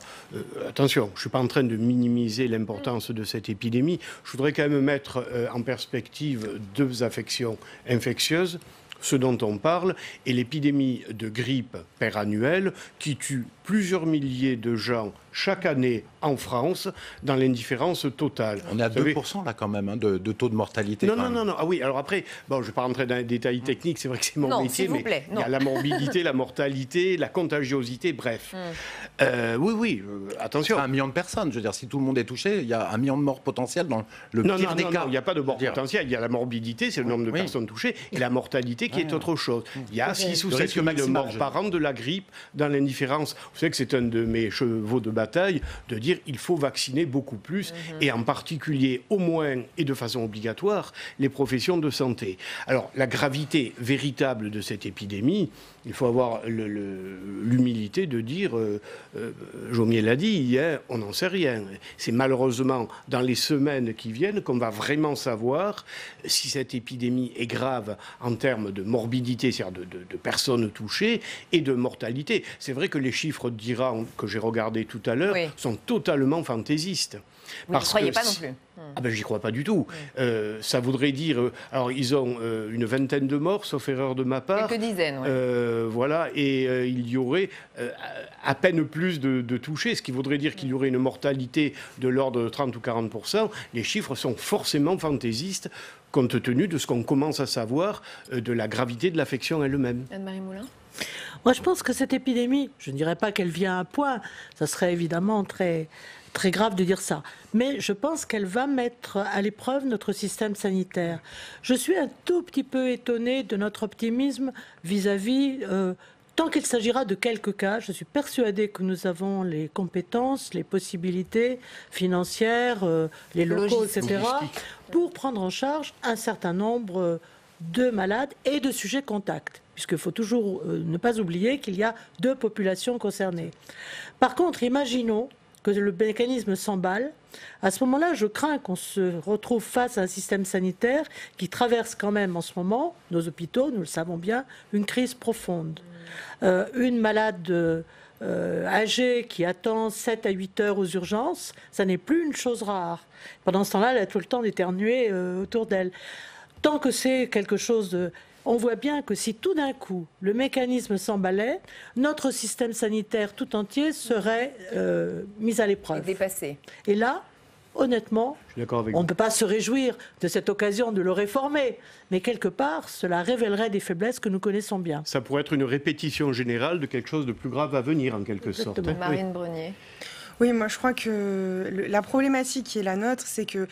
attention, je ne suis pas en train de minimiser l'importance de cette épidémie. Je voudrais quand même mettre en perspective 2 affections infectieuses, ce dont on parle, est l'épidémie de grippe perannuelle qui tue plusieurs milliers de gens chaque année en France dans l'indifférence totale. On est à 2% là quand même de taux de mortalité. Non. Ah oui, alors après, bon, je ne vais pas rentrer dans les détails techniques, c'est vrai que c'est mon métier, mais il y a la morbidité, la mortalité, la contagiosité, bref. Oui, attention. 1 million de personnes, je veux dire, si tout le monde est touché, il y a 1 million de morts potentielles dans le pire des cas. Non, il n'y a pas de mort potentielle, il y a la morbidité, c'est le nombre de personnes touchées, et la mortalité qui est autre chose. Il y a 6 ou 7 000 morts par an de la grippe dans l'indifférence. Vous savez que c'est un de mes chevaux de bataille de dire il faut vacciner beaucoup plus et en particulier au moins et de façon obligatoire les professions de santé. Alors la gravité véritable de cette épidémie, il faut avoir l'humilité de dire, Jomier l'a dit hier, on n'en sait rien. C'est malheureusement dans les semaines qui viennent qu'on va vraiment savoir si cette épidémie est grave en termes de morbidité, c'est-à-dire de personnes touchées et de mortalité. C'est vrai que les chiffres d'Iran que j'ai regardés tout à l'heure sont totalement fantaisistes. Vous n'y croyez pas non plus? Ah ben j'y crois pas du tout. Ça voudrait dire... alors ils ont une vingtaine de morts, sauf erreur de ma part. Quelques dizaines, oui. Voilà, et il y aurait à peine plus de touchés, ce qui voudrait dire qu'il y aurait une mortalité de l'ordre de 30 ou 40%. Les chiffres sont forcément fantaisistes, compte tenu de ce qu'on commence à savoir de la gravité de l'affection elle-même. Anne-Marie Moulin? Moi, je pense que cette épidémie, je ne dirais pas qu'elle vient à point, ça serait évidemment très grave de dire ça. Mais je pense qu'elle va mettre à l'épreuve notre système sanitaire. Je suis un tout petit peu étonnée de notre optimisme vis-à-vis... tant qu'il s'agira de quelques cas, je suis persuadée que nous avons les compétences, les possibilités financières, les locaux, etc., pour prendre en charge un certain nombre de malades et de sujets contacts. Puisqu'il faut toujours ne pas oublier qu'il y a 2 populations concernées. Par contre, imaginons que le mécanisme s'emballe. À ce moment-là, je crains qu'on se retrouve face à un système sanitaire qui traverse quand même en ce moment, nos hôpitaux, nous le savons bien, une crise profonde. Une malade âgée qui attend 7 à 8 heures aux urgences, ça n'est plus une chose rare. Pendant ce temps-là, elle a tout le temps d'éternuer autour d'elle. Tant que c'est quelque chose de... On voit bien que si tout d'un coup le mécanisme s'emballait, notre système sanitaire tout entier serait mis à l'épreuve. Dépassé. Et là, honnêtement, on ne peut pas se réjouir de cette occasion de le réformer, mais quelque part, cela révélerait des faiblesses que nous connaissons bien. Ça pourrait être une répétition générale de quelque chose de plus grave à venir, en quelque sorte. Marine Brenier. Oui, moi je crois que la problématique qui est la nôtre, c'est que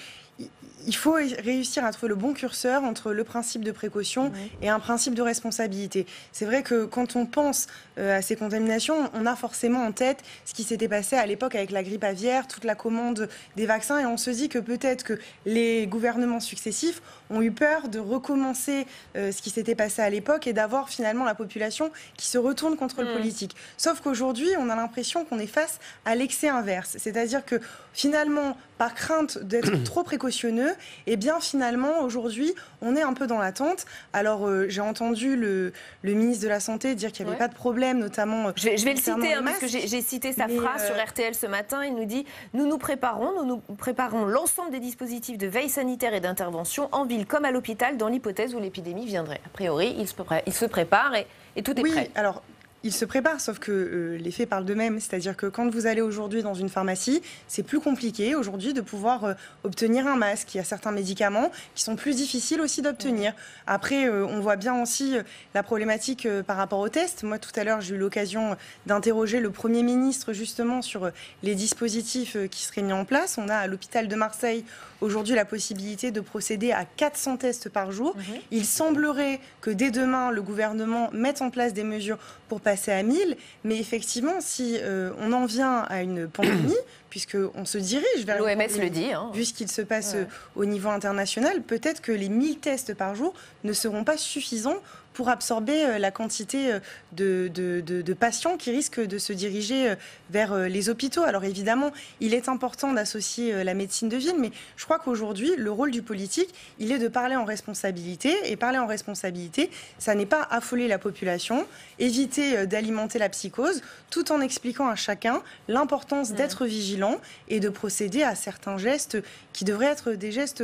il faut réussir à trouver le bon curseur entre le principe de précaution et un principe de responsabilité. C'est vrai que quand on pense à ces contaminations, on a forcément en tête ce qui s'était passé à l'époque avec la grippe aviaire, toute la commande des vaccins, et on se dit que peut-être que les gouvernements successifs ont eu peur de recommencer ce qui s'était passé à l'époque et d'avoir finalement la population qui se retourne contre le politique. Sauf qu'aujourd'hui, on a l'impression qu'on est face à l'excès inverse. C'est-à-dire que finalement, par crainte d'être trop précautionneux, et bien finalement, aujourd'hui, on est un peu dans l'attente. Alors, j'ai entendu le ministre de la Santé dire qu'il n'y avait pas de problème, notamment... Je vais le citer, parce que j'ai cité sa phrase sur RTL ce matin. Il nous dit « Nous préparons l'ensemble des dispositifs de veille sanitaire et d'intervention en ville comme à l'hôpital dans l'hypothèse où l'épidémie viendrait. » A priori, il se prépare et tout est prêt. Alors, il se prépare, sauf que les faits parlent d'eux-mêmes. C'est-à-dire que quand vous allez aujourd'hui dans une pharmacie, c'est plus compliqué aujourd'hui de pouvoir obtenir un masque. Il y a certains médicaments qui sont plus difficiles aussi d'obtenir. Après, on voit bien aussi la problématique par rapport aux tests. Moi, tout à l'heure, j'ai eu l'occasion d'interroger le Premier ministre justement sur les dispositifs qui seraient mis en place. On a à l'hôpital de Marseille aujourd'hui la possibilité de procéder à 400 tests par jour. Il semblerait que dès demain, le gouvernement mette en place des mesures pour passer à 1000. Mais effectivement, si on en vient à une pandémie, puisqu'on se dirige vers... L'OMS le dit. Vu ce qu'il se passe au niveau international, peut-être que les 1000 tests par jour ne seront pas suffisants pour absorber la quantité de patients qui risquent de se diriger vers les hôpitaux. Alors évidemment, il est important d'associer la médecine de ville, mais je crois qu'aujourd'hui, le rôle du politique, il est de parler en responsabilité. Et parler en responsabilité, ça n'est pas affoler la population, éviter d'alimenter la psychose, tout en expliquant à chacun l'importance d'être vigilant et de procéder à certains gestes qui devraient être des gestes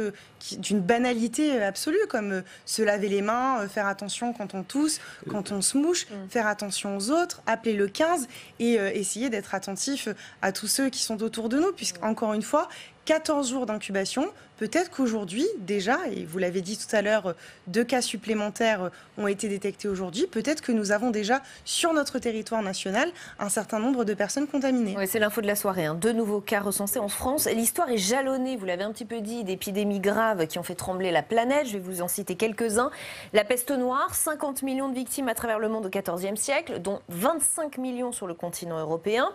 d'une banalité absolue, comme se laver les mains, faire attention quand on tousse, quand on se mouche, faire attention aux autres, appeler le 15 et essayer d'être attentif à tous ceux qui sont autour de nous, puisqu'encore une fois, 14 jours d'incubation, peut-être qu'aujourd'hui, déjà, et vous l'avez dit tout à l'heure, 2 cas supplémentaires ont été détectés aujourd'hui, peut-être que nous avons déjà sur notre territoire national un certain nombre de personnes contaminées. Oui, c'est l'info de la soirée. 2 nouveaux cas recensés en France. L'histoire est jalonnée, vous l'avez un petit peu dit, d'épidémies graves qui ont fait trembler la planète. Je vais vous en citer quelques-uns. La peste noire, 50 millions de victimes à travers le monde au XIVe siècle, dont 25 millions sur le continent européen.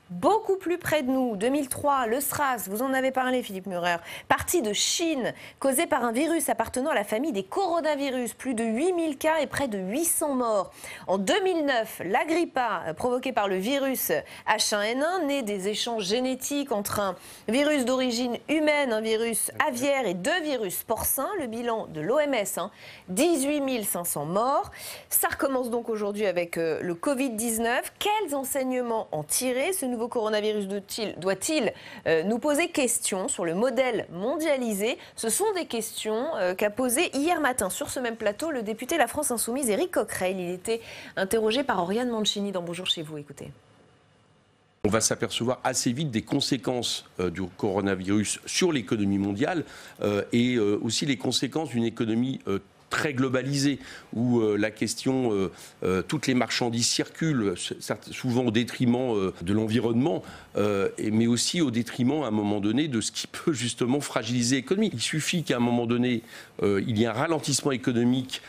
Beaucoup plus près de nous, 2003, le SRAS, vous en avez parlé Philippe Murer, parti de Chine, causé par un virus appartenant à la famille des coronavirus, plus de 8000 cas et près de 800 morts. En 2009, la grippe A, provoquée par le virus H1N1, né des échanges génétiques entre un virus d'origine humaine, un virus aviaire et 2 virus porcins, le bilan de l'OMS, 18 500 morts. Ça recommence donc aujourd'hui avec le Covid-19. Quels enseignements en tirer? Ce nouveau coronavirus doit-il nous poser question sur le modèle mondialisé? Ce sont des questions qu'a posées hier matin sur ce même plateau le député La France Insoumise Éric Coquerel. Il était interrogé par Oriane Mancini dans Bonjour chez vous. Écoutez. On va s'apercevoir assez vite des conséquences du coronavirus sur l'économie mondiale et aussi les conséquences d'une économie très globalisée, où la question, toutes les marchandises circulent, souvent au détriment de l'environnement, mais aussi au détriment, à un moment donné, de ce qui peut justement fragiliser l'économie. Il suffit qu'à un moment donné, il y ait un ralentissement économique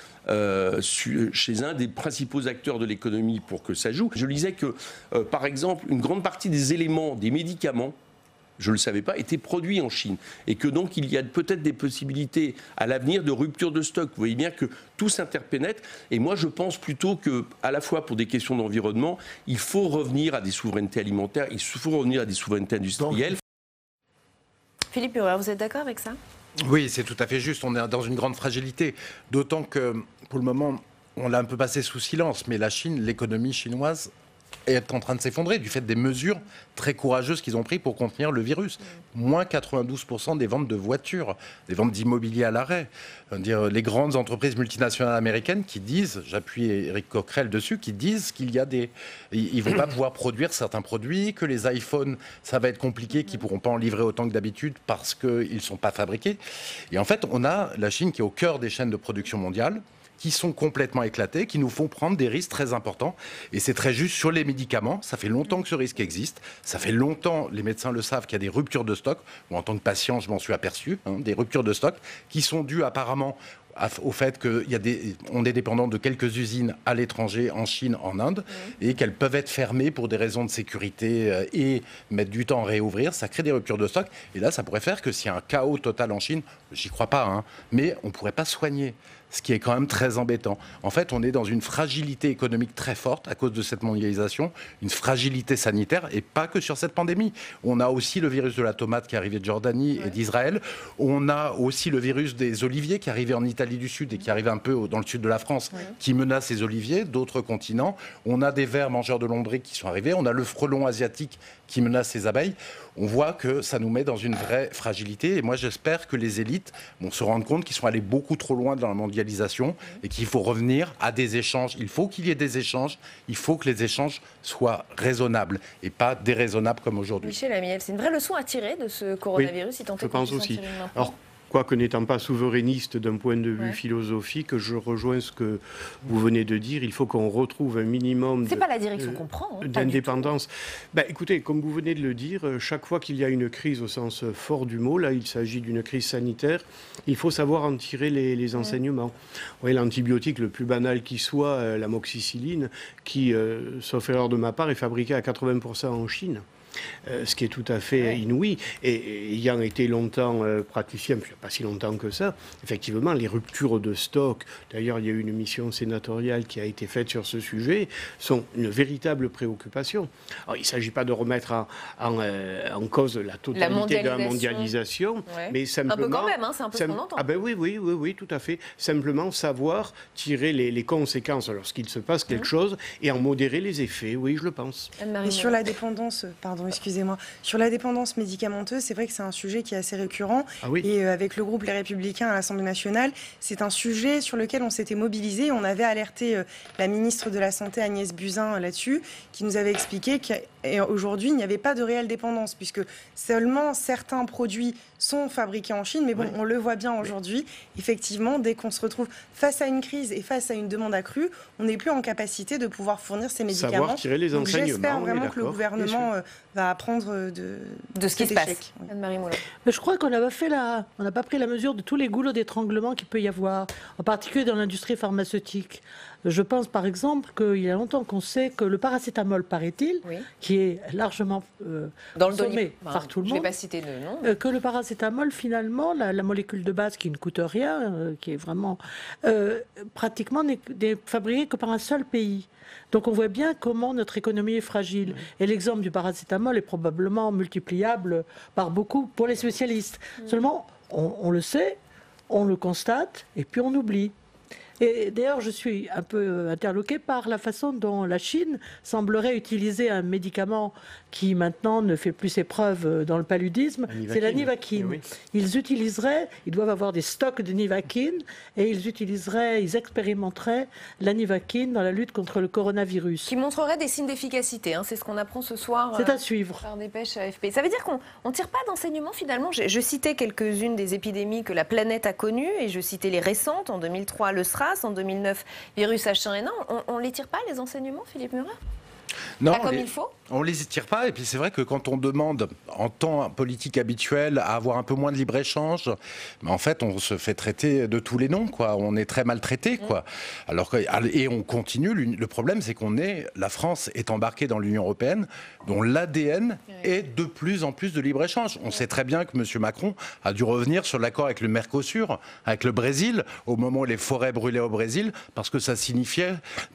chez un des principaux acteurs de l'économie pour que ça joue. Je lisais que, par exemple, une grande partie des éléments, des médicaments, je ne le savais pas, étaient produits en Chine. Et que donc il y a peut-être des possibilités à l'avenir de rupture de stock. Vous voyez bien que tout s'interpénètre. Et moi je pense plutôt que, à la fois pour des questions d'environnement, il faut revenir à des souverainetés alimentaires, il faut revenir à des souverainetés industrielles. Philippe Murer, vous êtes d'accord avec ça ? Oui, c'est tout à fait juste. On est dans une grande fragilité. D'autant que, pour le moment, on l'a un peu passé sous silence, mais la Chine, l'économie chinoise est en train de s'effondrer du fait des mesures très courageuses qu'ils ont prises pour contenir le virus. Moins 92% des ventes de voitures, des ventes d'immobilier à l'arrêt. Les grandes entreprises multinationales américaines qui disent, j'appuie Éric Coquerel dessus, qui disent qu'il y a ils vont pas pouvoir produire certains produits, que les iPhones, ça va être compliqué, qu'ils pourront pas en livrer autant que d'habitude parce qu'ils sont pas fabriqués. Et en fait, on a la Chine qui est au cœur des chaînes de production mondiale, qui sont complètement éclatés, qui nous font prendre des risques très importants. Et c'est très juste sur les médicaments. Ça fait longtemps que ce risque existe. Ça fait longtemps, les médecins le savent, qu'il y a des ruptures de stock. Ou en tant que patient, je m'en suis aperçu, des ruptures de stock qui sont dues apparemment au fait qu'on est dépendant de quelques usines à l'étranger, en Chine, en Inde, et qu'elles peuvent être fermées pour des raisons de sécurité et mettre du temps à réouvrir. Ça crée des ruptures de stock. Et là, ça pourrait faire que s'il y a un chaos total en Chine, j'y crois pas, mais on ne pourrait pas soigner. Ce qui est quand même très embêtant. En fait, on est dans une fragilité économique très forte à cause de cette mondialisation, une fragilité sanitaire, et pas que sur cette pandémie. On a aussi le virus de la tomate qui est arrivé de Jordanie et d'Israël. On a aussi le virus des oliviers qui est arrivé en Italie du Sud et qui arrive un peu dans le sud de la France, qui menace les oliviers, d'autres continents. On a des vers mangeurs de lombrics qui sont arrivés. On a le frelon asiatique qui menace les abeilles. On voit que ça nous met dans une vraie fragilité. Et moi, j'espère que les élites vont se rendre compte qu'ils sont allés beaucoup trop loin dans la mondialisation et qu'il faut revenir à des échanges. Il faut qu'il y ait des échanges. Il faut que les échanges soient raisonnables et pas déraisonnables comme aujourd'hui. Michel Amiel, c'est une vraie leçon à tirer de ce coronavirus. Oui, je pense aussi. Alors, quoique n'étant pas souverainiste d'un point de vue philosophique, je rejoins ce que vous venez de dire. Il faut qu'on retrouve un minimum pas la direction qu'on prend, d'indépendance. Écoutez, comme vous venez de le dire, chaque fois qu'il y a une crise au sens fort du mot, là il s'agit d'une crise sanitaire, il faut savoir en tirer les enseignements. Vous voyez, l'antibiotique le plus banal qui soit, l'amoxicilline, qui, sauf erreur de ma part, est fabriquée à 80% en Chine. Ce qui est tout à fait inouï. Et ayant été longtemps praticien, pas si longtemps que ça, effectivement, les ruptures de stock, d'ailleurs, il y a eu une mission sénatoriale qui a été faite sur ce sujet, sont une véritable préoccupation. Alors, il ne s'agit pas de remettre en cause la totalité de la mondialisation, mais simplement... Un peu quand même, c'est un peu ce qu'on entend. Ah ben oui, tout à fait. Simplement savoir tirer les conséquences lorsqu'il se passe quelque chose et en modérer les effets, oui, je le pense. Et sur la dépendance, excusez-moi. Sur la dépendance médicamenteuse, c'est vrai que c'est un sujet qui est assez récurrent. Et avec le groupe Les Républicains à l'Assemblée nationale, c'est un sujet sur lequel on s'était mobilisé. On avait alerté la ministre de la Santé, Agnès Buzyn, là-dessus, qui nous avait expliqué qu'aujourd'hui, il n'y avait pas de réelle dépendance, puisque seulement certains produits sont fabriqués en Chine. Mais bon, on le voit bien aujourd'hui. Effectivement, dès qu'on se retrouve face à une crise et face à une demande accrue, on n'est plus en capacité de pouvoir fournir ces médicaments. Savoir tirer les enseignements. J'espère vraiment que le gouvernement va apprendre de ce qui se passe. Anne-Marie Moulin. Mais je crois qu'on n'a pas pris la mesure de tous les goulots d'étranglement qu'il peut y avoir, en particulier dans l'industrie pharmaceutique. Je pense par exemple qu'il y a longtemps qu'on sait que le paracétamol, paraît-il, qui est largement consommé par tout le monde, je ne vais pas citer de nom. Que le paracétamol, finalement, la molécule de base qui ne coûte rien, qui est vraiment pratiquement n'est fabriquée que par un seul pays. Donc on voit bien comment notre économie est fragile. Et l'exemple du paracétamol est probablement multipliable par beaucoup pour les spécialistes. Seulement, on le sait, on le constate, et puis on oublie. Et d'ailleurs, je suis un peu interloquée par la façon dont la Chine semblerait utiliser un médicament qui maintenant ne fait plus ses preuves dans le paludisme, c'est la Nivaquine. Oui. Ils doivent avoir des stocks de Nivaquine et ils expérimenteraient la Nivaquine dans la lutte contre le coronavirus. Qui montrerait des signes d'efficacité, c'est ce qu'on apprend ce soir. C'est à suivre. Par dépêche AFP. Ça veut dire qu'on ne tire pas d'enseignement finalement. Je citais quelques-unes des épidémies que la planète a connues et je citais les récentes, en 2003 le SRAS, en 2009 virus H1N1. On ne les tire pas les enseignements, Philippe Murat ? Non, il faut. On les tire pas. Et puis c'est vrai que quand on demande en temps politique habituel à avoir un peu moins de libre-échange, en fait on se fait traiter de tous les noms, quoi. On est très maltraité, quoi. Et on continue. Le problème, c'est la France est embarquée dans l'Union européenne, dont l'ADN est de plus en plus de libre-échange. On sait très bien que M. Macron a dû revenir sur l'accord avec le Mercosur, avec le Brésil, au moment où les forêts brûlaient au Brésil, parce que ça signifiait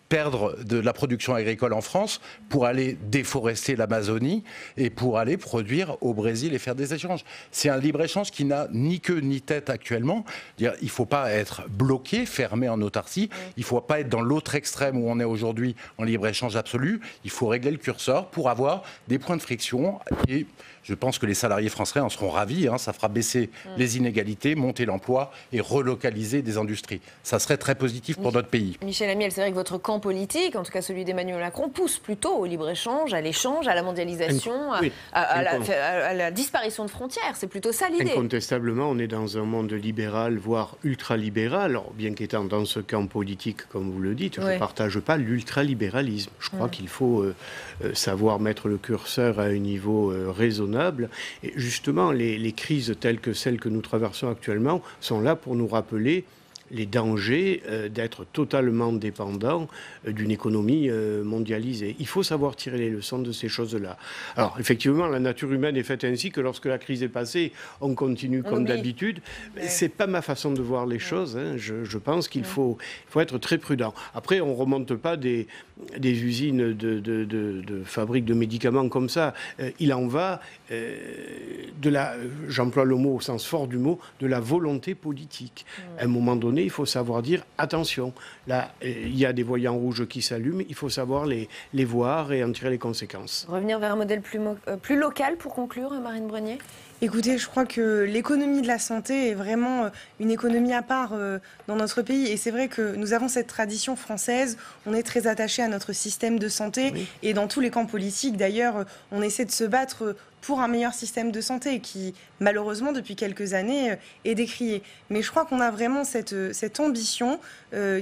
perdre de la production agricole en France pour aller déforester déforester l'Amazonie et pour aller produire au Brésil et faire des échanges. C'est un libre-échange qui n'a ni queue ni tête actuellement. Il ne faut pas être bloqué, fermé en autarcie. Il ne faut pas être dans l'autre extrême où on est aujourd'hui en libre-échange absolu. Il faut régler le curseur pour avoir des points de friction. Et je pense que les salariés français en seront ravis. Ça fera baisser les inégalités, monter l'emploi et relocaliser des industries. Ça serait très positif pour notre pays. Michel Amiel, c'est vrai que votre camp politique, en tout cas celui d'Emmanuel Macron, pousse plutôt au libre-échange, à l'échange, à la mondialisation, à la disparition de frontières. C'est plutôt ça l'idée. Incontestablement, on est dans un monde libéral, voire ultralibéral. Alors, bien qu'étant dans ce camp politique, comme vous le dites, je ne partage pas l'ultralibéralisme. Je crois qu'il faut savoir mettre le curseur à un niveau raisonnable. Et justement, les crises telles que celles que nous traversons actuellement sont là pour nous rappeler les dangers d'être totalement dépendant d'une économie mondialisée. Il faut savoir tirer les leçons de ces choses-là. Alors, effectivement, la nature humaine est faite ainsi que lorsque la crise est passée, on continue comme d'habitude. C'est pas ma façon de voir les choses. Je pense qu'il faut être très prudent. Après, on ne remonte pas des usines de fabrique de médicaments comme ça. Il en va j'emploie le mot au sens fort du mot, de la volonté politique. À un moment donné, il faut savoir dire attention, là il y a des voyants rouges qui s'allument, il faut savoir les voir et en tirer les conséquences. Revenir vers un modèle plus local pour conclure, Marine Brenier. Écoutez, je crois que l'économie de la santé est vraiment une économie à part dans notre pays. Et c'est vrai que nous avons cette tradition française. On est très attaché à notre système de santé. Oui. Et dans tous les camps politiques, d'ailleurs, on essaie de se battre pour un meilleur système de santé qui, malheureusement, depuis quelques années, est décrié. Mais je crois qu'on a vraiment cette ambition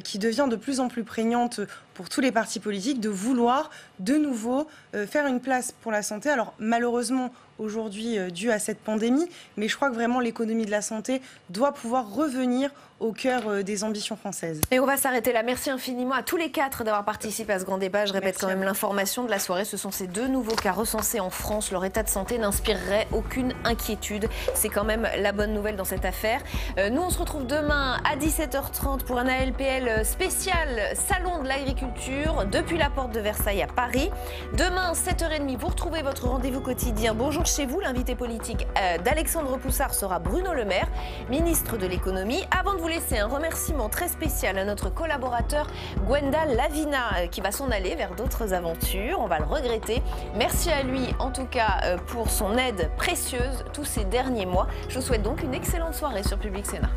qui devient de plus en plus prégnante pour tous les partis politiques de vouloir, de nouveau, faire une place pour la santé. Alors, malheureusement, aujourd'hui, dû à cette pandémie, mais je crois que vraiment l'économie de la santé doit pouvoir revenir au cœur des ambitions françaises. Et on va s'arrêter là. Merci infiniment à tous les 4 d'avoir participé à ce grand débat. Je répète quand même l'information de la soirée. Ce sont ces 2 nouveaux cas recensés en France. Leur état de santé n'inspirerait aucune inquiétude. C'est quand même la bonne nouvelle dans cette affaire. Nous, on se retrouve demain à 17h30 pour un ALPL spécial Salon de l'agriculture depuis la porte de Versailles à Paris. Demain, 7h30, vous retrouvez votre rendez-vous quotidien. Bonjour chez vous. L'invité politique d'Alexandre Poussard sera Bruno Le Maire, ministre de l'économie. Avant de vous laisser un remerciement très spécial à notre collaborateur Gwenda Lavina qui va s'en aller vers d'autres aventures. On va le regretter. Merci à lui en tout cas pour son aide précieuse tous ces derniers mois. Je vous souhaite donc une excellente soirée sur Public Sénat.